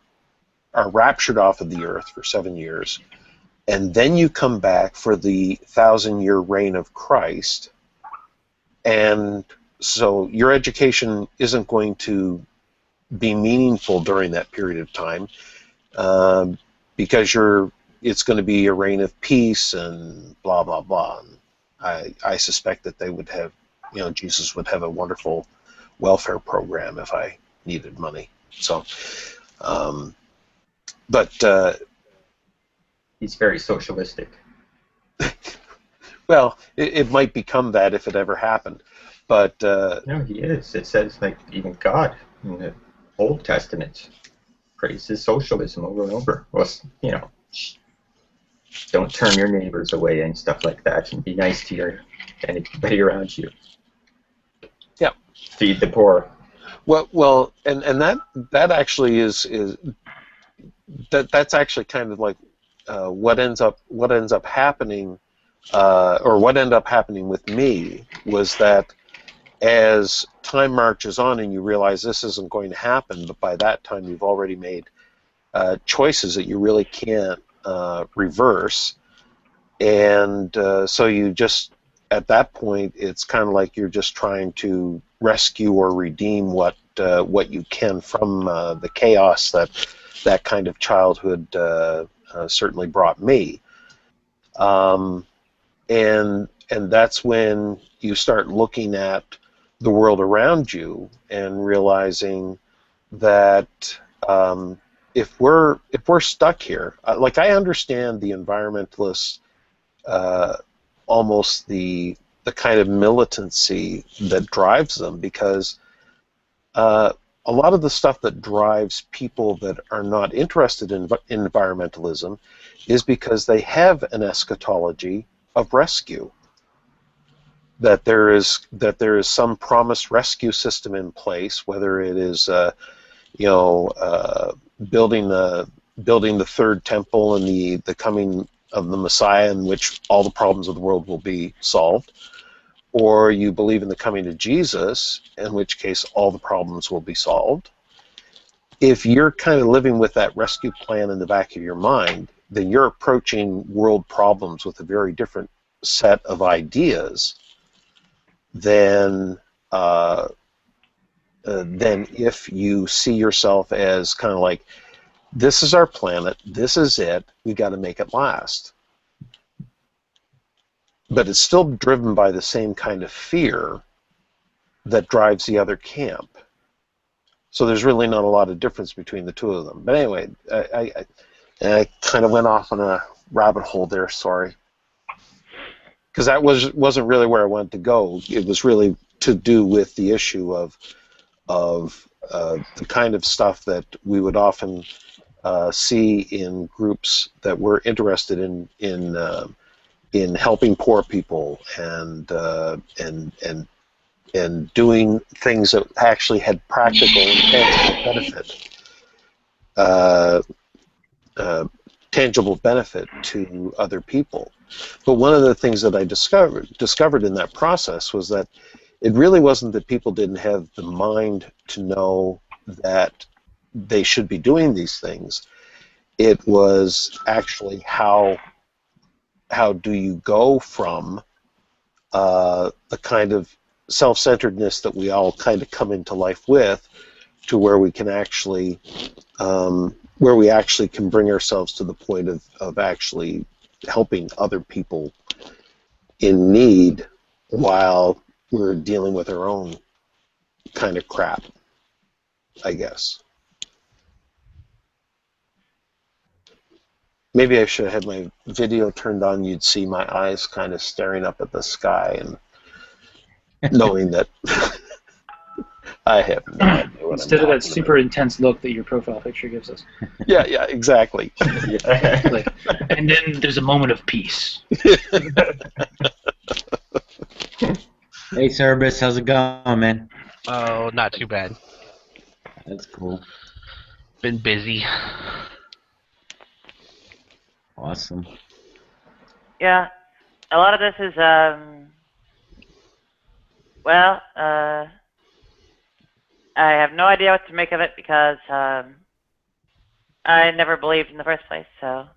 are raptured off of the earth for 7 years, and then you come back for the 1,000-year reign of Christ, and so your education isn't going to be meaningful during that period of time, because it's going to be a reign of peace and blah blah blah. I suspect that they would have, Jesus would have a wonderful welfare program if I needed money. So, but he's very socialistic. Well, it might become that if it ever happened, but no, he is. It says, like, even God in the Old Testament praises socialism over and over. Well, don't turn your neighbors away and stuff like that, and be nice to anybody around you. Yeah. Feed the poor. Well, and that actually that's actually kind of like what ends up happening, or what ended up happening with me was that as time marches on and you realize this isn't going to happen, but by that time you've already made choices that you really can't reverse, and so you just, at that point, it's kind of like you're just trying to rescue or redeem what you can from the chaos that kind of childhood certainly brought me, and that's when you start looking at the world around you and realizing that if we're stuck here, like, I understand the environmentalists, almost the kind of militancy that drives them, because a lot of the stuff that drives people that are not interested in environmentalism is because they have an eschatology of rescue, that there is some promised rescue system in place, whether it is building the third temple and the coming of the Messiah in which all the problems of the world will be solved, or you believe in the coming of Jesus, in which case all the problems will be solved. If you're kind of living with that rescue plan in the back of your mind, then you're approaching world problems with a very different set of ideas than if you see yourself as kind of like, this is our planet, this is it, we got to make it last. But it's still driven by the same kind of fear that drives the other camp. So there's really not a lot of difference between the two of them. But anyway, I kind of went off on a rabbit hole there, sorry. Because that wasn't really where I wanted to go. It was really to do with the issue of the kind of stuff that we would often see in groups that were interested in helping poor people and doing things that actually had practical and tangible benefit to other people. But one of the things that I discovered in that process was that it really wasn't that people didn't have the mind to know that they should be doing these things. It was actually how do you go from the kind of self-centeredness that we all kind of come into life with to where we can actually where we actually can bring ourselves to the point of actually helping other people in need while we're dealing with our own kind of crap, I guess. Maybe I should have had my video turned on. You'd see my eyes kind of staring up at the sky and knowing that I have no idea what Instead I'm of that talking super intense look that your profile picture gives us. Yeah, exactly. Like, and then there's a moment of peace. Hey, Cerebus, how's it going, man? Oh, not too bad. That's cool. Been busy. Awesome. Yeah, a lot of this is, well, I have no idea what to make of it because I never believed in the first place, so.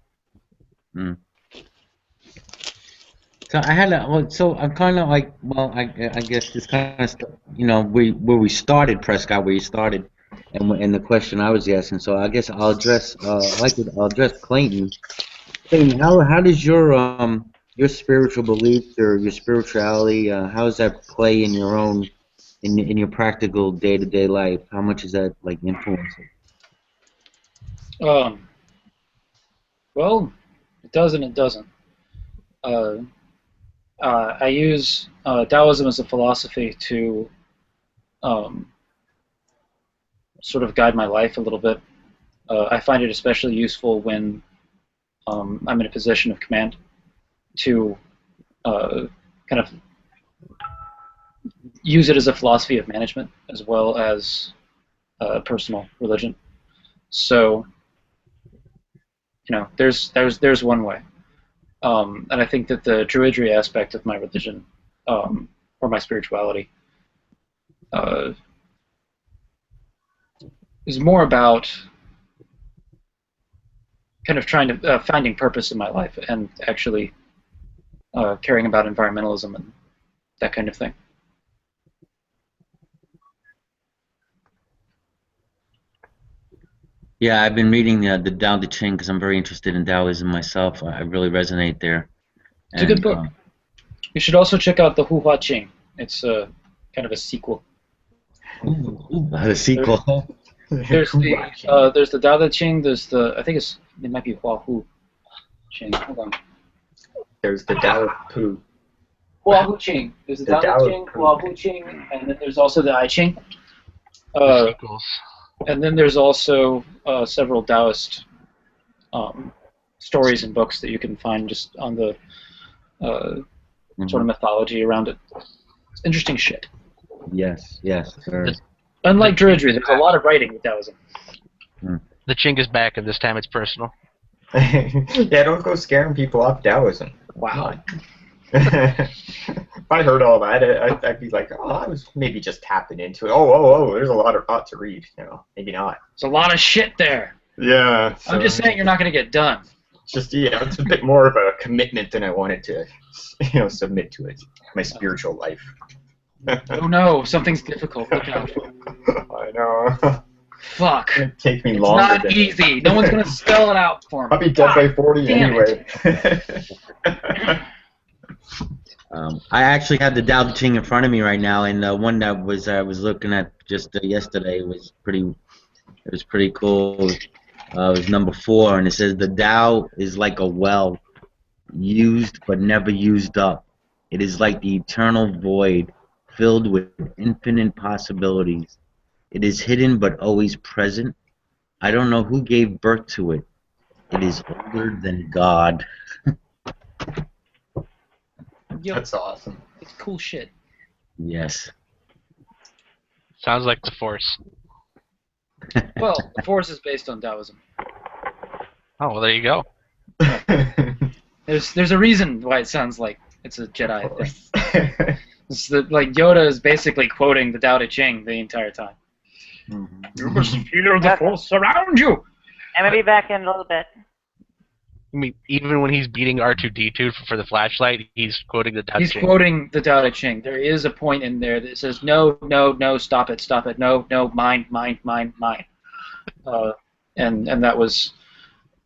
So I had so I'm kind of like, well, I guess this kind of stuff, where we started, Prescott, where you started, and the question I was asking. So I guess I'll address, I'll address Clayton. Clayton, how does your spiritual beliefs or your spirituality, how does that play in your own, in your practical day-to-day life? How much is that like influencing? Well, it does and it doesn't. I use Taoism as a philosophy to sort of guide my life a little bit. I find it especially useful when I'm in a position of command to kind of use it as a philosophy of management as well as personal religion. So, there's one way. And I think that the Druidry aspect of my religion, or my spirituality, is more about kind of trying to finding purpose in my life and actually caring about environmentalism and that kind of thing. Yeah, I've been reading the Tao Te Ching because I'm very interested in Taoism myself. I really resonate there. It's a good book. You should also check out the Hu Hua Ching. It's kind of a sequel. The sequel. There's the Tao Te Ching. There's it might be Hua Hu Ching. Hold on. There's the Tao Pu. Hua Hu Ching. There's the Tao Te Ching, Hua Hu Ching, and then there's also the I Ching. Sequels. And then there's also several Taoist stories and books that you can find just on the sort of mythology around it. It's interesting shit. Yes, sir. Unlike Druidry, there's a lot of writing with Taoism. The Ching is back, and this time it's personal. Yeah, don't go scaring people off Taoism. Wow. If I heard all that, I'd be like, oh, I was maybe just tapping into it. There's a lot to read. Maybe not. There's a lot of shit there. Yeah. So, I'm just saying you're not going to get done. It's a bit more of a commitment than I wanted to, submit to it. My spiritual life. Oh no, something's difficult. Look out. I know. Fuck. It'll take me It's longer. not easy. No one's going to spell it out for me. I'll be dead by 40 damn anyway. I actually have the Tao Te Ching in front of me right now, and the one that I was looking at just yesterday was pretty cool. It was number 4, and it says the Tao is like a well, used but never used up. It is like the eternal void, filled with infinite possibilities. It is hidden but always present. I don't know who gave birth to it. It is older than God. Yo, That's awesome. it's cool shit. Yes. Sounds like the Force. Well, the Force is based on Taoism. Oh, well, there you go. There's a reason why it sounds like it's a Jedi thing. It's like Yoda is basically quoting the Tao Te Ching the entire time. Mm-hmm. You must feel the Force around you. I'm gonna be back in a little bit. I mean, even when he's beating R2-D2 for the flashlight, he's quoting the Tao Te He's Ching. quoting the Tao Te Ching. There is a point in there that says, no, no, no, stop it, no, no, mine. And that was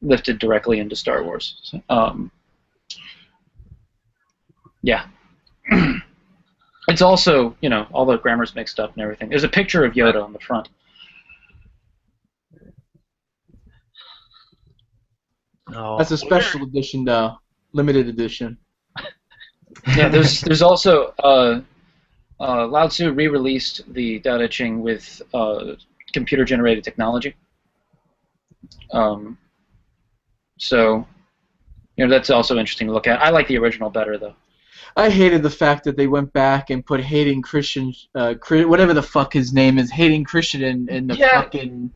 lifted directly into Star Wars. Yeah. It's also, all the grammar's mixed up and everything. There's a picture of Yoda on the front. Oh. That's a special edition, though. Limited edition. Yeah, there's also Lao Tzu re-released the Tao Te Ching with computer-generated technology. So, that's also interesting to look at. I like the original better, though. I hated the fact that they went back and put hating Christian, whatever the fuck his name is, hating Christian in the fucking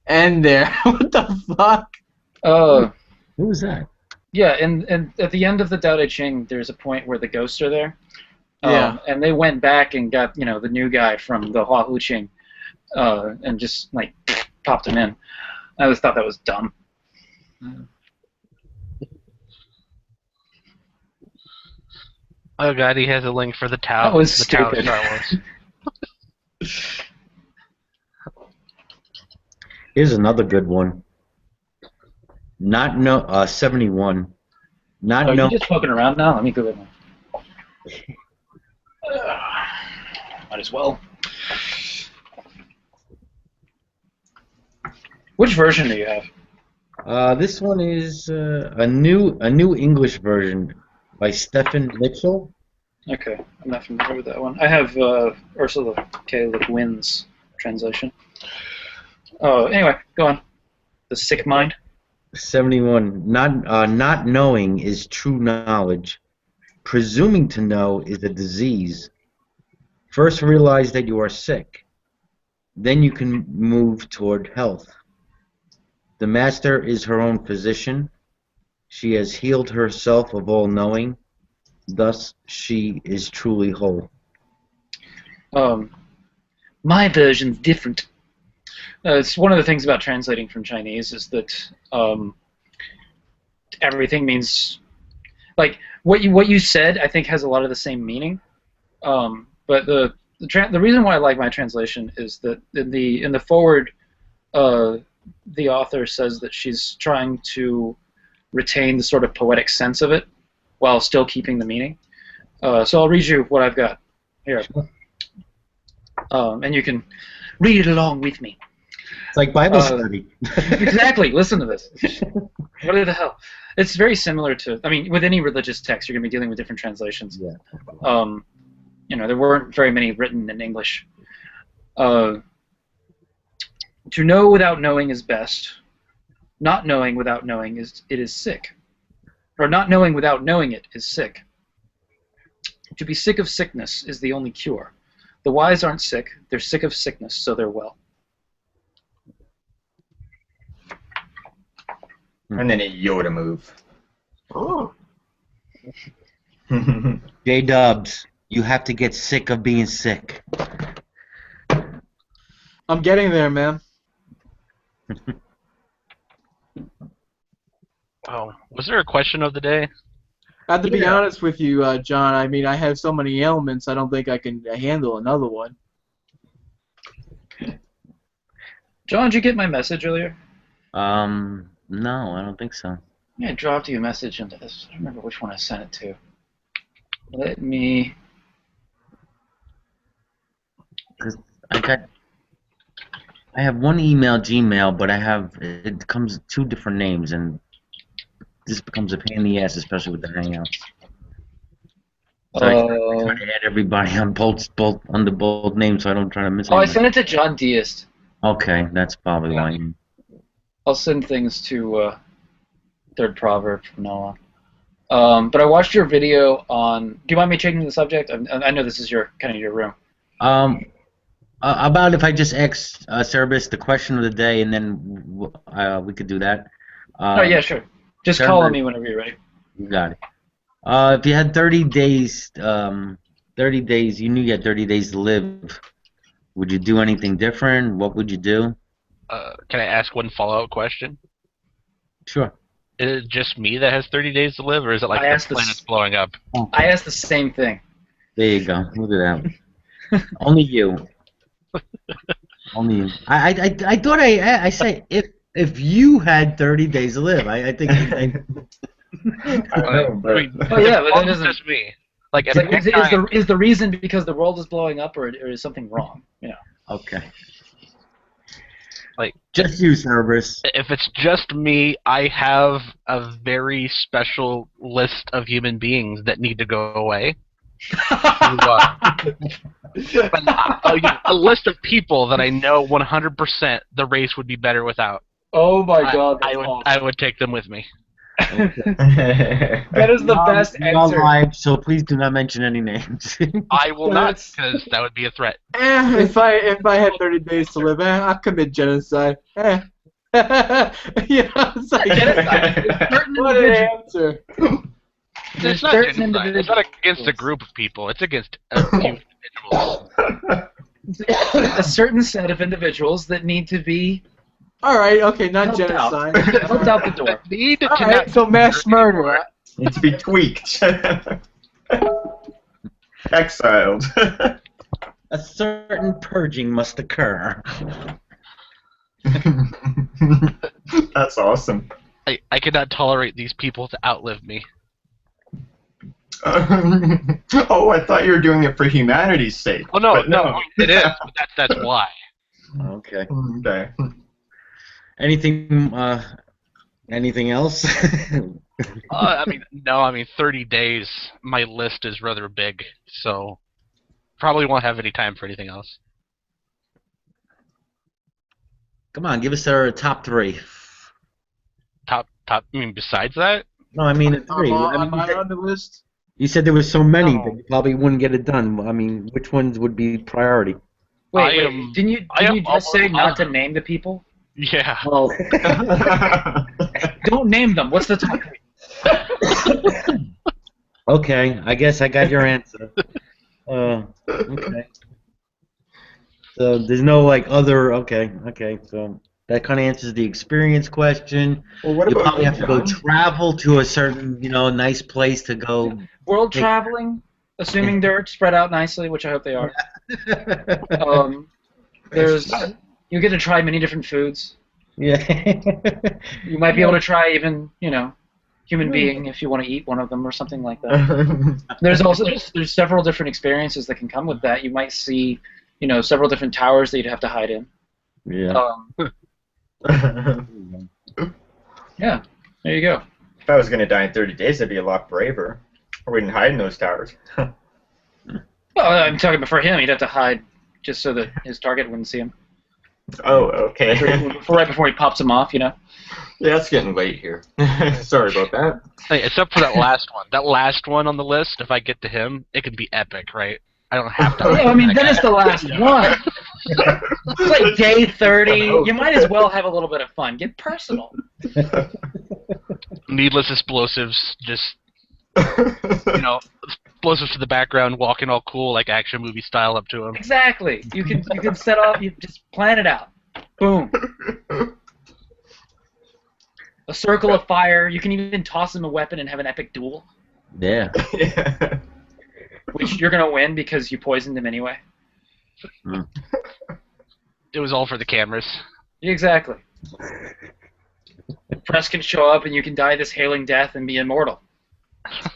end there. What the fuck? Who was that? Yeah, and at the end of the Tao Te Ching, there's a point where the ghosts are there. Yeah. And they went back and got, the new guy from the Hua Hu Ching, and just, popped him in. I just thought that was dumb. Oh god, he has a link for the Tao. That was the Tao stupid. Star Wars. Here's another good one. 71. Are you just poking around now? Let me go in. Might as well. Which version do you have? This one is a new English version by Stephen Mitchell. Okay, I'm not familiar with that one. I have Ursula K. Le Guin's translation. Anyway, go on. The Sick Mind. 71. Not knowing is true knowledge. Presuming to know is a disease. First realize that you are sick. Then you can move toward health. The master is her own physician. She has healed herself of all knowing. Thus she is truly whole. My version's different. It's one of the things about translating from Chinese is that everything means, what you said, I think has a lot of the same meaning. But the reason why I like my translation is that in the foreword, the author says that she's trying to retain the sort of poetic sense of it while still keeping the meaning. So I'll read you what I've got here, and you can read it along with me. It's like Bible study. Exactly. Listen to this. What the hell? It's very similar to, with any religious text, you're going to be dealing with different translations. Yeah. There weren't very many written in English. To know without knowing is best. Not knowing without knowing is sick. Or not knowing without knowing it is sick. To be sick of sickness is the only cure. The wise aren't sick, they're sick of sickness, so they're well. And then a Yoda move. Oh. J-Dubs, you have to get sick of being sick. I'm getting there, man. Oh, was there a question of the day? I have to be Yeah. honest with you, John. I mean, I have so many ailments, I don't think I can handle another one. John, did you get my message earlier? No, I don't think so. Yeah, I dropped you a message into this. I don't remember which one I sent it to. Let me. Cause I have one email, Gmail, but it comes 2 different names, and this becomes a pain in the ass, especially with the Hangouts. So I try to add everybody on under both names, so I don't try to miss I anyone. sent it to John Deist. Okay, that's probably why. I'll send things to Third Proverb from now on. But I watched your video on. Do you mind me changing the subject? I know this is your room. About if I just ask Cerebus the question of the day, and then we could do that. Oh yeah, sure. Just call on me whenever you're ready. You got it. If you had 30 days, you knew you had 30 days to live. Would you do anything different? What would you do? Can I ask one follow-up question? Sure. Is it just me that has 30 days to live, or is it like the planet's blowing up? I asked the same thing. There you go. Look at that. Only you. Only you. I thought I said if you had 30 days to live. I think. I know, but Oh yeah, but that It's doesn't. just me. Like, It's like, is the reason because the world is blowing up, or is something wrong? You know. Okay. Like, just you, Cerberus. If it's just me, I have a very special list of human beings that need to go away. A list of people that I know 100% the race would be better without. Oh my God! I would take them with me. Okay. That is the best answer. Live, so please do not mention any names. I will not, because that would be a threat. If I had 30 days to live, I'll commit genocide. You know, it's like what an answer. It's not genocide. It's not against a group of people. It's against a few individuals. A certain set of individuals that need to be. All right, okay, not helped genocide. Helped out the door. All right, so mass murder. Need to be tweaked. Exiled. A certain purging must occur. That's awesome. I cannot tolerate these people to outlive me. Oh, I thought you were doing it for humanity's sake. Oh no, but no, it is. But that's why. Okay. Okay. Anything else? I mean, 30 days. My list is rather big, so probably won't have any time for anything else. Come on, give us our top 3. Top. I mean, besides that. No, I mean 3. Am I on the list? You said there was so many that you probably wouldn't get it done. I mean, which ones would be priority? Wait, didn't you just say not to name the people? Yeah. Well, don't name them. What's the top 3? Okay, I guess I got your answer. Okay. So there's no like other. Okay. So that kind of answers the experience question. Well, what you about probably have to go travel to a certain, nice place to go. World traveling, assuming they're spread out nicely, which I hope they are. You get to try many different foods. Yeah. You might be able to try even, human being if you want to eat one of them or something like that. There's several different experiences that can come with that. You might see, several different towers that you'd have to hide in. Yeah. Yeah. There you go. If I was going to die in 30 days, I'd be a lot braver. I wouldn't hide in those towers. Well, I'm talking about for him, he'd have to hide just so that his target wouldn't see him. Oh, okay. Right before he pops him off, Yeah, it's getting late here. Sorry about that. Hey, except for that last one. That last one on the list, if I get to him, it could be epic, right? I don't have to. Yeah, I mean, that is the last one. It's like day 30. You might as well have a little bit of fun. Get personal. Needless explosives, just explosives to the background, walking all cool like action movie style up to him. Exactly. You can set off. You just plan it out. Boom. A circle of fire. You can even toss him a weapon and have an epic duel. Yeah. Which you're gonna win because you poisoned him anyway. It was all for the cameras. Exactly. Press can show up and you can die this hailing death and be immortal.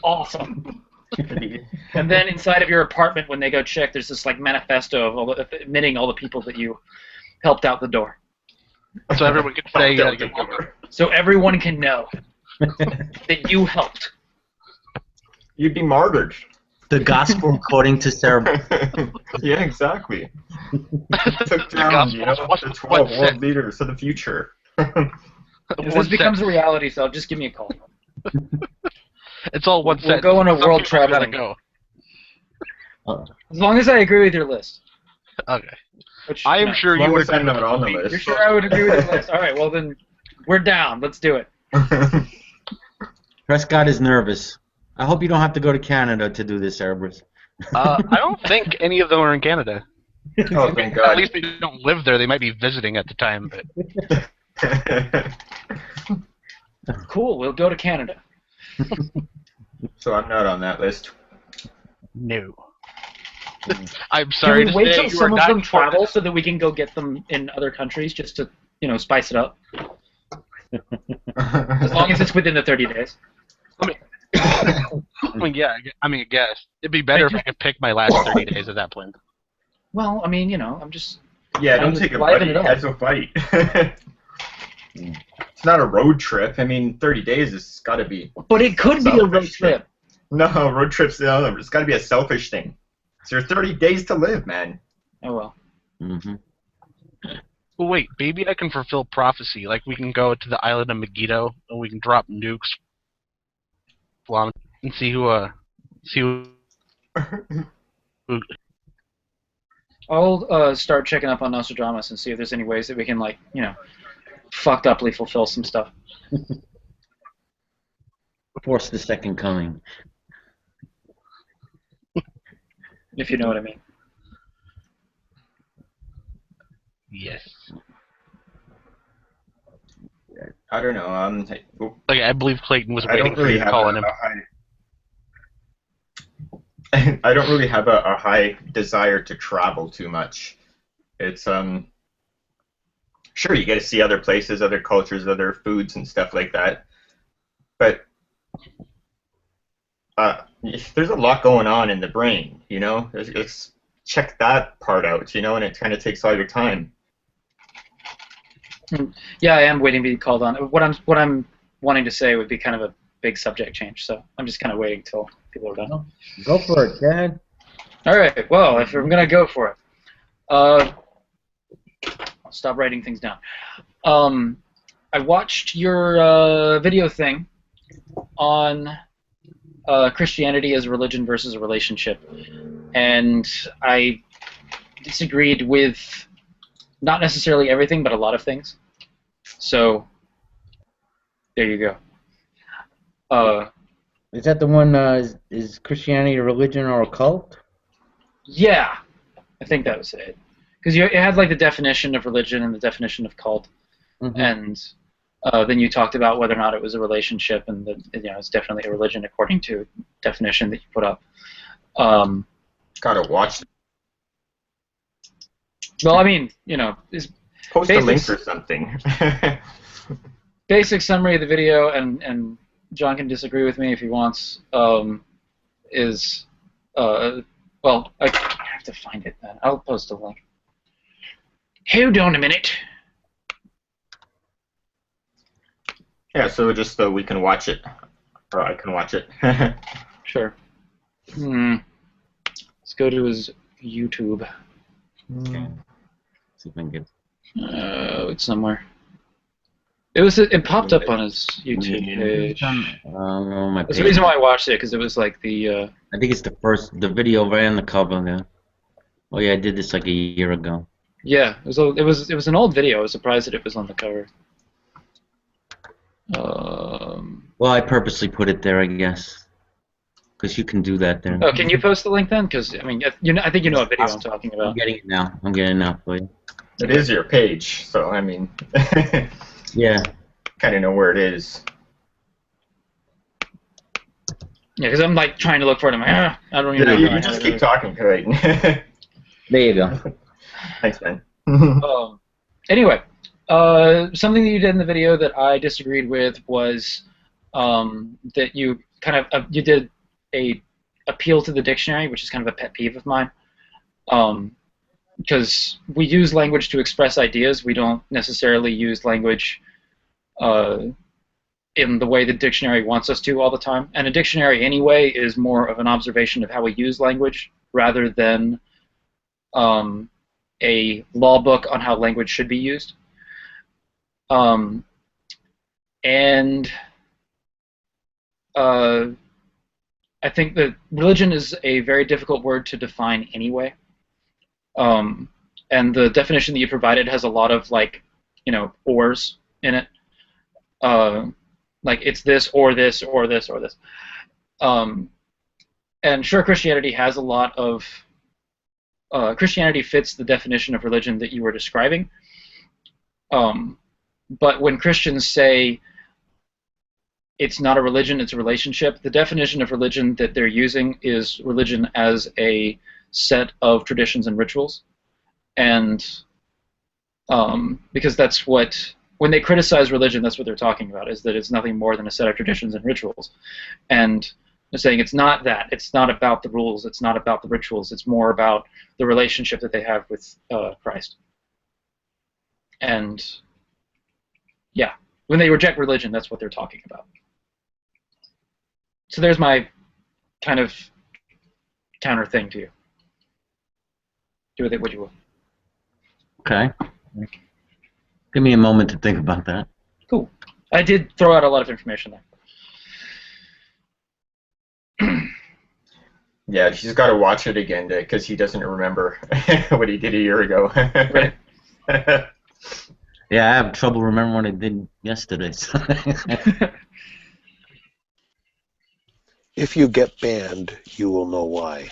Awesome. And then inside of your apartment, when they go check, there's this like manifesto of admitting all the people that you helped out the door. So everyone can say, so everyone can know that you helped. You'd be martyred. The gospel according to Sarah. Yeah, exactly. Took down, the 12 world leaders of the future. If this becomes a reality, so just give me a call. It's all one We'll go on a world traveling. Go. As long as I agree with your list. Okay. Which, I am sure you would. I'm not on the list. You're sure I would agree with your list? All right. Well then, we're down. Let's do it. Prescott is nervous. I hope you don't have to go to Canada to do this, Cerberus. I don't think any of them are in Canada. Oh, thank God. At least they don't live there. They might be visiting at the time. But Cool. We'll go to Canada. So I'm not on that list. no. I'm sorry Can to we wait say till you some are of not them important. travel so that we can go get them in other countries just to, spice it up? As long as it's within the 30 days. I guess. It'd be better if I could pick my last 30 days at that point. Well, I'm just... Yeah, don't take a buddy. That's a fight. It's not a road trip. 30 days has got to be... But it could be a road trip. No, road trips, it's got to be a selfish thing. It's your 30 days to live, man. Oh, well. Mm-hmm. Well, wait, maybe I can fulfill prophecy. Like, we can go to the island of Megiddo, and we can drop nukes and see who I'll start checking up on Nostradamus and see if there's any ways that we can, fucked uply fulfill some stuff. Force the second coming. If you know what I mean. Yes. I don't know. I believe Clayton was waiting for you calling him. I don't really have a high desire to travel too much. It's sure you get to see other places, other cultures, other foods and stuff like that, but there's a lot going on in the brain, Let's check that part out, and it kind of takes all your time. Yeah, I am waiting to be called on. What I'm wanting to say would be kind of a big subject change, so I'm just kind of waiting till people are done. Go for it, Dad. All right. Well, if I'm gonna go for it, I'll stop writing things down. I watched your video thing on Christianity as a religion versus a relationship, and I disagreed with not necessarily everything, but a lot of things. So there you go. Is that the one? Is Christianity a religion or a cult? Yeah, I think that was it. Because it had the definition of religion and the definition of cult, and then you talked about whether or not it was a relationship, and that it's definitely a religion according to definition that you put up. Gotta watch. Well, post a link or something. Basic summary of the video, and John can disagree with me if he wants. Is well, I have to find it then. I'll post a link. Hold on a minute. Yeah, so just so we can watch it, or I can watch it. Sure. Let's go to his YouTube. Okay. See if I can get. It's somewhere. It popped up on his YouTube page. That's the reason why I watched it, because it was like the. I think it's the video right on the cover there. Oh yeah, I did this like a year ago. Yeah, it was an old video. I was surprised that it was on the cover. Well, I purposely put it there, I guess, because you can do that there. Oh, can you post the link then? Because I mean, I think you know what video I'm talking I'm about. getting it now. I'm getting it now for you. It is your page, so I mean, Yeah. kind of know where it is. Yeah, because I'm like trying to look for it. I'm like, I don't even know. You just keep talking, right? There you go. Thanks, man. Anyway, something that you did in the video that I disagreed with was that you kind of you did a appeal to the dictionary, which is kind of a pet peeve of mine. Because we use language to express ideas, we don't necessarily use language in the way the dictionary wants us to all the time. And a dictionary, anyway, is more of an observation of how we use language rather than a law book on how language should be used. And I think that religion is a very difficult word to define anyway. And the definition that you provided has a lot of, like, ors in it. Like, it's this or this or this or this. And sure, Christianity has a lot of... Christianity fits the definition of religion that you were describing. But when Christians say it's not a religion, it's a relationship, the definition of religion that they're using is religion as a set of traditions and rituals. And because that's what... When they criticize religion, that's what they're talking about, is that it's nothing more than a set of traditions and rituals. And they're saying it's not that. It's not about the rules. It's not about the rituals. It's more about the relationship that they have with Christ. And, yeah, when they reject religion, that's what they're talking about. So there's my kind of counter thing to you. Do with it what you will. Okay. Give me a moment to think about that. Cool. I did throw out a lot of information there. Yeah, he's got to watch it again because he doesn't remember what he did a year ago. Right. Yeah, I have trouble remembering what I did yesterday. If you get banned, you will know why.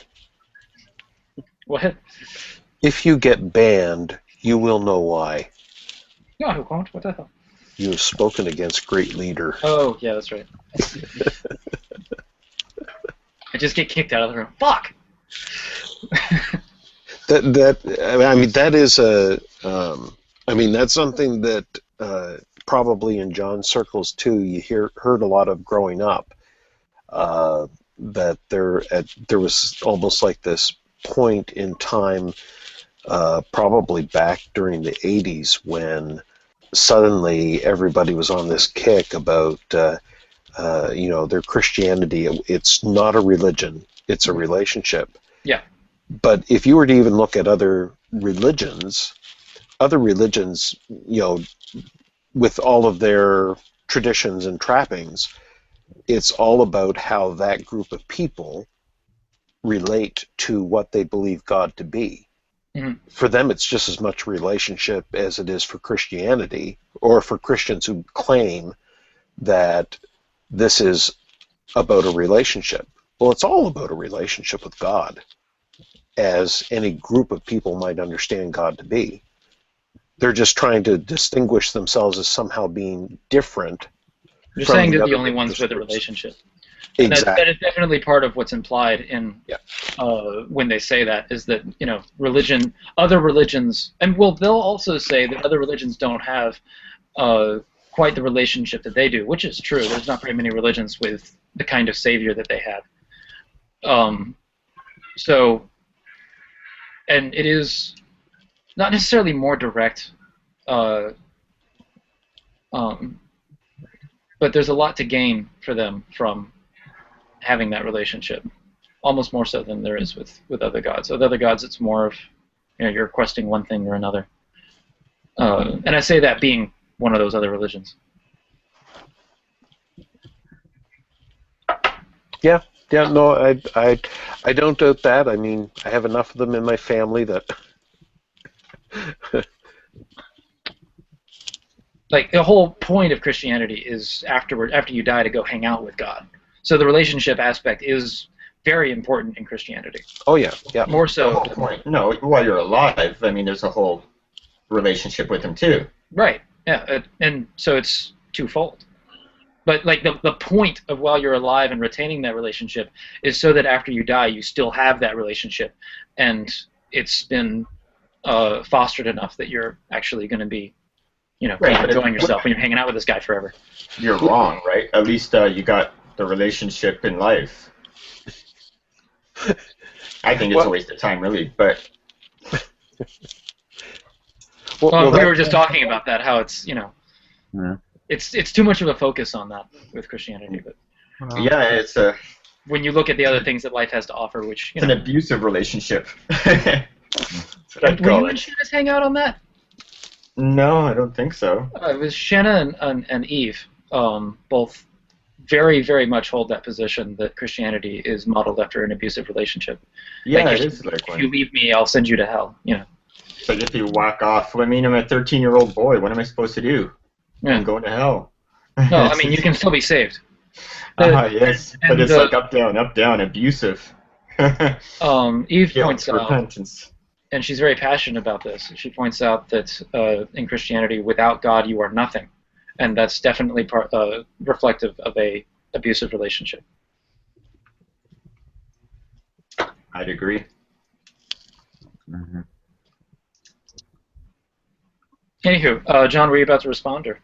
What? If you get banned, you will know why. Yeah, who won't? What the hell? You have spoken against great leader. Oh, yeah, that's right. I just get kicked out of the room. Fuck! I mean, that is a. I mean, that's something that probably in John's circles too. You heard a lot of growing up. That there was almost like this point in time, probably back during the 80s, when suddenly everybody was on this kick about their Christianity. It's not a religion; it's a relationship. Yeah. But if you were to even look at other religions, with all of their traditions and trappings, it's all about how that group of people relate to what they believe God to be. Mm-hmm. For them, it's just as much relationship as it is for Christianity, or for Christians who claim that this is about a relationship. Well, it's all about a relationship with God, as any group of people might understand God to be. They're just trying to distinguish themselves as somehow being different. You're saying they're the only ones with a relationship. Exactly. That is definitely part of what's implied in when they say that, is that, religion, other religions, and well, they'll also say that other religions don't have quite the relationship that they do, which is true. There's not very many religions with the kind of savior that they have. And it is not necessarily more direct, but there's a lot to gain for them from having that relationship, almost more so than there is with other gods. With other gods, it's more of, you're requesting one thing or another. And I say that being one of those other religions. Yeah, no, I don't doubt that. I mean, I have enough of them in my family that Like the whole point of Christianity is after you die to go hang out with God. So the relationship aspect is very important in Christianity. Oh yeah, yeah. More so. The whole point. No, while you're alive, I mean, there's a whole relationship with him too. Right. Yeah, and so it's twofold. But like the point of while you're alive and retaining that relationship is so that after you die, you still have that relationship, and it's been fostered enough that you're actually going to be, kind of enjoying yourself when you're hanging out with this guy forever. You're wrong, right? At least you got the relationship in life. I think it's a waste of time, really, but. Well, we were just talking about that, how it's, Yeah. it's too much of a focus on that with Christianity. But Yeah, it's a. when you look at the other things that life has to offer, which It's an abusive relationship. Were you and Shanna's hang out on that? No, I don't think so. It was Shanna and Eve, both very, very much hold that position that Christianity is modeled after an abusive relationship. Yeah, like it is like if one. you leave me, I'll send you to hell. It's like if you whack off. I mean, I'm a 13-year-old boy. What am I supposed to do? Yeah. I'm going to hell. No, I mean, you can still be saved. Yes, but it's and, like up, down, abusive. Eve points out, repentance. and she's very passionate about this. She points out that in Christianity, without God, you are nothing, and that's definitely reflective of a abusive relationship. I'd agree. Mm-hmm. Anywho, John, were you about to respond, or?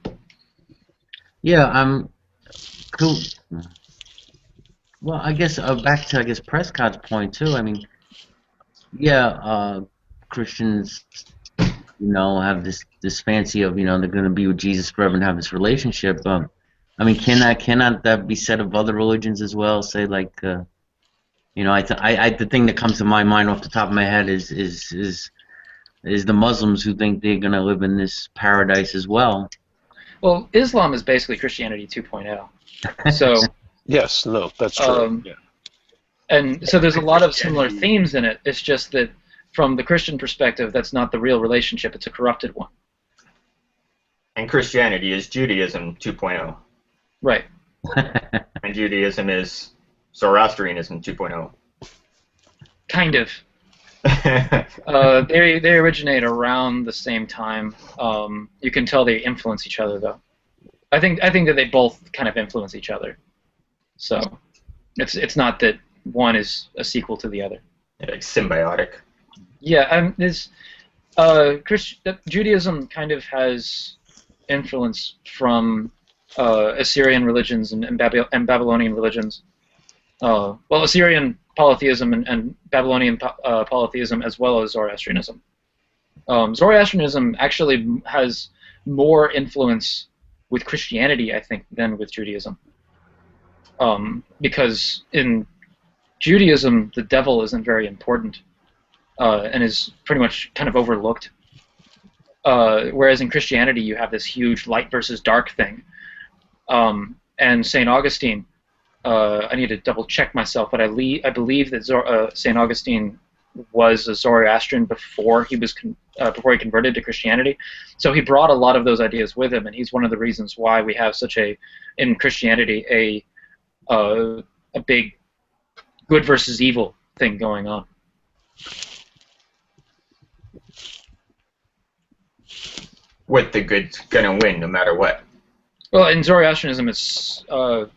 Yeah, cool. Well, I guess back to Prescott's point too. I mean, yeah, Christians, have this fancy of they're going to be with Jesus forever and have this relationship. I mean, cannot that be said of other religions as well? Say like, the thing that comes to my mind off the top of my head is the Muslims who think they're going to live in this paradise as well. Well, Islam is basically Christianity 2.0. So. Yes, no, that's true. Yeah. And so there's a lot of similar themes in it. It's just that from the Christian perspective, that's not the real relationship. It's a corrupted one. And Christianity is Judaism 2.0. Right. And Judaism is Zoroastrianism 2.0. Kind of. They originate around the same time. You can tell they influence each other, though. I think that they both kind of influence each other. So it's not that one is a sequel to the other. Like symbiotic. Yeah, Judaism kind of has influence from Assyrian religions and Babylonian religions. Well, Assyrian polytheism and Babylonian polytheism, as well as Zoroastrianism. Zoroastrianism actually has more influence with Christianity, I think, than with Judaism. Because in Judaism, the devil isn't very important and is pretty much kind of overlooked. Whereas in Christianity, you have this huge light versus dark thing. And St. Augustine, I need to double check myself, but I believe that St. Augustine was a Zoroastrian before he converted to Christianity. So he brought a lot of those ideas with him, and he's one of the reasons why we have in Christianity a big good versus evil thing going on. With the good gonna win no matter what. Well, in Zoroastrianism, it's up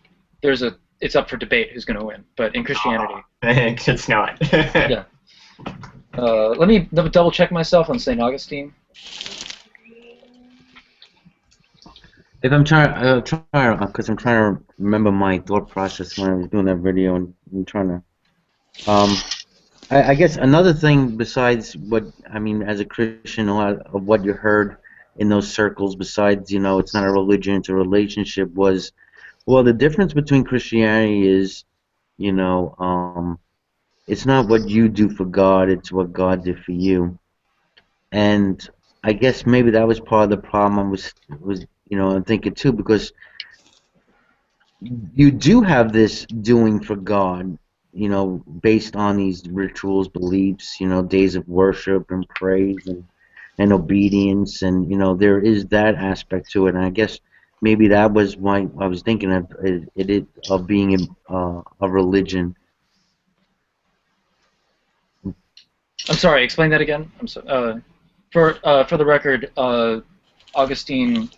for debate who's gonna win, but in Christianity, it's not. Yeah. Let me double check myself on St. Augustine. If I'm trying to remember my thought process when I was doing that video, and I'm trying to. I guess another thing besides as a Christian, a lot of what you heard in those circles, besides it's not a religion, it's a relationship, was, well, the difference between Christianity is, it's not what you do for God, it's what God did for you. And I guess maybe that was part of the problem I was I'm thinking too, because you do have this doing for God, based on these rituals, beliefs, days of worship and praise and obedience, and there is that aspect to it. And I guess maybe that was why I was thinking of of being a religion. I'm sorry. Explain that again. I'm so, for the record, Augustine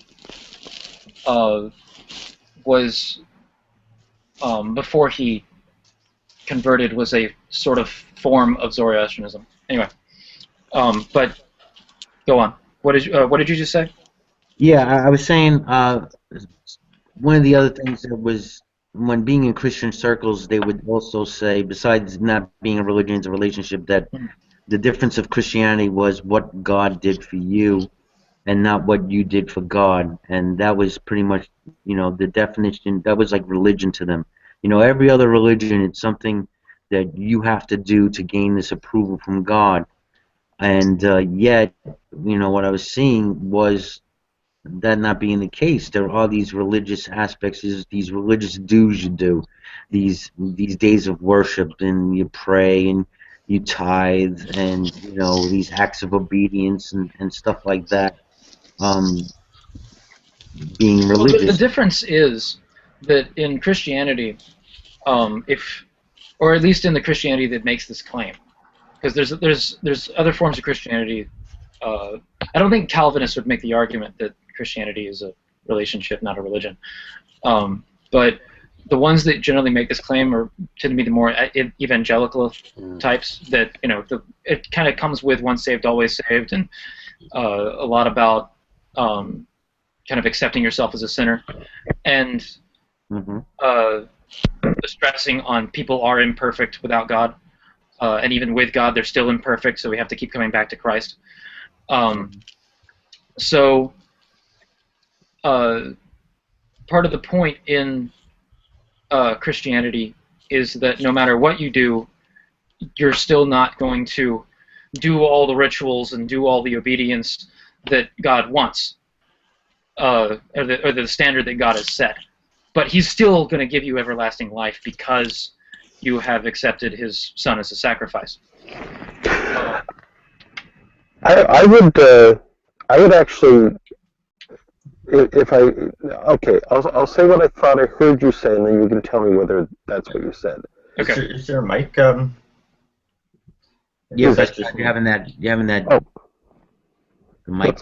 was before he converted was a sort of form of Zoroastrianism. Anyway, but go on. What did you just say? Yeah, I was saying one of the other things that was when being in Christian circles, they would also say, besides not being a religion, it's a relationship, that the difference of Christianity was what God did for you and not what you did for God. And that was pretty much, the definition, that was like religion to them. Every other religion, it's something that you have to do to gain this approval from God. And yet, what I was seeing was that not being the case. There are these religious aspects, these religious dues you do, these days of worship, and you pray and you tithe, and these acts of obedience and stuff like that. Being Well, the religious. difference is that in Christianity, or at least in the Christianity that makes this claim, because there's other forms of Christianity. I don't think Calvinists would make the argument that Christianity is a relationship, not a religion. But the ones that generally make this claim tend to be the more evangelical types. That it kind of comes with once saved, always saved, and a lot about kind of accepting yourself as a sinner, and stressing on people are imperfect without God, and even with God, they're still imperfect. So we have to keep coming back to Christ. So part of the point in Christianity is that no matter what you do, you're still not going to do all the rituals and do all the obedience that God wants, or the standard that God has set. But He's still going to give you everlasting life because you have accepted His Son as a sacrifice. I would actually, I'll say what I thought I heard you say, and then you can tell me whether that's what you said. Okay. Is there a mic? Yeah, Is that but just you're having that. Oh, The mic.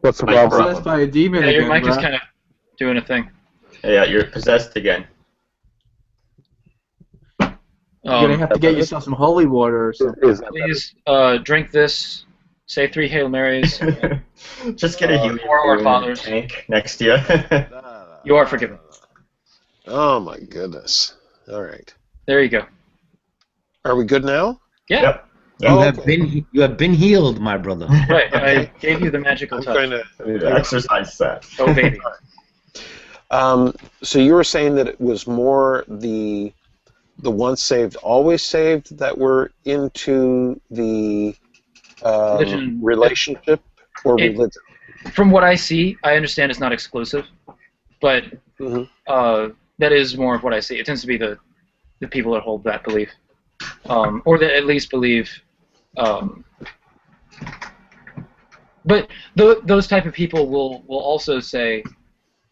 what's the Mic problem? Possessed by a demon Yeah, your again, mic is bro. kind of doing a thing. Yeah, you're possessed again. You're gonna have to get yourself some holy water or something. Is that better? Please drink this. Say 3 Hail Marys. Just get a helium Or our balloon fathers. tank next to you. You are forgiven. Oh my goodness! All right, There you go. are we good now? Yeah. Yep. You have been healed, my brother. Right. I gave you the magical I'm touch. going to. I need to exercise that. Oh, baby. So you were saying that it was more the once saved, always saved that were into the Religion. relationship or religion? From what I see, I understand it's not exclusive, but that is more of what I see. It tends to be the people that hold that belief, or that at least believe. But those type of people will also say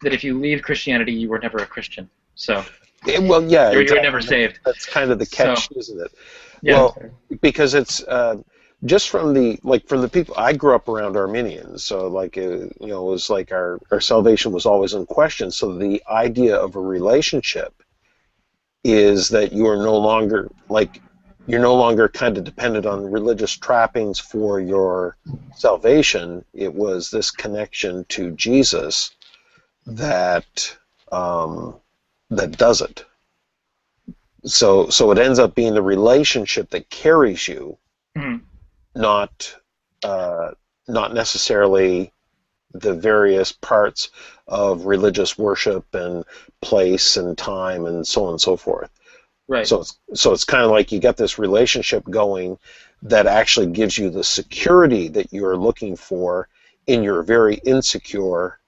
that if you leave Christianity, you were never a Christian. So Well, yeah, you were exactly. never saved. That's kind of the catch, isn't it? Yeah. Well, because it's just from the people I grew up around Arminians, so it was like our salvation was always in question. So the idea of a relationship is that you are no longer kind of dependent on religious trappings for your salvation. It was this connection to Jesus that does it. So it ends up being the relationship that carries you, not necessarily the various parts of religious worship and place and time and so on and so forth. Right. So it's kind of like you get this relationship going that actually gives you the security that you're looking for in your very insecure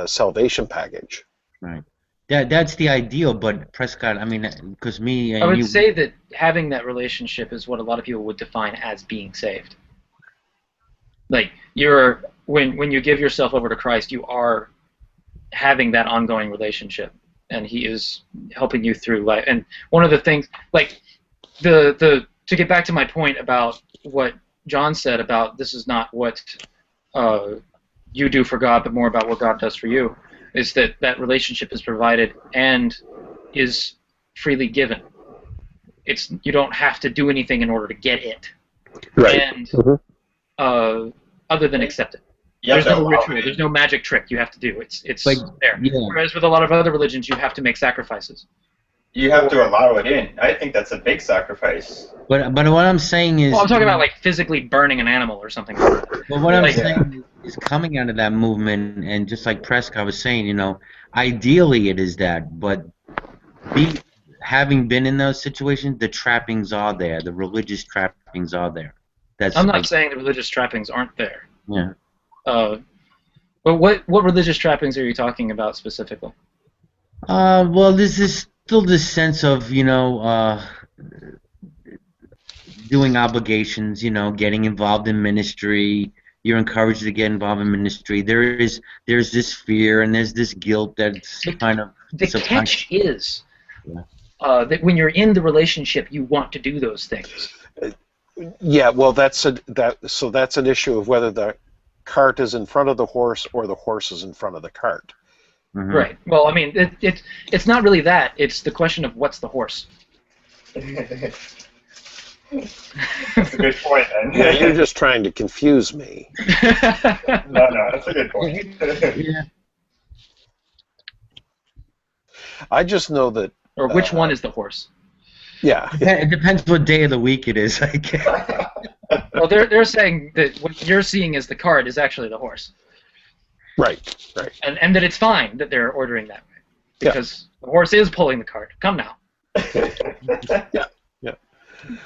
salvation package. Right. That's the ideal, but Prescott, I mean, because me I and would you, say that having that relationship is what a lot of people would define as being saved. Like when you give yourself over to Christ, you are having that ongoing relationship, and He is helping you through life. And one of the things, like to get back to my point about what John said about this is not what you do for God, but more about what God does for you, is that relationship is provided and is freely given. You don't have to do anything in order to get it, Right. and other than accept it. You have There's to no allow ritual. it. There's no magic trick you have to do. It's like, there. yeah, Whereas with a lot of other religions, you have to make sacrifices. You have to allow it in. I think that's a big sacrifice. but what I'm saying is, Well, I'm talking about like physically burning an animal or something like that. but what I'm Like, saying is coming out of that movement, and just like Prescott was saying, ideally it is that, but having been in those situations, the trappings are there, the religious trappings are there. That's I'm not like, saying the religious trappings aren't there. yeah. But what religious trappings are you talking about specifically? Well, there's still this sense of, doing obligations, getting involved in ministry. You're encouraged to get involved in ministry. There's this fear and there's this guilt that's kind of The catch is that when you're in the relationship, you want to do those things. Yeah, well, that's an issue of whether the cart is in front of the horse or the horse is in front of the cart. Mm-hmm. Right. Well, I mean, it's not really that. It's the question of what's the horse. That's a good point, then. Yeah, you're just trying to confuse me. No, that's a good point. Yeah. I just know that. Or which one is the horse? Yeah. It depends what day of the week it is, I guess. Well, they're saying that what you're seeing as the cart is actually the horse. Right. And that it's fine that they're ordering that way. Because the horse is pulling the cart. Come now. Yeah.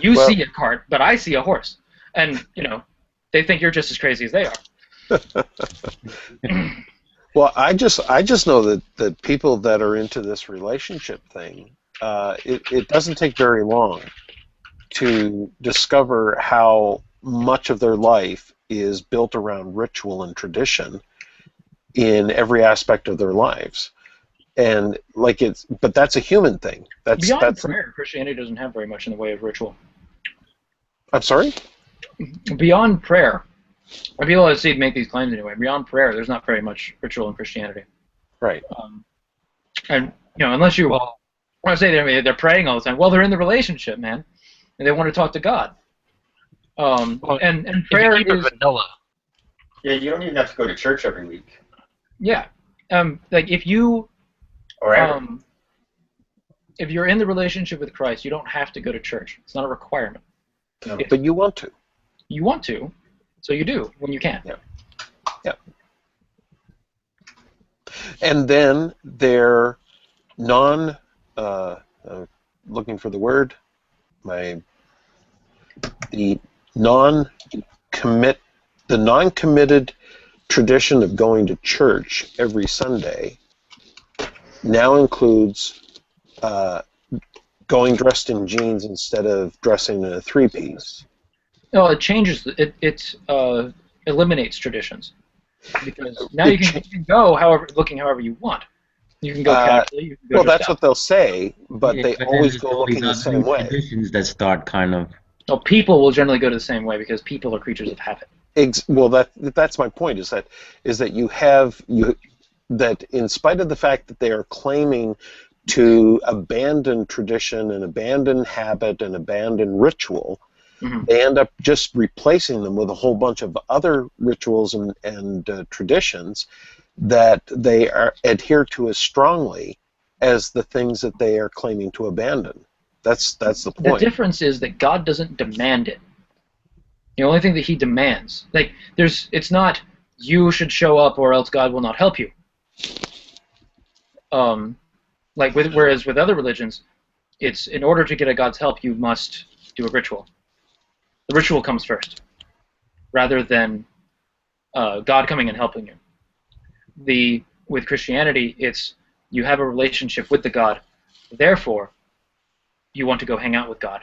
You see a cart, but I see a horse. And, they think you're just as crazy as they are. Well, I just know that people that are into this relationship thing, it doesn't take very long to discover how much of their life is built around ritual and tradition in every aspect of their lives. And but that's a human thing. That's prayer, Christianity doesn't have very much in the way of ritual. I'm sorry? Beyond prayer, or people that see make these claims anyway. Beyond prayer, there's not very much ritual in Christianity. Right. And unless you want to say they're praying all the time, well, they're in the relationship, man, and they want to talk to God. And prayer is vanilla. Yeah, you don't even have to go to church every week. Yeah. Like if you if you're in the relationship with Christ, you don't have to go to church. It's not a requirement. No. But you want to. You want to, so you do when you can. Yeah. And then they're looking for the word, the non-committed tradition of going to church every Sunday now includes going dressed in jeans instead of dressing in a three-piece. No, it changes. It eliminates traditions because now you can go looking however you want. You can go casually. You can go that's what they'll say, but they always go looking the same way. Traditions that start kind of. Well, people will generally go to the same way because people are creatures of habit. Well, that's my point. Is that that in spite of the fact that they are claiming to abandon tradition and abandon habit and abandon ritual, they end up just replacing them with a whole bunch of other rituals and traditions that they adhere to as strongly as the things that they are claiming to abandon. That's the point. The difference is that God doesn't demand it. The only thing that He demands, it's not you should show up or else God will not help you. Whereas with other religions, it's in order to get God's help, you must do a ritual. The ritual comes first, rather than God coming and helping you. With Christianity, it's You have a relationship with the God. Therefore, you want to go hang out with God.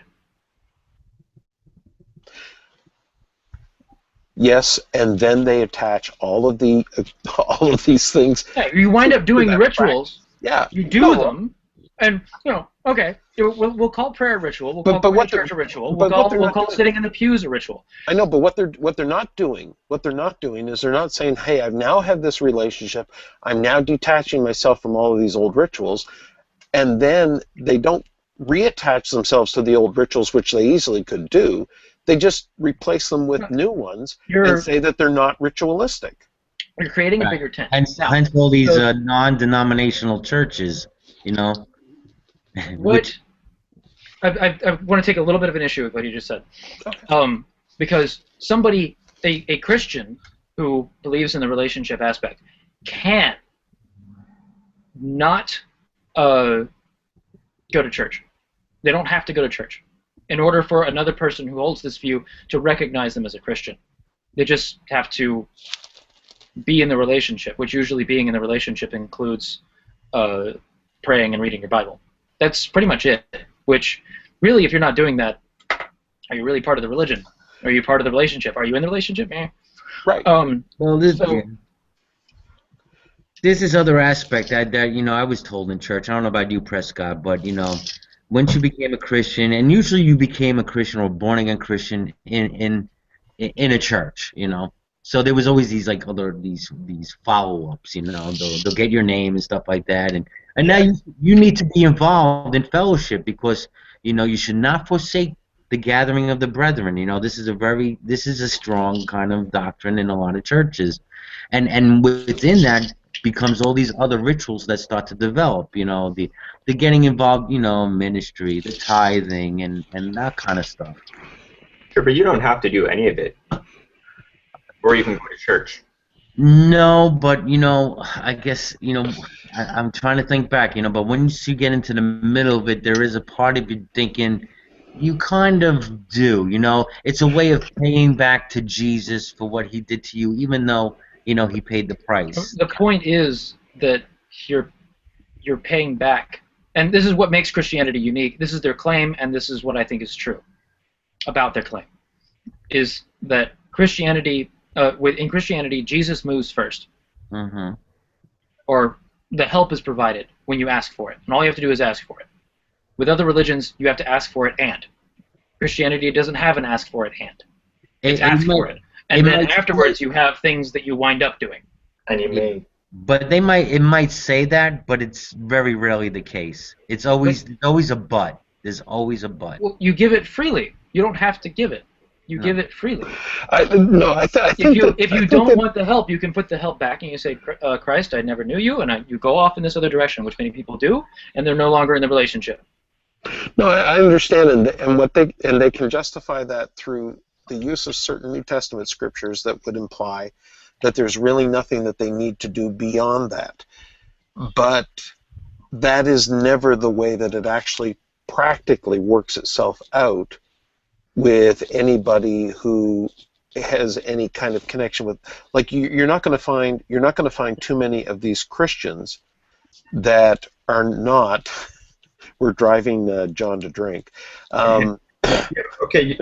Yes, and then they attach all of these things. Yeah, you wind up doing that rituals. practice. Yeah, You do them, and okay. We'll call prayer a ritual. We'll call going to church a ritual. We'll call sitting in the pews a ritual. I know, but what they're not doing is they're not saying, "Hey, I've now had this relationship. I'm now detaching myself from all of these old rituals," and then they don't reattach themselves to the old rituals, which they easily could do. They just replace them with new ones and say that they're not ritualistic. You're creating a bigger tent. Hence all these non-denominational churches, you know. What I want to take a little bit of an issue with what you just said, because somebody, a Christian who believes in the relationship aspect, can not go to church. They don't have to go to church in order for another person who holds this view to recognize them as a Christian. They just have to be in the relationship, which usually being in the relationship includes praying and reading your Bible. That's pretty much it, which really, if you're not doing that, are you really part of the religion? Are you part of the relationship? Are you in the relationship? Right. Well, this is other aspect that I was told in church. I don't know about you, Prescott, but once you became a Christian, and usually you became a Christian or born again Christian in a church, So there was always these these follow-ups, they'll get your name and stuff like that, and now you need to be involved in fellowship because you should not forsake the gathering of the brethren. This is a strong kind of doctrine in a lot of churches, and within that becomes all these other rituals that start to develop. The getting involved, ministry, the tithing, and that kind of stuff. Sure, but you don't have to do any of it. Or you can go to church. No, but I guess I'm trying to think back. But once you get into the middle of it, there is a part of you thinking you kind of do. It's a way of paying back to Jesus for what he did to you, even though he paid the price. The point is that you're paying back, and this is what makes Christianity unique. This is their claim, and this is what I think is true about their claim, is that Christianity. In Christianity, Jesus moves first. Mm-hmm. Or the help is provided when you ask for it. And all you have to do is ask for it. With other religions, you have to ask for it and. Christianity doesn't have an ask for it and. It's ask for it. And then afterwards, you have things that you wind up doing. And you may. But it might say that, but it's very rarely the case. There's always a but. There's always a but. Well, you give it freely. You don't have to give it. You give it freely. I think if you don't want the help, you can put the help back and you say, Christ, I never knew you, and you go off in this other direction, which many people do, and they're no longer in the relationship. No, I understand, and they can justify that through the use of certain New Testament scriptures that would imply that there's really nothing that they need to do beyond that. But that is never the way that it actually practically works itself out with anybody who has any kind of connection with, like, you're not going to find too many of these Christians that are not. We're driving John to drink. Okay,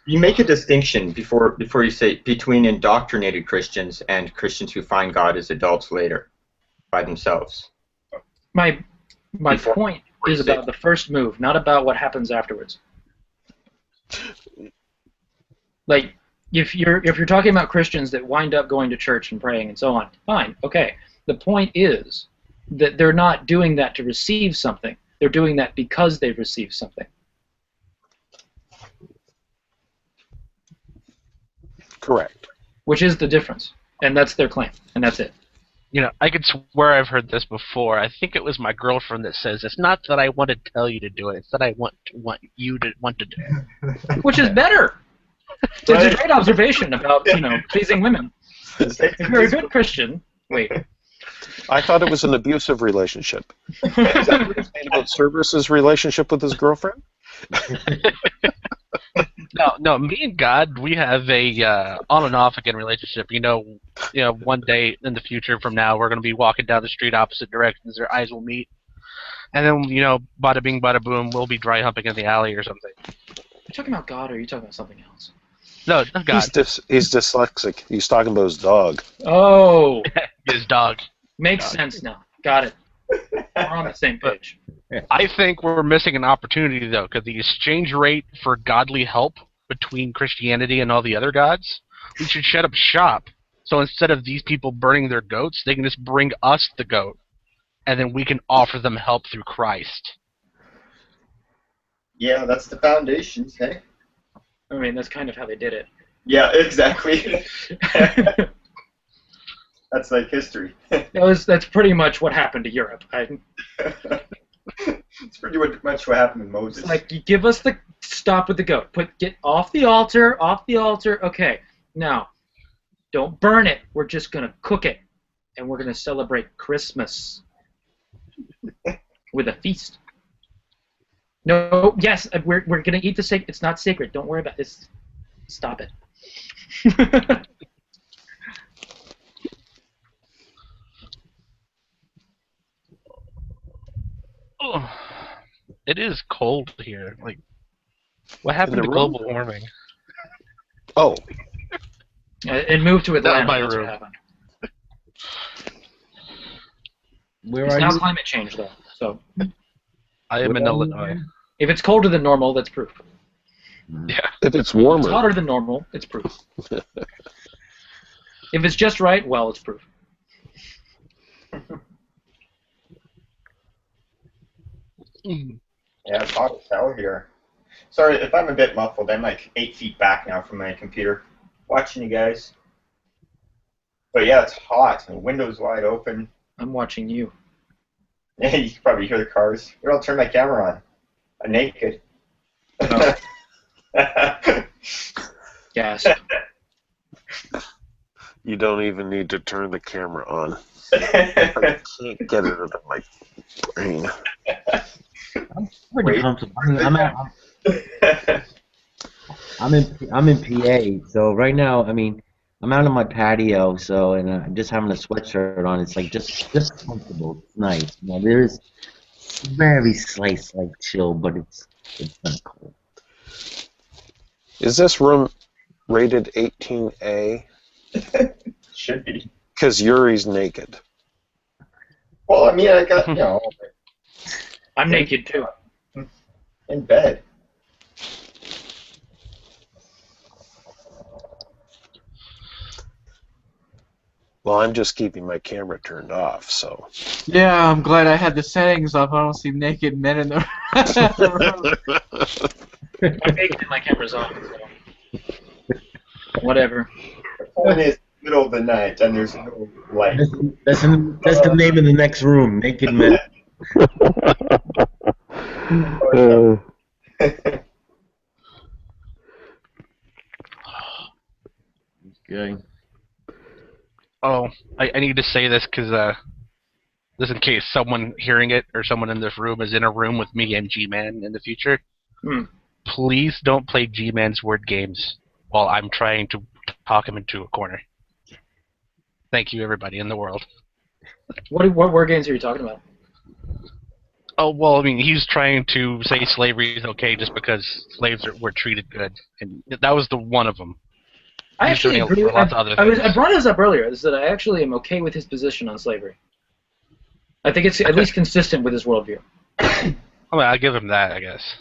you make a distinction before you say between indoctrinated Christians and Christians who find God as adults later by themselves. My point is about the first move, not about what happens afterwards. Like, if you're talking about Christians that wind up going to church and praying and so on, fine, okay. The point is that they're not doing that to receive something. They're doing that because they've received something. Correct. Which is the difference, and that's their claim, and that's it. I could swear I've heard this before. I think it was my girlfriend that says, it's not that I want to tell you to do it, it's that I want you to want to do it. Which is better. It's a great observation about, pleasing women. If you're a good Christian, wait. I thought it was an abusive relationship. Is that what you're saying about Cerberus's relationship with his girlfriend? No. Me and God, we have a on and off again relationship. One day in the future from now, we're gonna be walking down the street opposite directions. Their eyes will meet, and then bada bing, bada boom, we'll be dry humping in the alley or something. Are you talking about God, or are you talking about something else? No, not God. He's dyslexic. He's talking about his dog. Oh, His dog. makes sense now. Got it. We're on the same page. I think we're missing an opportunity, though, because the exchange rate for godly help between Christianity and all the other gods, we should set up shop. So instead of these people burning their goats, they can just bring us the goat, and then we can offer them help through Christ. Yeah, that's the foundations, hey? I mean, that's kind of how they did it. Yeah, exactly. That's like history. That's pretty much what happened to Europe. It's pretty much what happened to Moses. It's like, you give us the stop with the goat. Get off the altar, off the altar. Okay, now, don't burn it. We're just going to cook it, and we're going to celebrate Christmas with a feast. No, yes, we're going to eat the sacred. It's not sacred. Don't worry about it. Stop it. Oh, it is cold here. Like, what happened to global warming? Oh. It moved to Atlanta. my That's room. what happened. Where It's are now you? climate change, though. So I am in Where are you Illinois. again? if it's colder than normal, that's proof. Yeah. If it's If warmer. it's hotter than normal, it's proof. If it's just right, well, it's proof. Yeah, it's hot as hell here. Sorry if I'm a bit muffled. I'm like 8 feet back now from my computer, watching you guys. But yeah, it's hot. And the window's wide open. I'm watching you. Yeah, you can probably hear the cars. Here, I'll turn my camera on. I'm naked. Oh. Gasp. You don't even need to turn the camera on. I can't get it out of my brain. Pretty Wait. comfortable. I'm in PA, so right now, I mean, I'm out on my patio, so and I'm just having a sweatshirt on. It's like just comfortable. It's nice. There is very slight like chill, but it's not cold. Is this room rated 18A? Should be. Because Yuri's naked. Well, I mean, I got, I'm naked, too. in bed. Well, I'm just keeping my camera turned off, so. Yeah, I'm glad I had the settings up. I don't see naked men in the room. I'm naked and my camera's on. So. Whatever. The point is, middle of the night, and there's no light. That's the name of the next room. Naked men. Okay. Oh, I need to say this because just in case someone hearing it or someone in this room is in a room with me and G-Man in the future, please don't play G-Man's word games while I'm trying to talk him into a corner. Thank you, everybody in the world. What word games are you talking about? Oh, well, I mean, he's trying to say slavery is okay just because slaves were treated good, and that was the one of them. I He's actually doing agree. lots of other I things. brought this up earlier, is that I actually am okay with his position on slavery. I think it's at least consistent with his worldview. I mean, I'll give him that, I guess.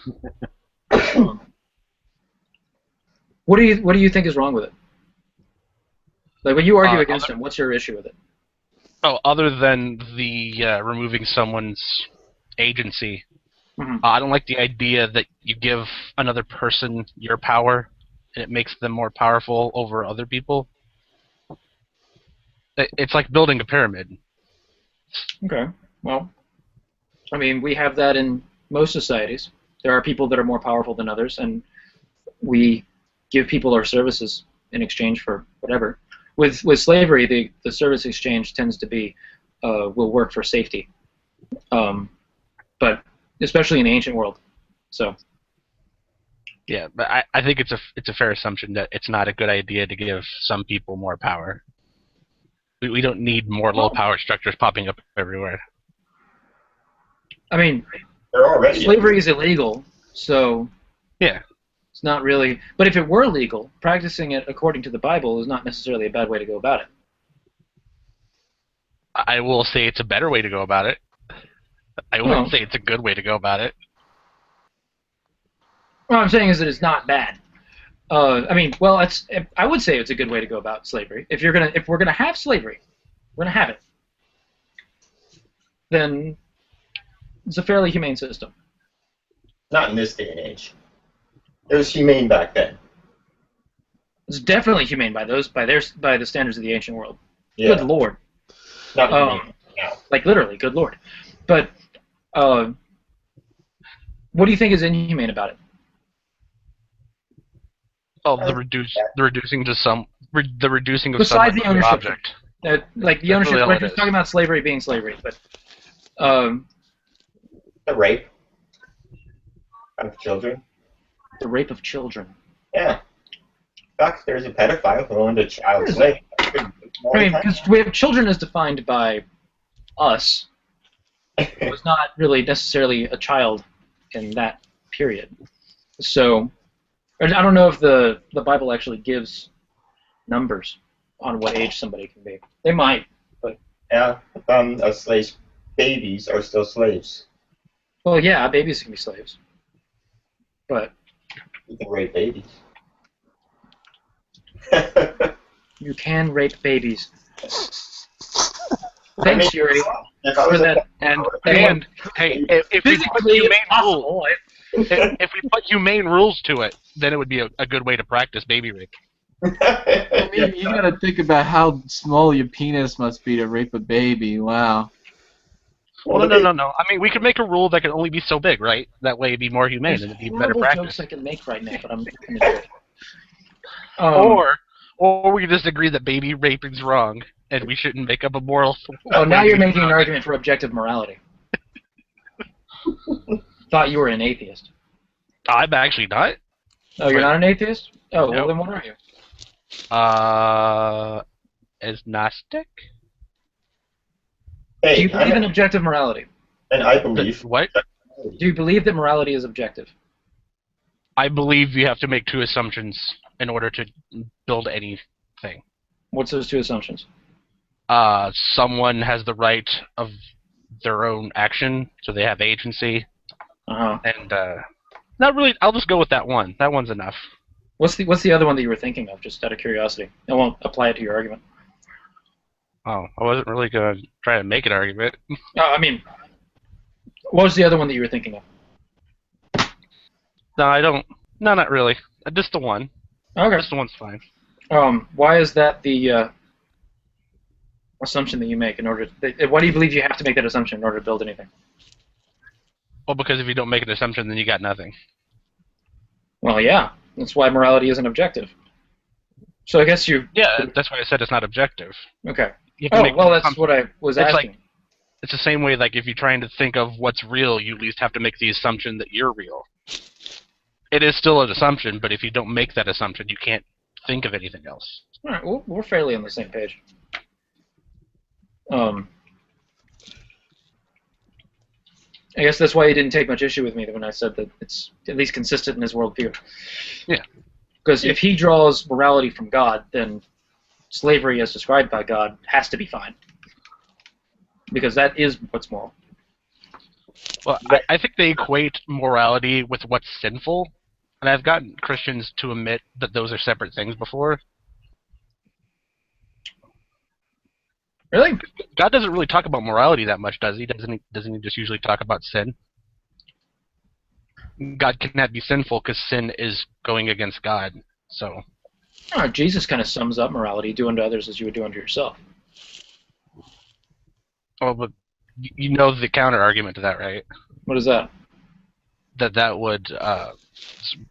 What do you think is wrong with it? Like, when you argue Uh, against him, what's your issue with it? Oh, other than the removing someone's agency, Mhm. I don't like the idea that you give another person your power and it makes them more powerful over other people. It's like building a pyramid. Okay. Well, I mean, we have that in most societies. There are people that are more powerful than others, and we give people our services in exchange for whatever. With slavery, the service exchange tends to be we'll work for safety, but especially in the ancient world. So Yeah, but I think it's a fair assumption that it's not a good idea to give some people more power. We don't need more low power structures popping up everywhere. I mean, They're already slavery is illegal, so yeah, it's not really. But if it were legal, practicing it according to the Bible is not necessarily a bad way to go about it. I will say it's a better way to go about it. I wouldn't say it's a good way to go about it. What I'm saying is that it's not bad. I mean, well, I would say it's a good way to go about slavery. If we're gonna have slavery, we're gonna have it. Then it's a fairly humane system. Not in this day and age. It was humane back then. It's definitely humane by the standards of the ancient world. Yeah. Good Lord. Not humane now. Like literally, good Lord. But what do you think is inhumane about it? Oh, the reducing of some Besides the ownership object. Like the ownership. We're just talking about slavery being slavery, but the rape of children. The rape of children. Yeah. Fuck, there's a pedophile who owned a child slave. I mean, because we have children as defined by us. It was not really necessarily a child in that period. So, I don't know if the Bible actually gives numbers on what age somebody can be. They might, but... Yeah, slaves, babies are still slaves. Well, yeah, babies can be slaves. But... You can rape babies. You can rape babies. Thanks, Yuri, for that. And hey, if we put humane rules, if we put humane rules to it, then it would be a good way to practice baby rape. I mean, you gotta think about how small your penis must be to rape a baby. Wow. Well, no. I mean, we could make a rule that can only be so big, right? That way it'd be more humane and it'd be better practice. Jokes I can make right now, but I'm not going to do it. Or we could just agree that baby raping's wrong and we shouldn't make up a moral. Oh, now you're making an argument for objective morality. Thought you were an atheist. I'm actually not. Oh, you're not an atheist? Oh, no. Well then what are you? Agnostic? Hey, do you believe in objective morality? And I believe. What? Do you believe that morality is objective? I believe you have to make two assumptions in order to build anything. What's those two assumptions? Someone has the right of their own action, so they have agency. And not really. I'll just go with that one. That one's enough. What's the other one that you were thinking of? Just out of curiosity. I won't apply it to your argument. Oh, I wasn't really gonna try to make an argument. No, I mean, what was the other one that you were thinking of? No, I don't. No, not really. Just the one. Okay. Just the one's fine. Why is that the assumption that you make in order to, why do you believe you have to make that assumption in order to build anything? Well, because if you don't make an assumption, then you got nothing. Well, yeah. That's why morality isn't objective. So I guess you... Yeah, that's why I said it's not objective. Okay. Oh, well, that's what I was asking. Like, it's the same way, like, if you're trying to think of what's real, you at least have to make the assumption that you're real. It is still an assumption, but if you don't make that assumption, you can't think of anything else. All right, well, we're fairly on the same page. I guess that's why he didn't take much issue with me when I said that it's at least consistent in his worldview. Yeah. Because if he draws morality from God, then slavery as described by God has to be fine. Because that is what's moral. Well, I think they equate morality with what's sinful, and I've gotten Christians to admit that those are separate things before. Really? God doesn't really talk about morality that much, does he? Doesn't he just usually talk about sin? God cannot be sinful because sin is going against God. So. Oh, Jesus kind of sums up morality: do unto others as you would do unto yourself. Oh, but you know the counter argument to that, right? What is that? That would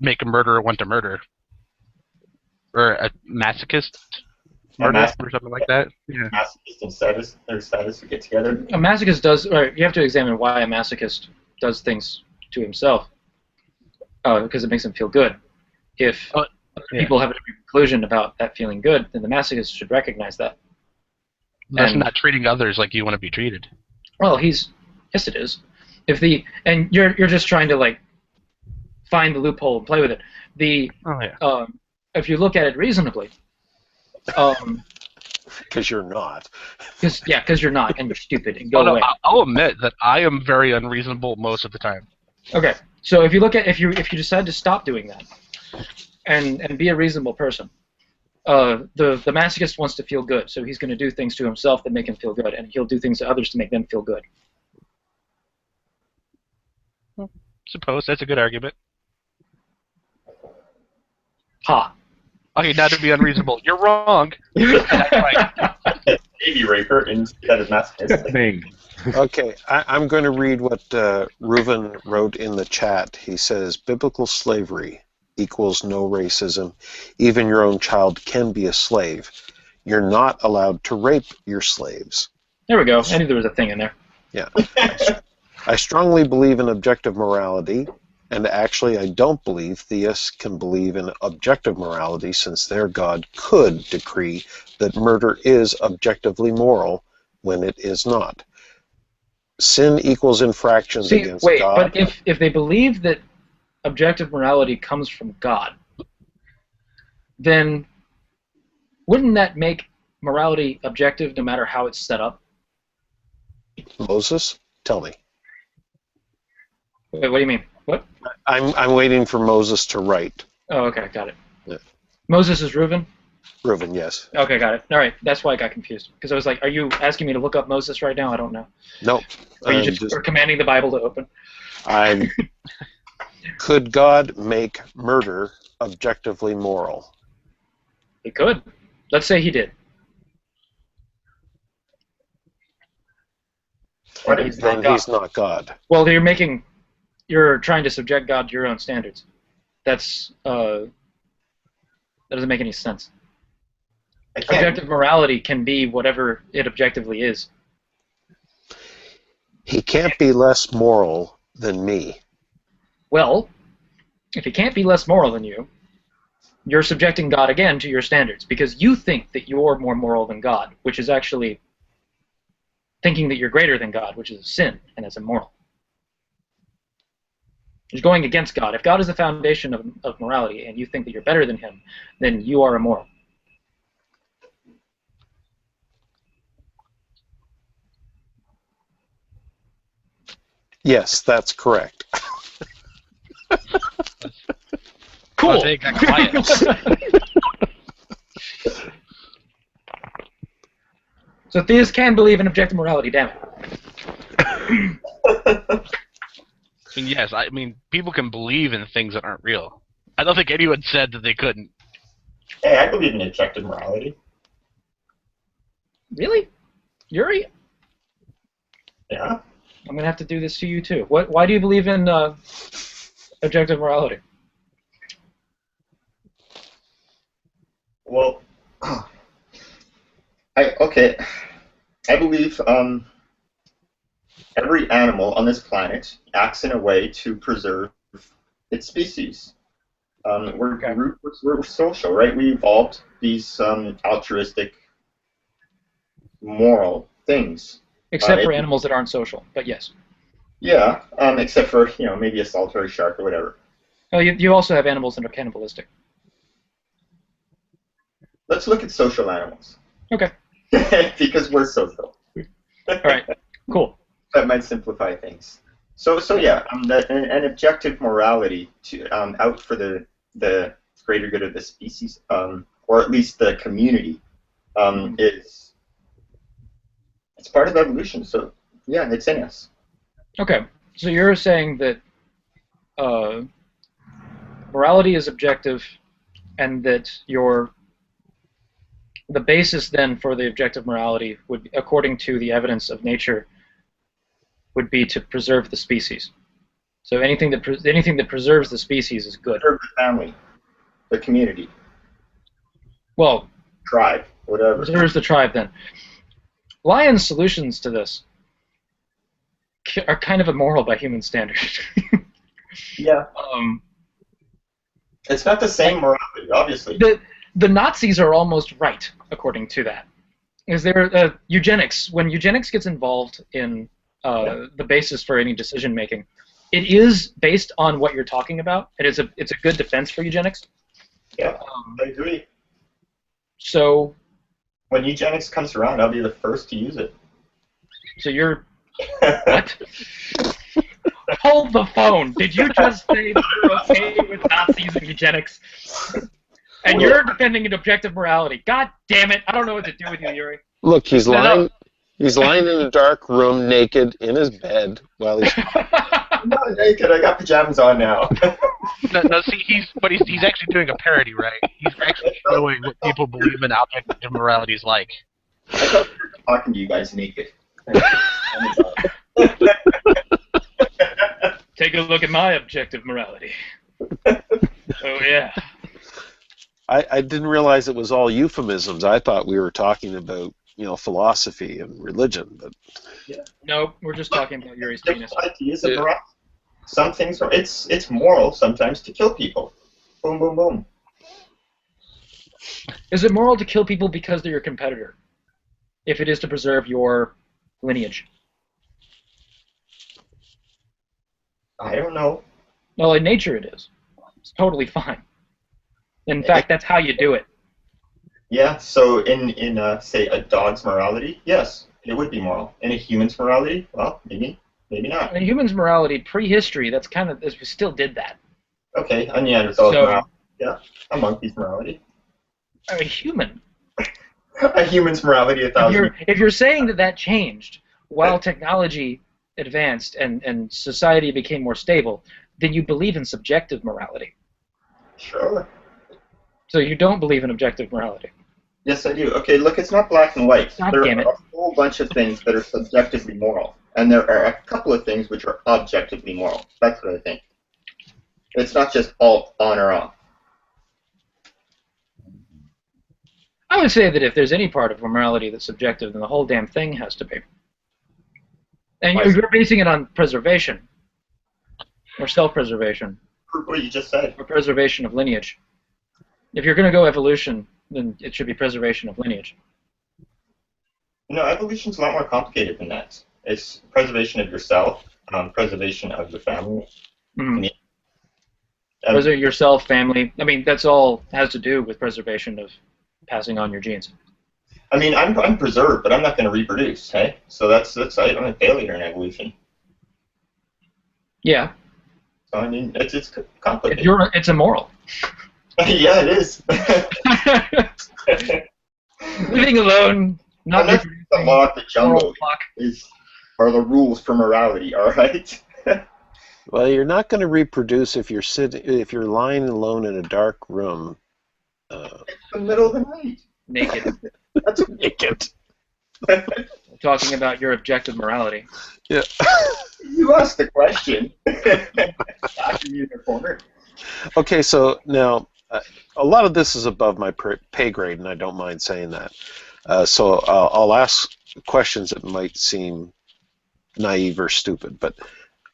make a murderer want to murder, or a masochist murder, or something like that. Yeah. Masochist and sadist, or sadist who get together. A masochist does. Or you have to examine why a masochist does things to himself, because it makes him feel good. If people have a different conclusion about that feeling good, then the masochist should recognize that. That's not treating others like you want to be treated. Well, yes, it is. And you're just trying to like find the loophole and play with it. If you look at it reasonably, because you're not. Because you're not, and you're stupid, and go away. I'll admit that I am very unreasonable most of the time. Okay, so if you decide to stop doing that, and be a reasonable person, the masochist wants to feel good, so he's going to do things to himself that make him feel good, and he'll do things to others to make them feel good. Suppose that's a good argument. Ha. Okay, not to be unreasonable. You're wrong. That's right. Baby raper instead of masochist. Okay, I'm going to read what Reuven wrote in the chat. He says, biblical slavery equals no racism. Even your own child can be a slave. You're not allowed to rape your slaves. There we go. I knew there was a thing in there. Yeah. I strongly believe in objective morality, and actually I don't believe theists can believe in objective morality, since their God could decree that murder is objectively moral when it is not. Sin equals infractions against God. But if they believe that objective morality comes from God, then wouldn't that make morality objective no matter how it's set up? Moses, tell me. Wait, what do you mean? What? I'm waiting for Moses to write. Oh, okay, got it. Yeah. Moses is Reuven? Reuven, yes. Okay, got it. All right, that's why I got confused. Because I was like, are you asking me to look up Moses right now? I don't know. Nope. Or you just are commanding the Bible to open? Could God make murder objectively moral? He could. Let's say he did. Then he's not God. Well, you're trying to subject God to your own standards. That doesn't make any sense. Objective morality can be whatever it objectively is. He can't be less moral than me. Well, if he can't be less moral than you, you're subjecting God again to your standards, because you think that you're more moral than God, which is actually thinking that you're greater than God, which is a sin, and it's immoral. You're going against God. If God is the foundation of morality, and you think that you're better than him, then you are immoral. Yes, that's correct. Cool. They got quiet. So theists can believe in objective morality, damn it. Yes, I mean, people can believe in things that aren't real. I don't think anyone said that they couldn't. Hey, I believe in objective morality. Really? Yuri? Yeah. I'm going to have to do this to you, too. Why do you believe in objective morality? Well, I believe every animal on this planet acts in a way to preserve its species. We're social, right? We evolved these altruistic, moral things. Except for animals that aren't social, but yes. Yeah, except for maybe a solitary shark or whatever. Oh, you also have animals that are cannibalistic. Let's look at social animals. Okay. Because we're social. All right. Cool. That might simplify things. So yeah, an objective morality to out for the greater good of the species, or at least the community, it's part of evolution. So yeah, it's in us. Okay. So you're saying that morality is objective, and that the basis then for the objective morality would, according to the evidence of nature, would be to preserve the species. So anything that preserves the species is good. Preserve the family, the community. Well, tribe, whatever. Preserves the tribe then. Lion's solutions to this are kind of immoral by human standards. Yeah. It's not the same morality, obviously. The Nazis are almost right, according to that. Is there eugenics? When eugenics gets involved in the basis for any decision making, it is based on what you're talking about. It's a good defense for eugenics. Yeah, I agree. So when eugenics comes around, I'll be the first to use it. So you're what? Hold the phone. Did you just say that you're okay with Nazis and eugenics? And you're defending an objective morality. God damn it! I don't know what to do with you, Yuri. Look, he's lying. He's lying in a dark room, naked, in his bed, while he's. I'm not naked. I got pajamas on now. No, see, he's actually doing a parody, right? He's actually showing what people believe in objective morality is like. I thought we were talking to you guys naked. Take a look at my objective morality. Oh yeah. I didn't realize it was all euphemisms. I thought we were talking about, philosophy and religion, but yeah. No, we're just talking about Yuri's penis. Ideas of morality. Some things are it's moral sometimes to kill people. Boom, boom, boom. Is it moral to kill people because they're your competitor? If it is to preserve your lineage? I don't know. Well, in nature it is. It's totally fine. In fact, that's how you do it. Yeah, so in say, a dog's morality, yes, it would be moral. In a human's morality, well, maybe not. In a human's morality, prehistory, that's kind of, we still did that. Okay, a Neanderthal's morality, yeah. A monkey's morality. A human. A human's morality, 1,000. If you're saying that changed while technology advanced and society became more stable, then you believe in subjective morality. Sure. So you don't believe in objective morality. Yes, I do. Okay, look, it's not black and white. God there damn it. are a whole bunch of things that are subjectively moral, and there are a couple of things which are objectively moral. That's what I think. It's not just all on or off. I would say that if there's any part of morality that's subjective, then the whole damn thing has to be. And you're basing it on preservation, or self-preservation. What you just said. Or preservation of lineage. If you're going to go evolution, then it should be preservation of lineage. No, evolution's a lot more complicated than that. It's preservation of yourself, preservation of your family. Mm-hmm. Preserve yourself, family. I mean, that's all has to do with preservation of passing on your genes. I mean, I'm preserved, but I'm not going to reproduce, hey? So that's I'm a failure in evolution. Yeah. So, I mean, it's complicated. It's immoral. Yeah, it is. Living alone, not the law of the jungle are the rules for morality, all right? Well, you're not going to reproduce if you're lying alone in a dark room. It's the middle of the night. Naked. That's naked. Talking about your objective morality. Yeah. You asked the question. After you in the corner. Okay, so now a lot of this is above my pay grade, and I don't mind saying that. So I'll ask questions that might seem naive or stupid, but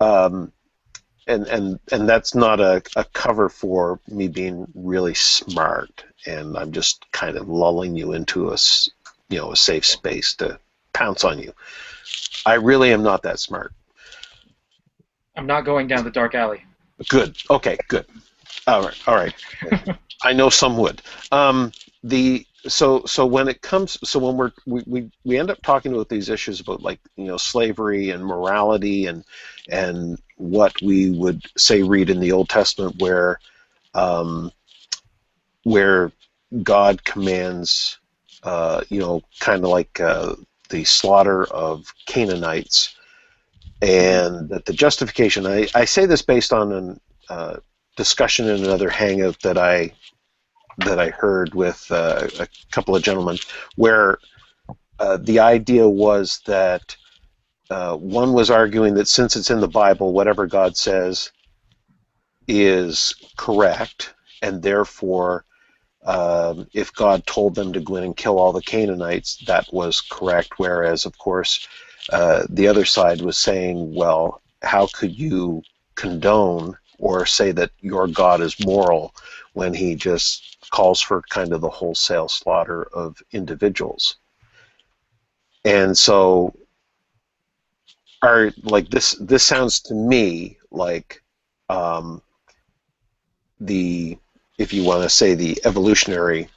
and that's not a cover for me being really smart, and I'm just kind of lulling you into a safe space to pounce on you. I really am not that smart. I'm not going down the dark alley. Good. Okay. Good. All right. I know some would. So when it comes, so when we end up talking about these issues about, like, slavery and morality and what we would say read in the Old Testament where God commands kind of like the slaughter of Canaanites, and that the justification. I say this based on an discussion in another hangout that I heard with a couple of gentlemen, where the idea was that one was arguing that since it's in the Bible, whatever God says is correct, and therefore if God told them to go in and kill all the Canaanites, that was correct, whereas, of course, the other side was saying, well, how could you condone or say that your God is moral when he just calls for kind of the wholesale slaughter of individuals. And so, this sounds to me like if you want to say the evolutionary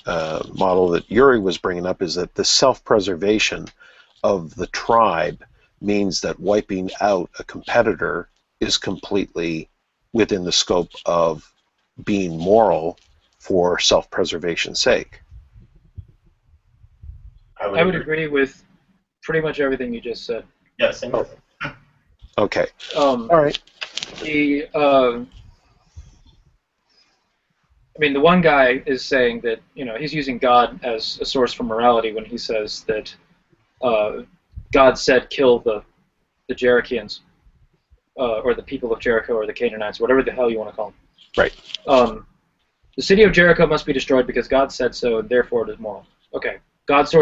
model that Yuri was bringing up, is that the self-preservation of the tribe means that wiping out a competitor is completely within the scope of being moral for self-preservation's sake. I would agree with pretty much everything you just said. Yes. Yeah, okay. All right. The one guy is saying that he's using God as a source for morality when he says that God said kill the Jerichians or the people of Jericho or the Canaanites, whatever the hell you want to call them. Right. The city of Jericho must be destroyed because God said so, and therefore it is moral. Okay. God is a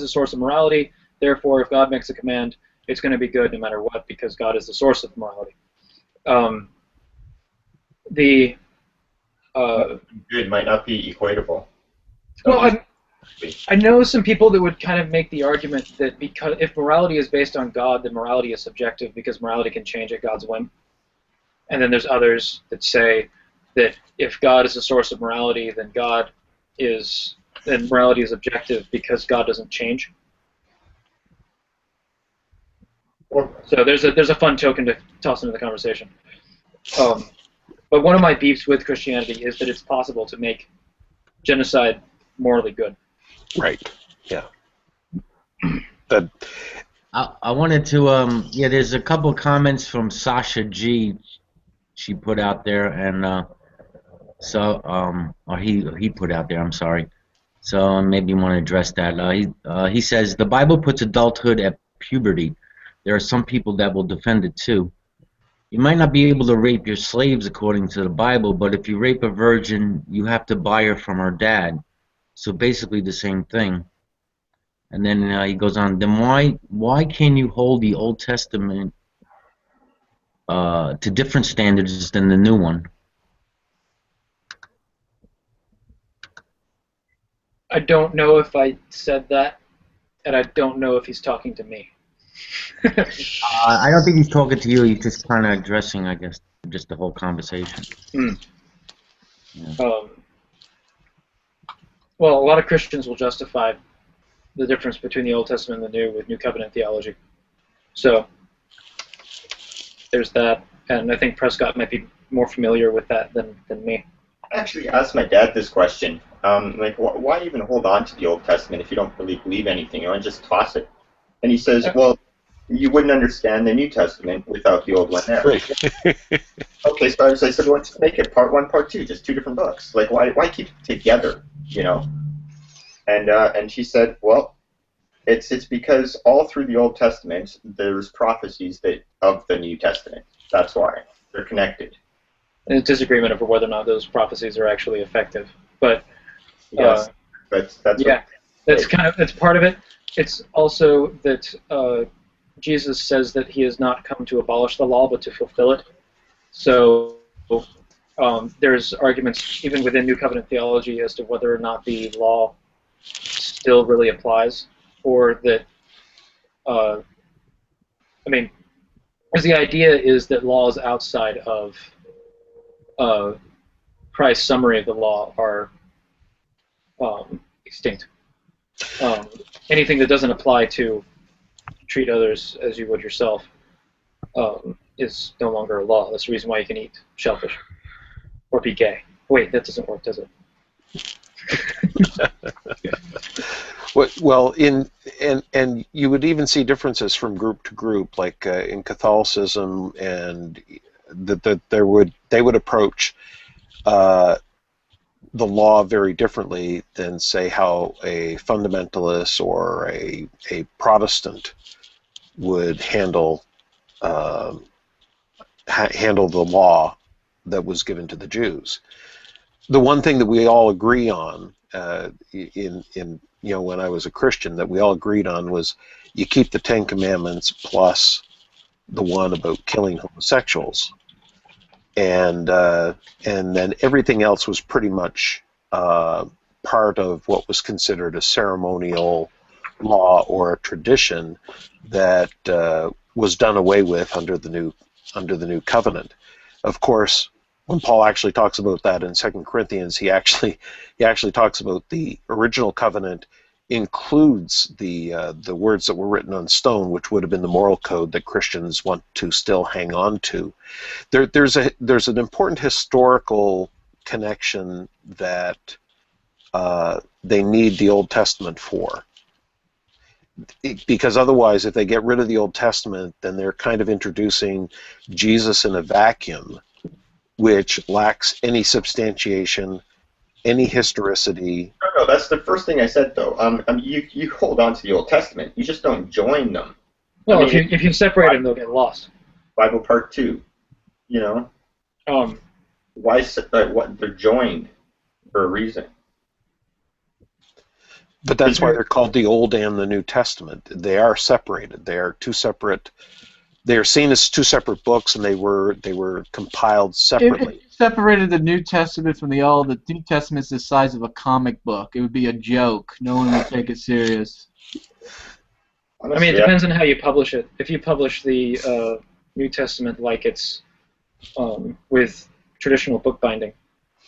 source of morality. Therefore, if God makes a command, it's going to be good no matter what, because God is the source of morality. Good might not be equatable. Well, I know some people that would kind of make the argument that because if morality is based on God, then morality is subjective because morality can change at God's whim. And then there's others that say that if God is the source of morality, then morality is objective because God doesn't change. So there's a fun token to toss into the conversation. But one of my beefs with Christianity is that it's possible to make genocide morally good. Right. Yeah. I wanted to there's a couple of comments from Sasha G. She put out there, and or he put out there. I'm sorry. So maybe you want to address that. He says the Bible puts adulthood at puberty. There are some people that will defend it too. You might not be able to rape your slaves according to the Bible, but if you rape a virgin, you have to buy her from her dad. So basically the same thing. And then he goes on, then why can you hold the Old Testament to different standards than the new one? I don't know if I said that, and I don't know if he's talking to me. I don't think he's talking to you. He's just kind of addressing, I guess, just the whole conversation. Yeah. Well, a lot of Christians will justify the difference between the Old Testament and the New with New Covenant theology. So there's that, and I think Prescott might be more familiar with that than me. I actually asked my dad this question. Why even hold on to the Old Testament if you don't really believe anything? You want to just toss it? And he says, well, you wouldn't understand the New Testament without the old one there. Okay, so I said, well, let's make it part 1, part 2, just 2 different books. Like, why keep it together, And she said, well, it's because all through the Old Testament there's prophecies of the New Testament. That's why they're connected. And a disagreement over whether or not those prophecies are actually effective, but yes, that's that's part of it. It's also that Jesus says that he has not come to abolish the law, but to fulfill it. So there's arguments even within New Covenant theology as to whether or not the law still really applies, or that, because the idea is that laws outside of Christ's summary of the law are extinct. Anything that doesn't apply to treat others as you would yourself is no longer a law. That's the reason why you can eat shellfish or be gay. Wait, that doesn't work, does it? Well, and you would even see differences from group to group, like in Catholicism, and that they would approach the law very differently than, say, how a fundamentalist or a Protestant would handle the law that was given to the Jews. The one thing that we all agree on when I was a Christian, that we all agreed on was you keep the 10 Commandments plus the one about killing homosexuals. and then everything else was pretty much part of what was considered a ceremonial law or a tradition that was done away with under the new covenant. Of course, when Paul actually talks about that in 2 Corinthians, he actually talks about the original covenant includes the words that were written on stone, which would have been the moral code that Christians want to still hang on to. There's an important historical connection that they need the Old Testament for. Because otherwise, if they get rid of the Old Testament, then they're kind of introducing Jesus in a vacuum, which lacks any substantiation, any historicity. No, that's the first thing I said, though. You hold on to the Old Testament. You just don't join them. Well, if you separate them, they'll get lost. Bible Part 2, you know? Why? What? They're joined for a reason. But that's why they're called the Old and the New Testament. They are separated. They are two separate. They are seen as two separate books, and they were compiled separately. If you separated the New Testament from the Old, the New Testament's the size of a comic book. It would be a joke. No one would take it serious. I mean, it depends on how you publish it. If you publish the New Testament like it's with traditional bookbinding,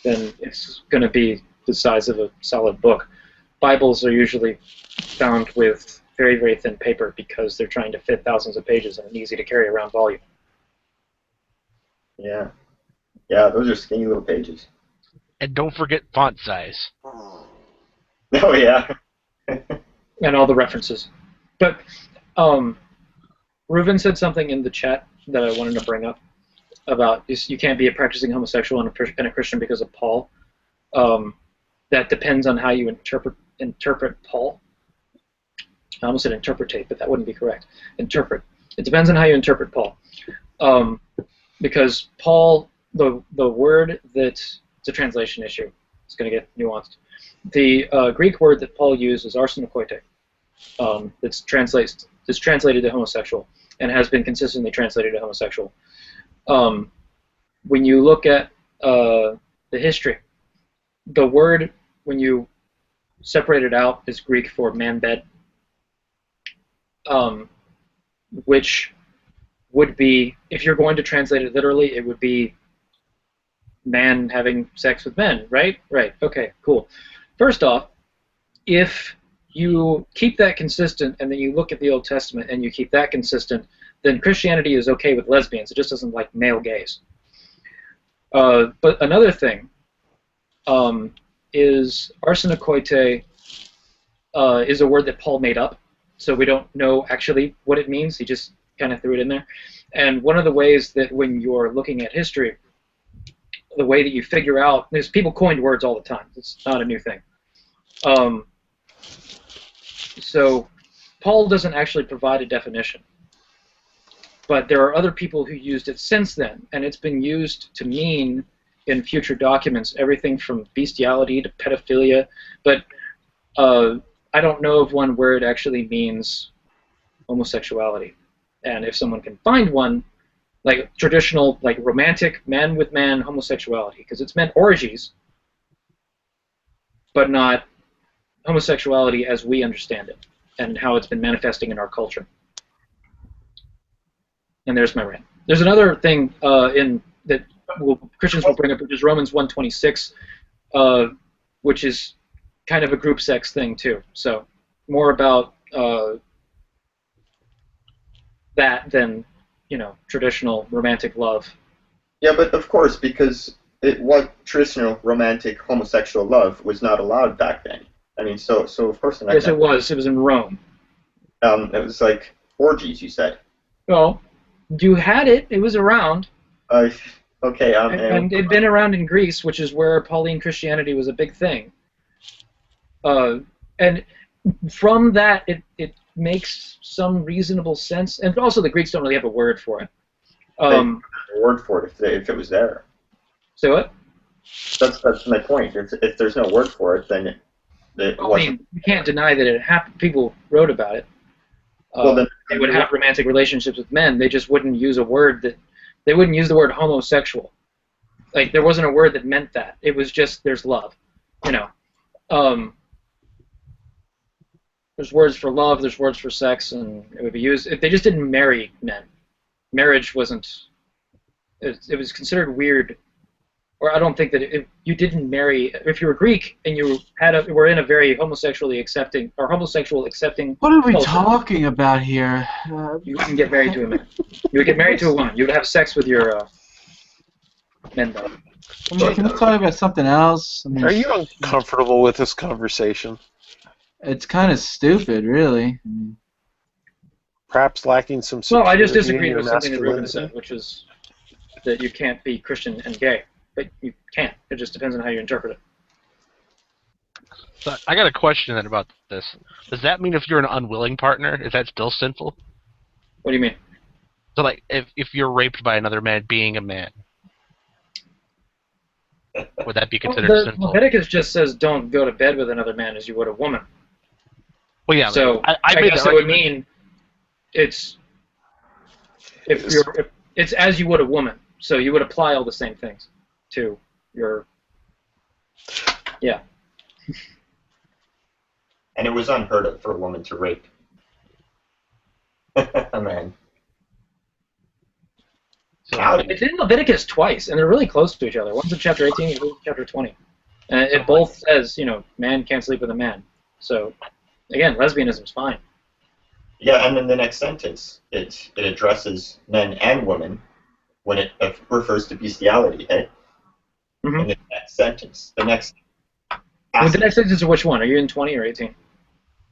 then it's going to be the size of a solid book. Bibles are usually bound with very, very thin paper because they're trying to fit thousands of pages in an easy-to-carry around volume. Yeah. Yeah, those are skinny little pages. And don't forget font size. Oh, yeah. And all the references. But Reuven said something in the chat that I wanted to bring up about you can't be a practicing homosexual and a Christian because of Paul. That depends on how you interpret Paul. I almost said interpretate, but that wouldn't be correct. Interpret. It depends on how you interpret Paul. Because Paul, the word that it's a translation issue. It's going to get nuanced. The Greek word that Paul used is arsenokoite. That's translated to homosexual and has been consistently translated to homosexual. When you look at the history, the word, when you separate it out, is Greek for man-bed, which would be, if you're going to translate it literally, it would be man having sex with men, right? Right, okay, cool. First off, if you keep that consistent and then you look at the Old Testament and you keep that consistent, then Christianity is okay with lesbians. It just doesn't like male gays. But another thing is arsenokoite is a word that Paul made up, so we don't know actually what it means. He just kind of threw it in there. And one of the ways that when you're looking at history, the way that you figure out, there's people coined words all the time. It's not a new thing. So Paul doesn't actually provide a definition. But there are other people who used it since then, and it's been used to mean in future documents everything from bestiality to pedophilia. But I don't know of one where it actually means homosexuality. And if someone can find one, like traditional, like romantic man-with-man homosexuality, because it's meant orgies, but not homosexuality as we understand it, and how it's been manifesting in our culture. And there's my rant. There's another thing that Christians will bring up, which is Romans 1:26, which is kind of a group sex thing too. So more about that than, you know, traditional romantic love. Yeah, but of course, because what traditional romantic homosexual love was not allowed back then. I mean, so of course. Yes, it was. It was in Rome. It was like orgies, you said. Well, you had it. It was around. Okay. And it'd been around in Greece, which is where Pauline Christianity was a big thing. And from that, it makes some reasonable sense. And also, the Greeks don't really have a word for it. A word for it if it was there. So what? That's my point. If there's no word for it, then it wasn't. I mean, you can't deny that it happened. People wrote about it. Well, then they would have romantic relationships with men. They just wouldn't use a word that. They wouldn't use the word homosexual. Like, there wasn't a word that meant that. It was just, there's love, you know. There's words for love, there's words for sex, and it would be used. They just didn't marry men. Marriage wasn't. It was considered weird, or I don't think that if you didn't marry, if you were Greek and you were in a very homosexually accepting or homosexual accepting. What are we culture, talking about here? You wouldn't get married to a man. You would get married to a woman. You would have sex with your men, though. I mean, can we talk about something else? I mean, Are you uncomfortable with this conversation? It's kind of stupid, really. Perhaps lacking some Well, I just security in disagreed your with something that Ruben masculinity? said, which is that you can't be Christian and gay. But you can't. It just depends on how you interpret it. So I got a question then about this. Does that mean if you're an unwilling partner, is that still sinful? What do you mean? So, like, if you're raped by another man being a man, would that be considered sinful? Leviticus just says don't go to bed with another man as you would a woman. Well, yeah. So I guess it would mean it's it's as you would a woman. So you would apply all the same things to your And it was unheard of for a woman to rape a man. So, It's in Leviticus twice, and they're really close to each other. One's in chapter 18, and one's in chapter 20. And it both says, man can't sleep with a man. So, again, lesbianism's fine. Yeah, and then the next sentence, it addresses men and women when it refers to bestiality, eh? Mm-hmm. In the next sentence. The next Well, the next sentence is which one? Are you in 20 or 18?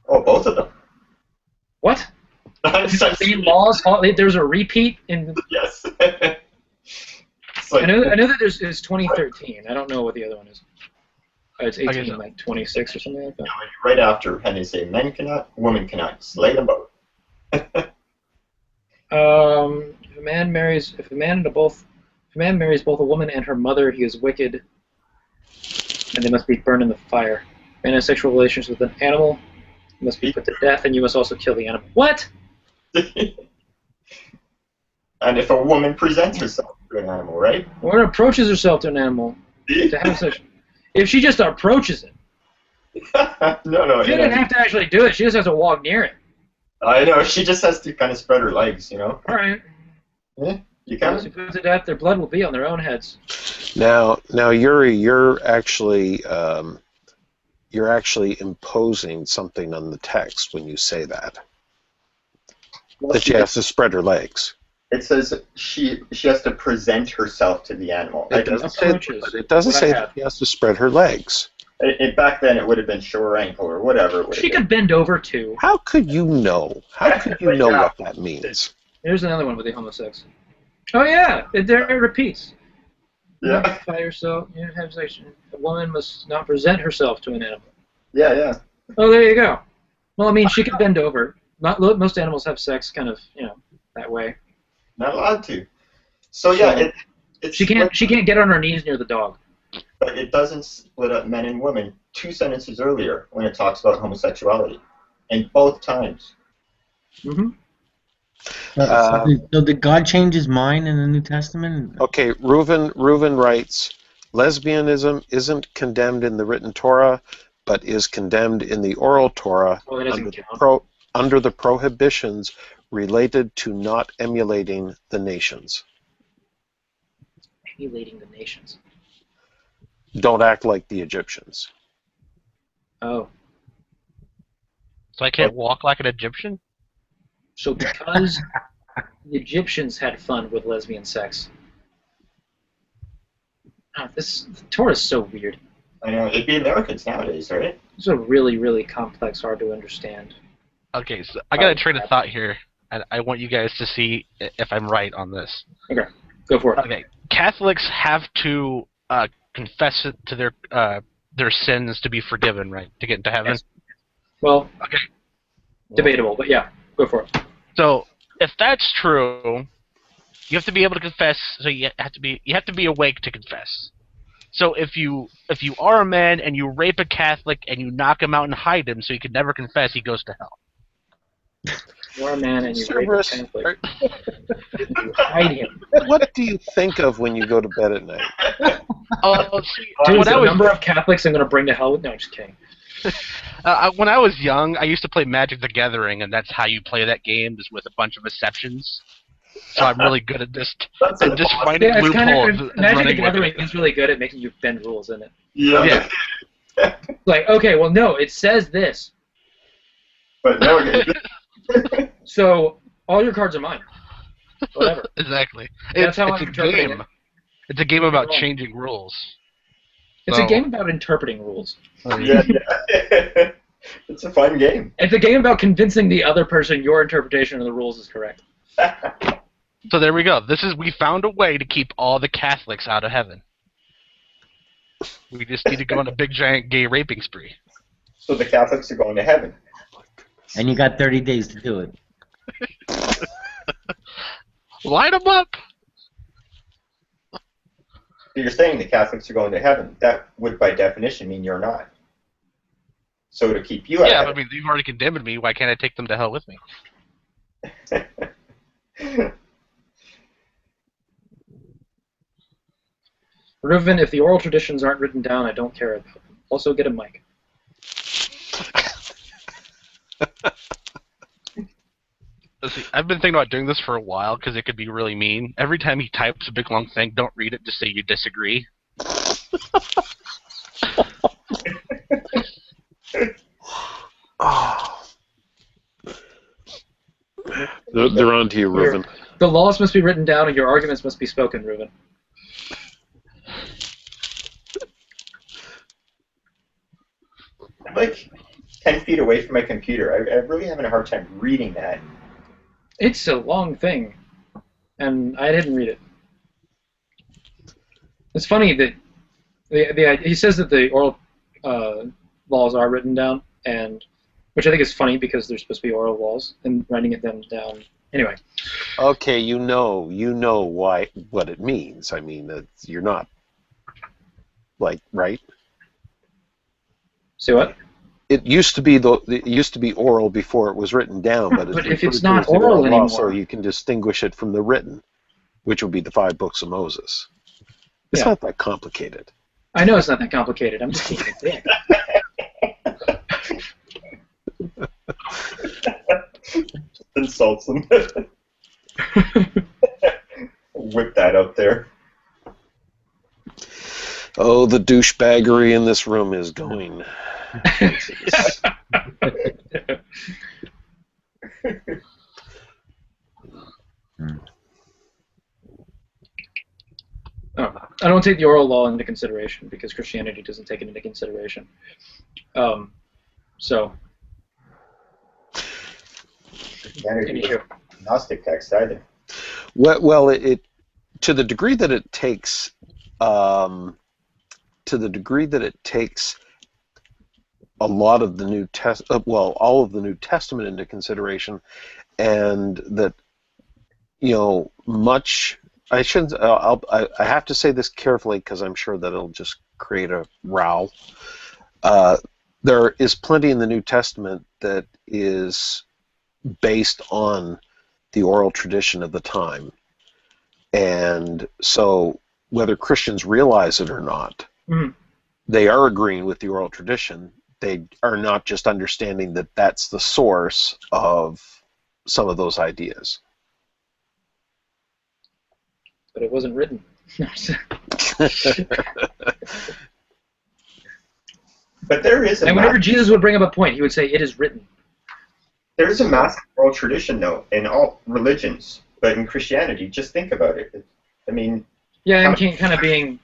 Oh, both of them. What? Same laws? There's a repeat in... Yes. Like, I know that it's 2013. I don't know what the other one is. It's 18, like 26 or something like that. Right after, and they say women cannot slay them both. If a man marries both a woman and her mother, he is wicked, and they must be burned in the fire. Man has sexual relations with an animal, he must be put to death, and you must also kill the animal. What? And if a woman presents herself to an animal, right? A woman approaches herself to an animal to have sex. If she just approaches it, no. she doesn't have to actually do it. She just has to walk near it. I know. She just has to kind of spread her legs, All right. Yeah, you Once can. you put to death, their blood will be on their own heads. Now, Yuri, you're actually imposing something on the text when you say that. That she has to spread her legs. It says she has to present herself to the animal. It doesn't say that she has to spread her legs. Back then, it would have been short ankle or whatever. She could bend over too. How could you know? How could you know what that means? Here's another one with the homosex. Oh yeah, it repeats. Yeah. Fire yourself. A woman must not present herself to an animal. Yeah. Oh, there you go. Well, I mean, she could bend over. Most animals have sex kind of, that way. Not allowed to. So yeah, she can't get on her knees near the dog. But it doesn't split up men and women 2 sentences earlier when it talks about homosexuality, and both times. Mm-hmm. So did God change his mind in the New Testament? Okay, Reuven writes, lesbianism isn't condemned in the written Torah, but is condemned in the oral Torah under the prohibitions related to not emulating the nations. Emulating the nations. Don't act like the Egyptians. Oh. So I can't walk like an Egyptian? So because the Egyptians had fun with lesbian sex. The Torah is so weird. I know, it'd be Americans nowadays, right? It's a really, really complex, hard to understand. Okay, so I got a train of thought here, and I want you guys to see if I'm right on this. Okay, go for it. Okay, Catholics have to confess it to their sins to be forgiven, right? To get into heaven. Yes. Well, okay. Debatable, but yeah, go for it. So if that's true, you have to be able to confess. So you have to be awake to confess. So if you are a man and you rape a Catholic and you knock him out and hide him so he can never confess, he goes to hell. You're a man and you rape a Catholic. You hide him. What do you think of when you go to bed at night? Oh, see, Dude, when I the was number of Catholics I'm going to bring to hell with? No, I'm just kidding. when I was young, I used to play Magic the Gathering, and that's how you play that game, is with a bunch of exceptions. So I'm really good at just finding Yeah, it's kind loopholes of and Magic the running with Gathering it. is really good at making you bend rules, isn't it? Yeah. Like, okay, well, no, it says this. But no, So all your cards are mine. Whatever. Exactly. That's how It's I'm a interpreting game. it. It's a game about wrong. changing rules. It's So- a game about interpreting rules. yeah. It's a fun game. It's a game about convincing the other person your interpretation of the rules is correct. So there we go. We found a way to keep all the Catholics out of heaven. We just need to go on a big giant gay raping spree. So the Catholics are going to heaven. And you got 30 days to do it. Line them up. You're saying the Catholics are going to heaven. That would, by definition, mean you're not. So to keep you out Yeah, of but I mean, you've already condemned me. Why can't I take them to hell with me? Reuven, if the oral traditions aren't written down, I don't care about them. Also, get a mic. See, I've been thinking about doing this for a while because it could be really mean. Every time he types a big long thing, don't read it. Just say you disagree. Oh. They're on to you, Reuven. The laws must be written down and your arguments must be spoken, Reuven. I'm like 10 feet away from my computer. I'm really having a hard time reading that. It's a long thing, and I didn't read it. It's funny that he says that the oral laws are written down, and which I think is funny because they're supposed to be oral laws, and writing them down. Anyway. Okay, you know what it means. I mean, you're not right. Say what? It used to be oral before it was written down, but, But it's if it's referred to not as the oral law, anymore, so you can distinguish it from the written, which would be the 5 books of Moses. It's not that complicated. I know it's not that complicated. I'm just being a dick. Insults them. Whip that up there. Oh, the douchebaggery in this room is going. Oh, I don't take the oral law into consideration because Christianity doesn't take it into consideration. So. Christianity was Gnostic text either. Well, it to the degree that it takes, a lot of the all of the New Testament into consideration, and that much. I shouldn't. I have to say this carefully because I'm sure that it'll just create a row. There is plenty in the New Testament that is based on the oral tradition of the time, and so whether Christians realize it or not, they are agreeing with the oral tradition. They are not just understanding that that's the source of some of those ideas. But it wasn't written. But there is and whenever Jesus would bring up a point, he would say, "It is written." There is a massive oral tradition, though, in all religions. But in Christianity, just think about it. I mean... Yeah, and kind of being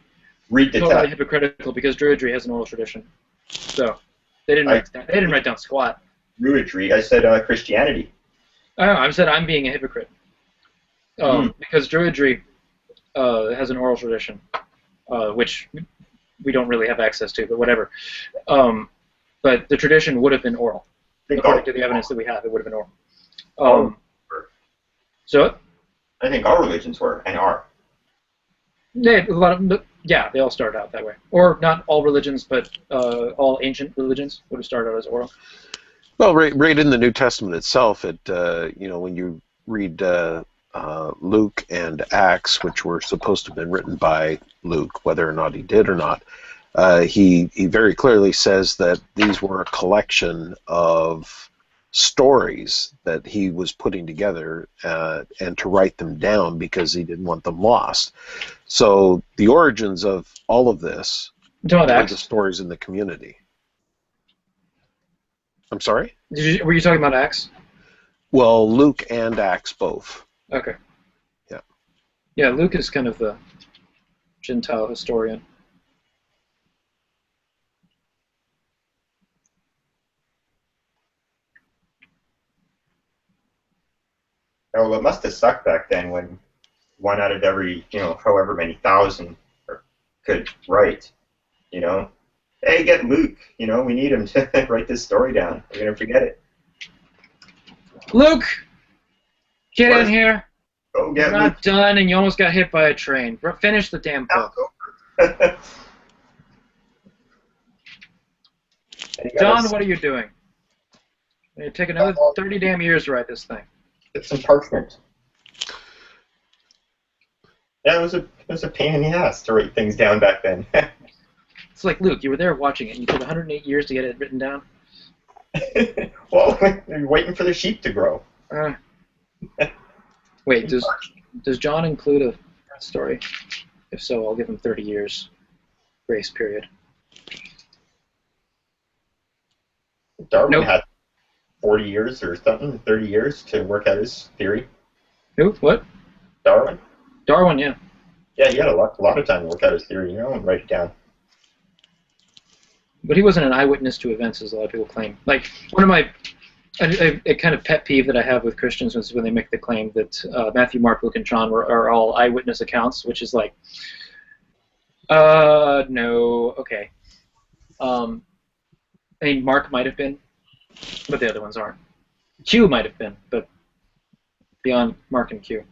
read the totally text. hypocritical because Druidry has an oral tradition. So, they didn't write down squat. Druidry? I said Christianity. I said I'm being a hypocrite. Because Druidry has an oral tradition, which we don't really have access to, but whatever. But the tradition would have been oral. According to the evidence that we have, it would have been oral. So? I think all religions were, and are. They all started out that way. Or not all religions, but all ancient religions would have started out as oral. Well, right in the New Testament itself, when you read Luke and Acts, which were supposed to have been written by Luke, whether or not he did or not, he very clearly says that these were a collection of stories that he was putting together and to write them down because he didn't want them lost. So the origins of all of this are the stories in the community. I'm sorry? Were you talking about Acts? Well, Luke and Acts both. Okay. Yeah. Yeah, Luke is kind of the Gentile historian. Oh, well, it must have sucked back then when one out of every, however many thousand could write, Hey, get Luke, we need him to write this story down. We're going to forget it. Luke! Get in here. Go get You're Luke. not done and you almost got hit by a train. Finish the damn book. John, what are you doing? It'll take another 30 damn years to write this thing. It's some parchment. Yeah, it was a pain in the ass to write things down back then. It's like, Luke, you were there watching it, and you took 108 years to get it written down? Well, you're waiting for the sheep to grow. Wait, does John include a story? If so, I'll give him 30 years grace period. Darwin had 40 years or something, 30 years to work out his theory. Who? What? Darwin. Darwin, yeah. Yeah, he had a lot of time to work out his theory, and write it down. But he wasn't an eyewitness to events, as a lot of people claim. Like, one of my a kind of pet peeve that I have with Christians is when they make the claim that Matthew, Mark, Luke, and John are all eyewitness accounts, which is like, no, okay. I mean, Mark might have been, but the other ones aren't. Q might have been, but beyond Mark and Q.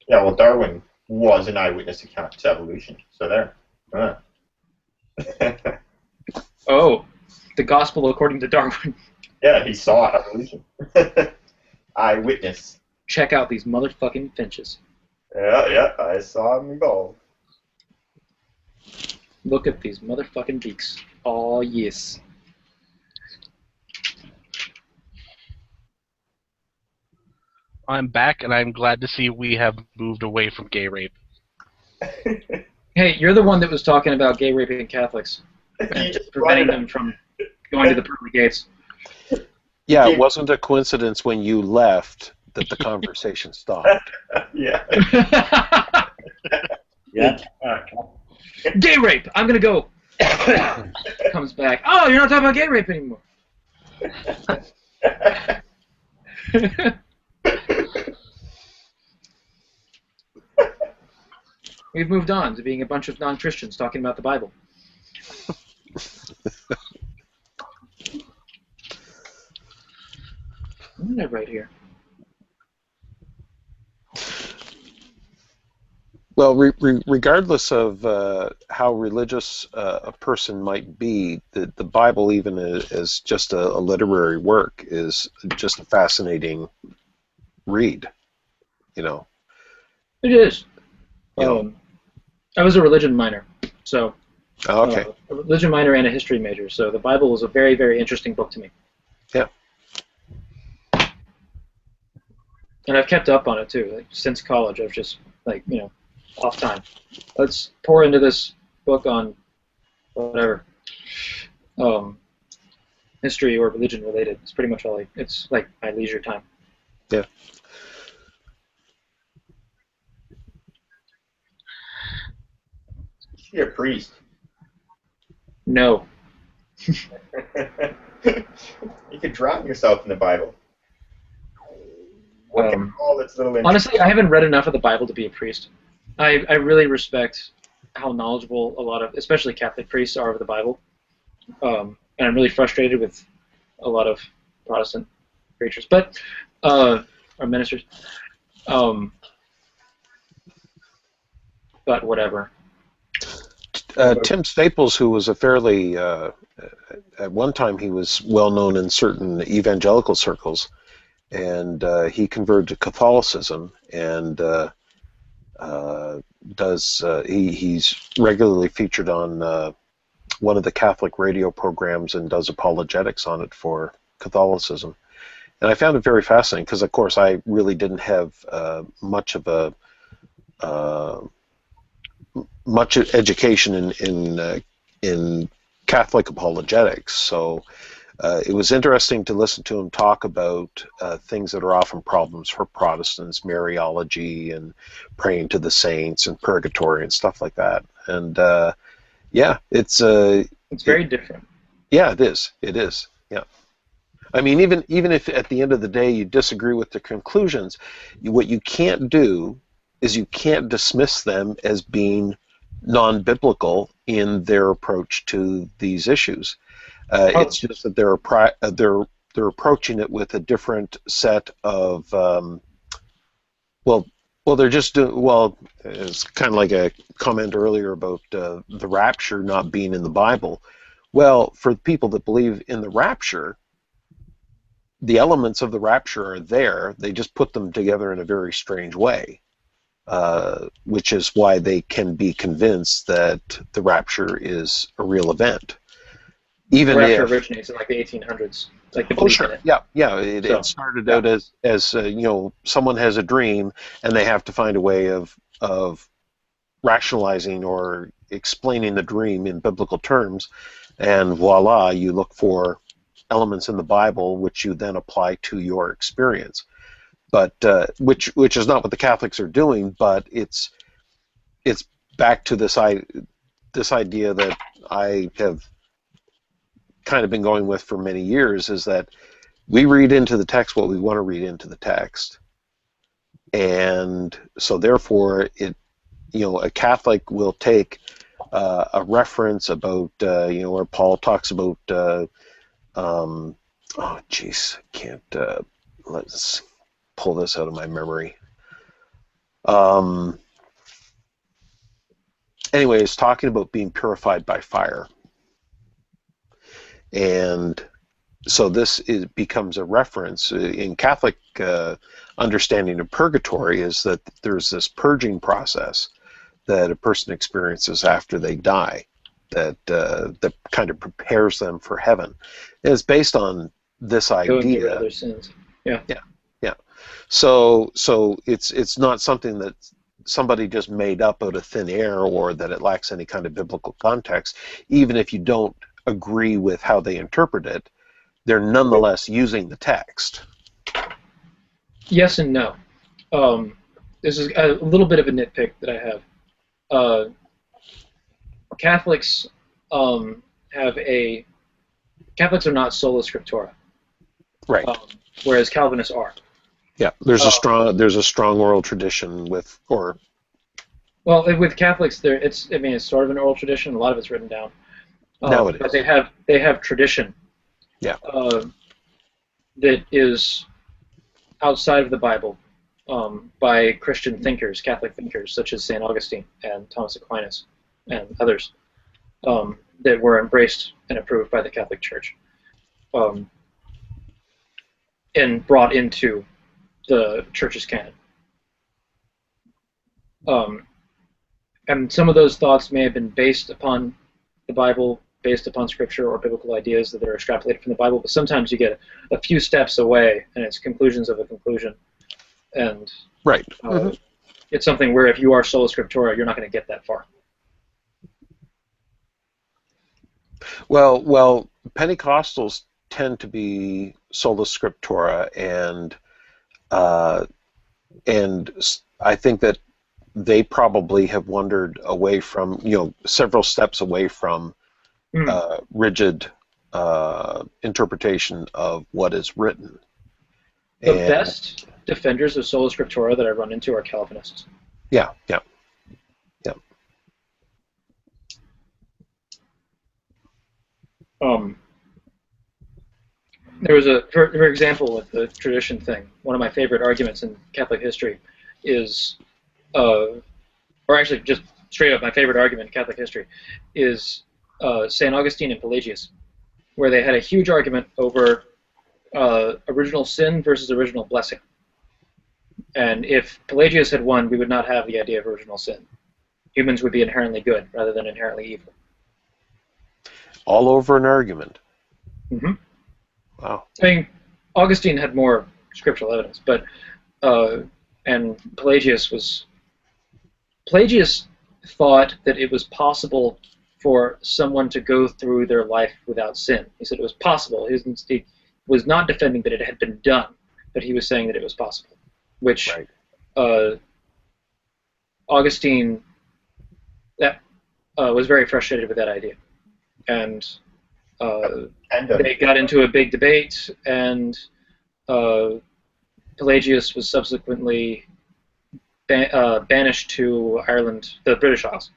Yeah, well, Darwin was an eyewitness account to evolution, so there. Oh, the gospel according to Darwin. Yeah, he saw evolution. Eyewitness. Check out these motherfucking finches. Yeah, I saw him evolve. Look at these motherfucking beaks. Oh, yes. I'm back, and I'm glad to see we have moved away from gay rape. Hey, you're the one that was talking about gay raping Catholics and preventing them from going to the pearly gates. Yeah, it wasn't a coincidence when you left that the conversation stopped. Yeah. Yeah. Gay rape! I'm gonna go. Comes back. Oh, you're not talking about gay rape anymore. We've moved on to being a bunch of non-Christians talking about the Bible. Isn't that right here? Well, regardless of how religious a person might be, the Bible, even as just a literary work, is just a fascinating read. It is. I was a religion minor, so okay. A religion minor and a history major, so the Bible was a very, very interesting book to me. Yeah. And I've kept up on it too. Like, since college, I've just off time. Let's pour into this book on whatever history or religion related. It's pretty much all. It's like my leisure time. Yeah. You're a priest. No. You could drown yourself in the Bible. All that's little honestly, I haven't read enough of the Bible to be a priest. I really respect how knowledgeable a lot of, especially Catholic priests, are of the Bible. And I'm really frustrated with a lot of Protestant preachers, or ministers. But whatever. Tim Staples, who was a fairly, at one time he was well known in certain evangelical circles, and he converted to Catholicism, and he's regularly featured on one of the Catholic radio programs and does apologetics on it for Catholicism. And I found it very fascinating because, of course, I really didn't have much education in Catholic apologetics, so it was interesting to listen to him talk about things that are often problems for Protestants, Mariology and praying to the saints and purgatory and stuff like that. And yeah, it's very different. Yeah, it is. It is. Yeah. I mean, even if at the end of the day you disagree with the conclusions, what you can't do is you can't dismiss them as being non-biblical in their approach to these issues. It's just that they're approaching it with a different set of they're just doing well. It's kind of like a comment earlier about the rapture not being in the Bible. Well, for people that believe in the rapture, the elements of the rapture are there. They just put them together in a very strange way, which is why they can be convinced that the rapture is a real event. Even the rapture if originates in like the 1800s, like the belief in it. Yeah. It started out as someone has a dream and they have to find a way of rationalizing or explaining the dream in biblical terms, and voila, you look for elements in the Bible which you then apply to your experience. But which is not what the Catholics are doing, but it's back to this idea that I have kind of been going with for many years, is that we read into the text what we want to read into the text, and so therefore a Catholic will take a reference about where Paul talks about let's pull this out of my memory. Anyway, it's talking about being purified by fire. And so this becomes a reference in Catholic understanding of purgatory, is that there's this purging process that a person experiences after they die that kind of prepares them for heaven. And it's based on this idea. Going other sins. Yeah. So it's not something that somebody just made up out of thin air, or that it lacks any kind of biblical context. Even if you don't agree with how they interpret it, they're nonetheless using the text. Yes and no. This is a little bit of a nitpick that I have. Catholics Catholics are not sola scriptura, right? Whereas Calvinists are. Yeah, there's a strong oral tradition with Catholics it's sort of an oral tradition. A lot of it's written down. Now it is. But they have tradition. Yeah. That is outside of the Bible, by Christian thinkers, Catholic thinkers such as St. Augustine and Thomas Aquinas and others, that were embraced and approved by the Catholic Church, and brought into the Church's canon. And some of those thoughts may have been based upon the Bible, based upon Scripture, or biblical ideas that are extrapolated from the Bible, but sometimes you get a few steps away, and it's conclusions of a conclusion. And right. It's something where if you are sola scriptura, you're not going to get that far. Well, Pentecostals tend to be sola scriptura, and I think that they probably have wandered away from, several steps away from rigid interpretation of what is written. The best defenders of sola scriptura that I run into are Calvinists. Yeah. There was for example, with the tradition thing, one of my favorite arguments in Catholic history is, or actually just straight up my favorite argument in Catholic history is St. Augustine and Pelagius, where they had a huge argument over original sin versus original blessing. And if Pelagius had won, we would not have the idea of original sin. Humans would be inherently good rather than inherently evil. All over an argument. Mm-hmm. Wow. I mean, Augustine had more scriptural evidence, but and Pelagius thought that it was possible for someone to go through their life without sin. He said it was possible. He was not defending that it had been done, but he was saying that it was possible, which Augustine was very frustrated with that idea. And they got into a big debate, and Pelagius was subsequently banished to Ireland, the British Isles.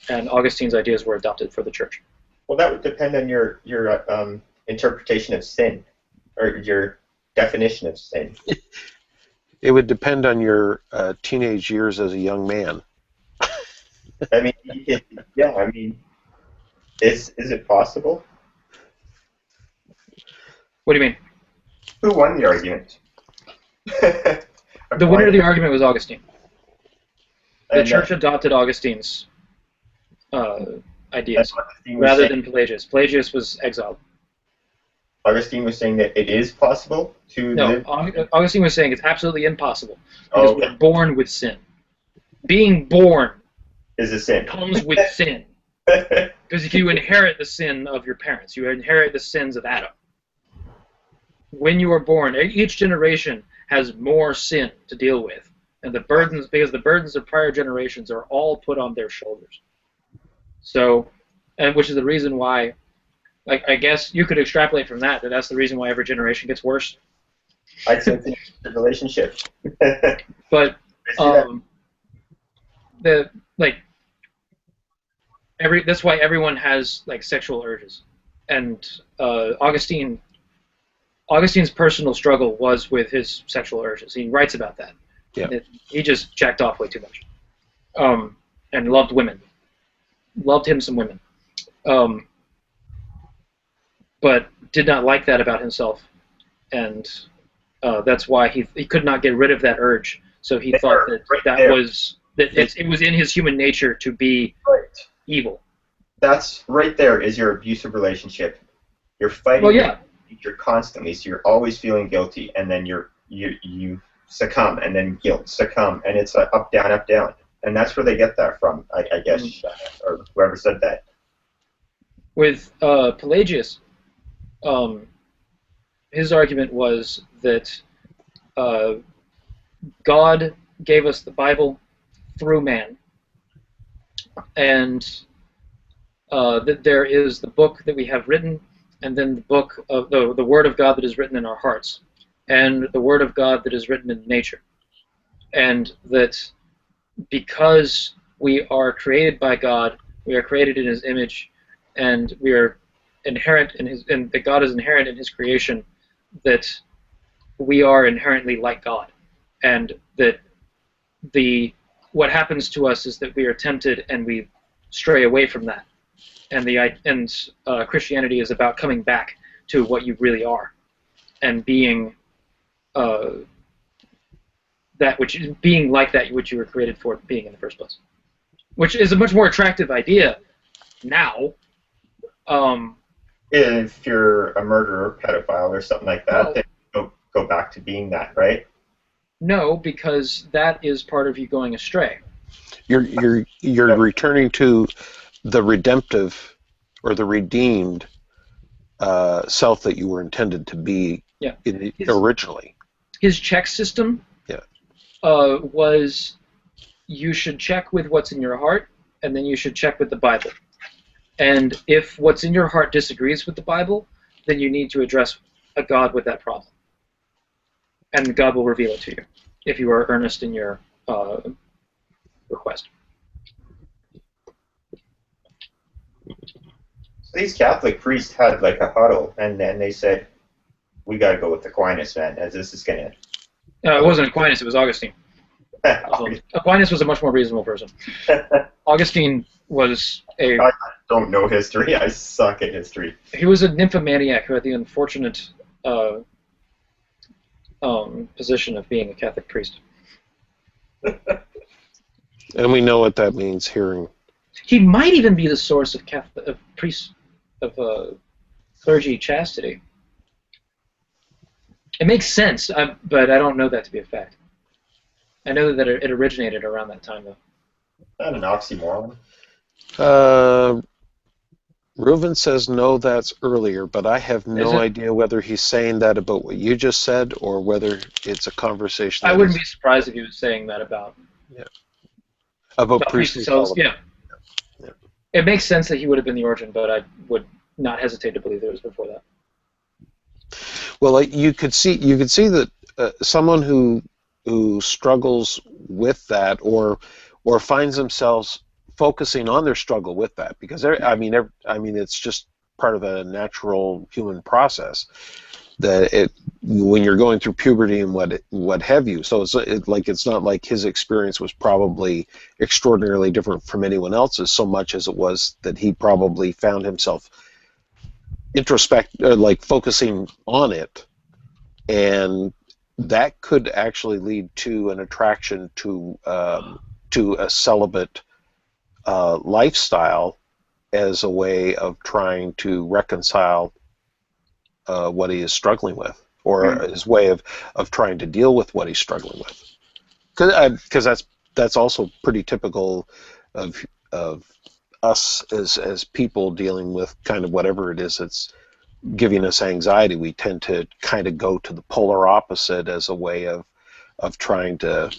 And Augustine's ideas were adopted for the church. Well, that would depend on your interpretation of sin, or your definition of sin. It would depend on your teenage years as a young man. I mean, I mean, is it possible? What do you mean? Who won the argument? The winner of the argument was Augustine. The church adopted Augustine's ideas rather than Pelagius. Pelagius was exiled. Augustine was saying that it is possible to live? Augustine was saying it's absolutely impossible because we're born with sin. Being born is a sin. Comes with sin. Because if you inherit the sin of your parents, you inherit the sins of Adam. When you are born, each generation has more sin to deal with, and because the burdens of prior generations are all put on their shoulders. So, and which is the reason why, like, I guess you could extrapolate from that that's the reason why every generation gets worse. I'd say it's a relationship. But that's why everyone has like sexual urges, and Augustine's personal struggle was with his sexual urges. He writes about that. Yeah. He just jacked off way too much, and loved women. Loved him some women, but did not like that about himself, and that's why he could not get rid of that urge. So he thought that it was in his human nature to be evil. That's right there is your abusive relationship. You're fighting. Well, yeah. You're constantly, so you're always feeling guilty, and then you succumb, and then guilt, succumb, and it's up, down, and that's where they get that from, I guess, or whoever said that. With Pelagius, his argument was that God gave us the Bible through man, and that there is the book that we have written, and then the book of the Word of God that is written in our hearts, and the Word of God that is written in nature, and that because we are created by God, we are created in His image, and we are inherent in His, and that God is inherent in His creation, that we are inherently like God, and that what happens to us is that we are tempted and we stray away from that, and Christianity is about coming back to what you really are, and being being like that which you were created for being in the first place, which is a much more attractive idea now. If you're a murderer, pedophile, or something like that, then you go back to being that, right? No, because that is part of you going astray. You're returning to the redemptive or the redeemed self that you were intended to be originally. His check system was you should check with what's in your heart, and then you should check with the Bible. And if what's in your heart disagrees with the Bible, then you need to address a God with that problem. And God will reveal it to you if you are earnest in your request. So these Catholic priests had like a huddle, and then they said, "We got to go with Aquinas, man, as this is gonna." It wasn't Aquinas; it was Augustine. Aquinas was a much more reasonable person. Augustine was a... I don't know history. I suck at history. He was a nymphomaniac who had the unfortunate position of being a Catholic priest. And we know what that means, hearing. He might even be the source of clergy chastity. It makes sense, but I don't know that to be a fact. I know that it originated around that time, though. Not an oxymoron. Reuven says no, that's earlier, but I have no idea whether he's saying that about what you just said or whether it's a conversation. I wouldn't be surprised if he was saying that about priestly cells. Yeah. It makes sense that he would have been the origin, but I would not hesitate to believe that it was before that. Well, you could see that someone who struggles with that or finds themselves focusing on their struggle with that, because it's just part of a natural human process that when you're going through puberty and what have you. So it's not like his experience was probably extraordinarily different from anyone else's, so much as it was that he probably found himself focusing on it, and that could actually lead to an attraction to a celibate lifestyle as a way of trying to reconcile what he is struggling with, or his way of trying to deal with what he's struggling with. Because that's also pretty typical of us as people dealing with kind of whatever it is that's giving us anxiety. We tend to kind of go to the polar opposite as a way of trying to,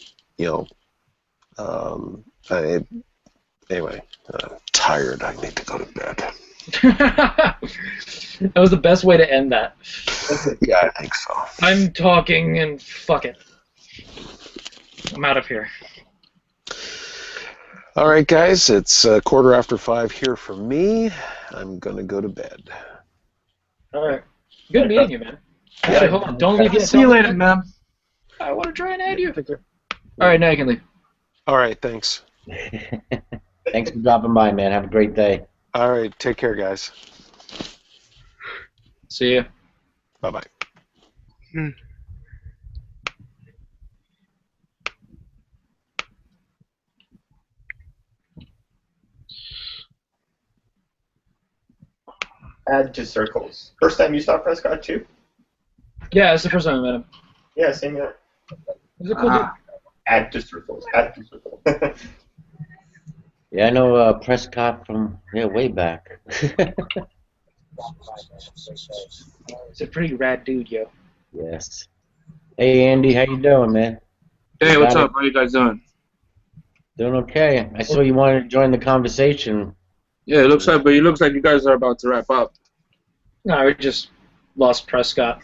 anyway, I'm tired. I need to go to bed. That was the best way to end that. Yeah, I think so. I'm talking and fuck it. I'm out of here. All right, guys, it's 5:15 here for me. I'm going to go to bed. All right. Good meeting you, man. Yeah, hold on. Don't leave yet. See you later, man. I want to try and add you. All right, now you can leave. All right, thanks. Thanks for dropping by, man. Have a great day. All right, take care, guys. See ya. Bye-bye. Add to circles. First time you saw Prescott too? Yeah, it's the first time I met him. Yeah, same here. He's a cool dude. Add to circles. Add to circles. Yeah, I know Prescott from way back. He's a pretty rad dude, yo. Yes. Hey, Andy, how you doing, man? Hey, what's up? How you guys doing? Doing okay. I saw you wanted to join the conversation. Yeah, it looks like you guys are about to wrap up. No, we just lost Prescott.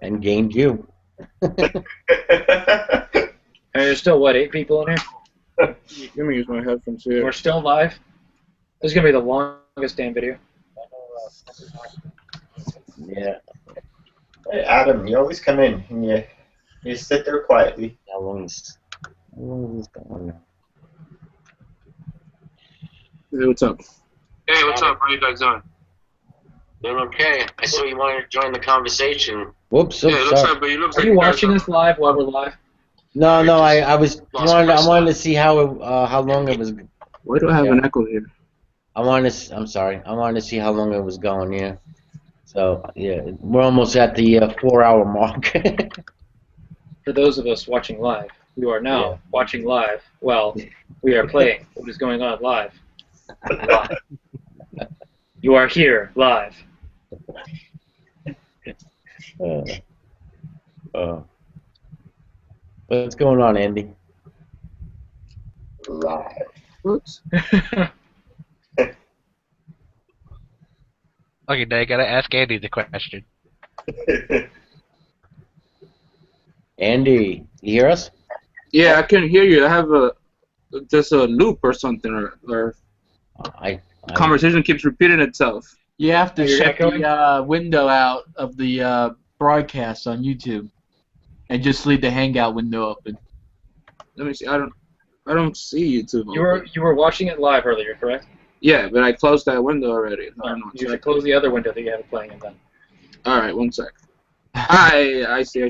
And gained you. And there's still, 8 people in here? Let me use my headphones here. We're still live? This is going to be the longest damn video. Yeah. Hey, Adam, you always come in and you sit there quietly. How long is this going now? Hey, what's up? Hey, what's up? How you guys doing? Doing okay. I saw you wanted to join the conversation. Whoops. Yeah, it looks like Are you watching this live while we're live? No, I wanted to see how long it was. Why do I have an echo here? I'm sorry. I wanted to see how long it was going. Yeah. So yeah, we're almost at the 4-hour mark. For those of us watching live, you are now watching live. Well, we are playing what is going on live. You are here live. What's going on, Andy? Live. Whoops. Okay, now I gotta ask Andy the question. Andy, you hear us? Yeah, I can hear you. I have just a loop or something, or conversation keeps repeating itself. You have to shut the window out of the broadcast on YouTube, and just leave the Hangout window open. Let me see. I don't. I don't see YouTube. You were watching it live earlier, correct? Yeah, but I closed that window already. You should close the other window that you have it playing in then. All right, 1 sec. I see.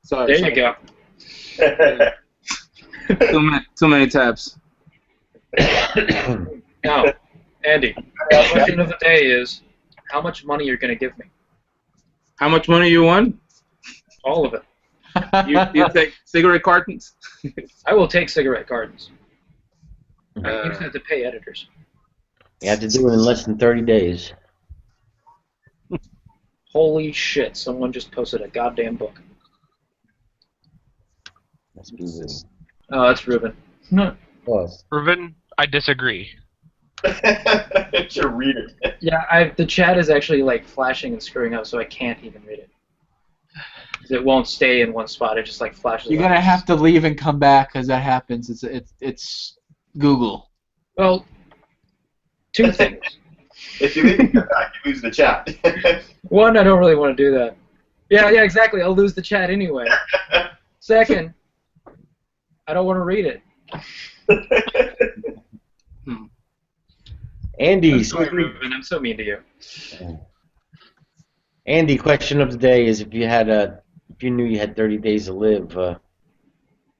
Sorry. There you go. Too many tabs. Now, Andy, the question of the day is, how much money you're going to give me? How much money you want? All of it. You take cigarette cartons? I will take cigarette cartons. I used to have to pay editors. You have to do it in less than 30 days. Holy shit, someone just posted a goddamn book. That's Ruben. Oh, that's Ruben. No. Ruben, I disagree. You're reading. Yeah, the chat is actually like flashing and screwing up, so I can't even read it. It won't stay in one spot. It just like flashes. You're gonna have to leave and come back as that happens. It's Google. Well, two things. If you leave and come back, you lose the chat. One, I don't really want to do that. Yeah, exactly. I'll lose the chat anyway. Second, I don't want to read it. Andy, I'm sorry, Ruben. I'm so mean to you. Andy, question of the day is: if you knew you had 30 days to live, what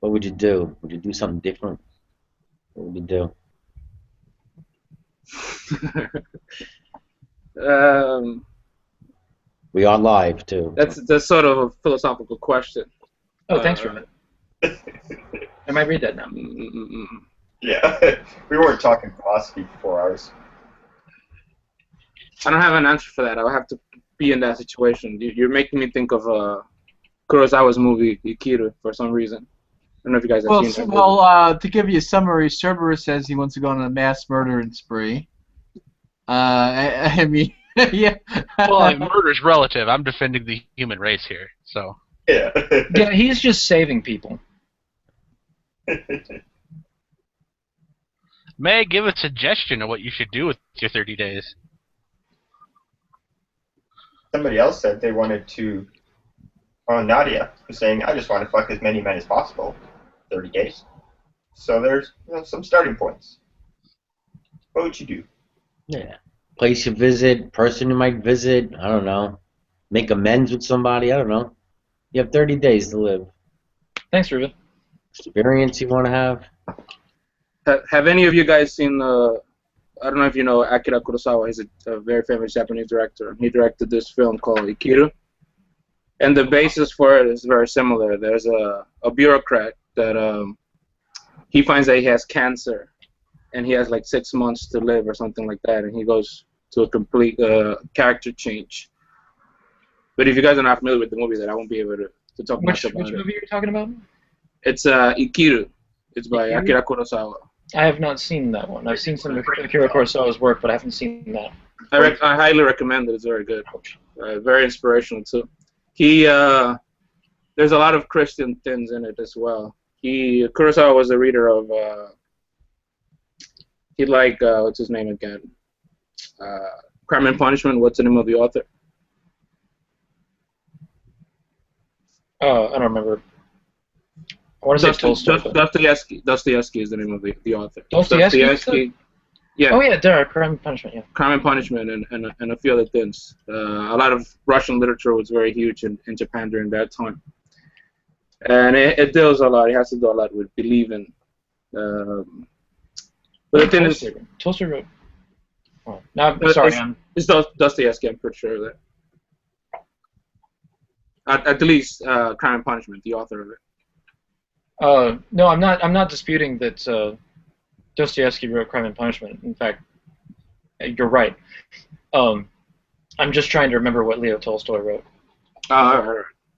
would you do? Would you do something different? What would you do? We are live too. That's sort of a philosophical question. Oh, thanks, Ruben. I might read that now. Yeah, we weren't talking philosophy for 4 hours. I don't have an answer for that. I'll have to be in that situation. You're making me think of Kurosawa's movie Ikiru for some reason. I don't know if you guys have seen that. Well, to give you a summary, Cerberus says he wants to go on a mass murdering spree. I mean, yeah. Well, murder's relative. I'm defending the human race here, so. Yeah. Yeah, he's just saving people. May I give a suggestion of what you should do with your 30 days? Somebody else said they wanted to. Oh, Nadia was saying, I just want to fuck as many men as possible. 30 days. So there's some starting points. What would you do? Yeah. Place you visit, person you might visit, I don't know. Make amends with somebody, I don't know. You have 30 days to live. Thanks, Ruben. Experience you want to have? Have any of you guys seen I don't know if you know Akira Kurosawa. He's a very famous Japanese director. He directed this film called Ikiru. And the basis for it is very similar. There's a bureaucrat that he finds that he has cancer, and he has like 6 months to live or something like that, and he goes to a complete character change. But if you guys are not familiar with the movie, then I won't be able to talk much about it. Which movie are you talking about? It's Ikiru. It's by Akira Kurosawa. I have not seen that one. I've seen some of Akira Kurosawa's work, but I haven't seen that. I highly recommend it. It's very good. Very inspirational too. There's a lot of Christian things in it as well. Kurosawa was a reader of what's his name again? Crime and Punishment. What's the name of the author? Oh, I don't remember. I want to say Tolstoy. Dostoevsky is the name of the author. Dostoevsky? Yeah. Oh yeah, there. Crime and Punishment. Yeah. Crime and Punishment and a few other things. A lot of Russian literature was very huge in Japan during that time, and it deals a lot. It has to do a lot with believing. But the thing is, Tolstoy wrote. Oh, no, sorry. It's Dostoevsky. I'm pretty sure of that. At least Crime and Punishment, the author of it. No, I'm not disputing that Dostoevsky wrote Crime and Punishment. In fact, you're right. I'm just trying to remember what Leo Tolstoy wrote.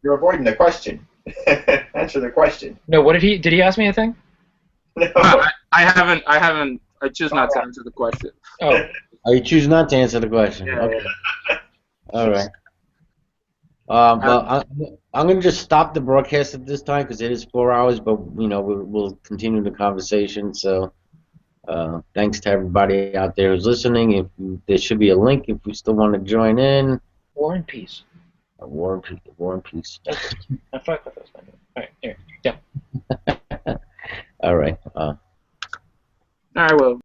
You're avoiding the question. Answer the question. No, what did he ask me anything? No. I haven't. I choose not to answer the question. Oh. You choose not to answer the question. Yeah, okay. All right. Well, I'm going to just stop the broadcast at this time because it is 4 hours, but we'll continue the conversation. So thanks to everybody out there who's listening. There should be a link if you still want to join in. War and Peace. War and Peace. War and Peace. I thought that was my name. All right, here. Yeah. All right. All right, well.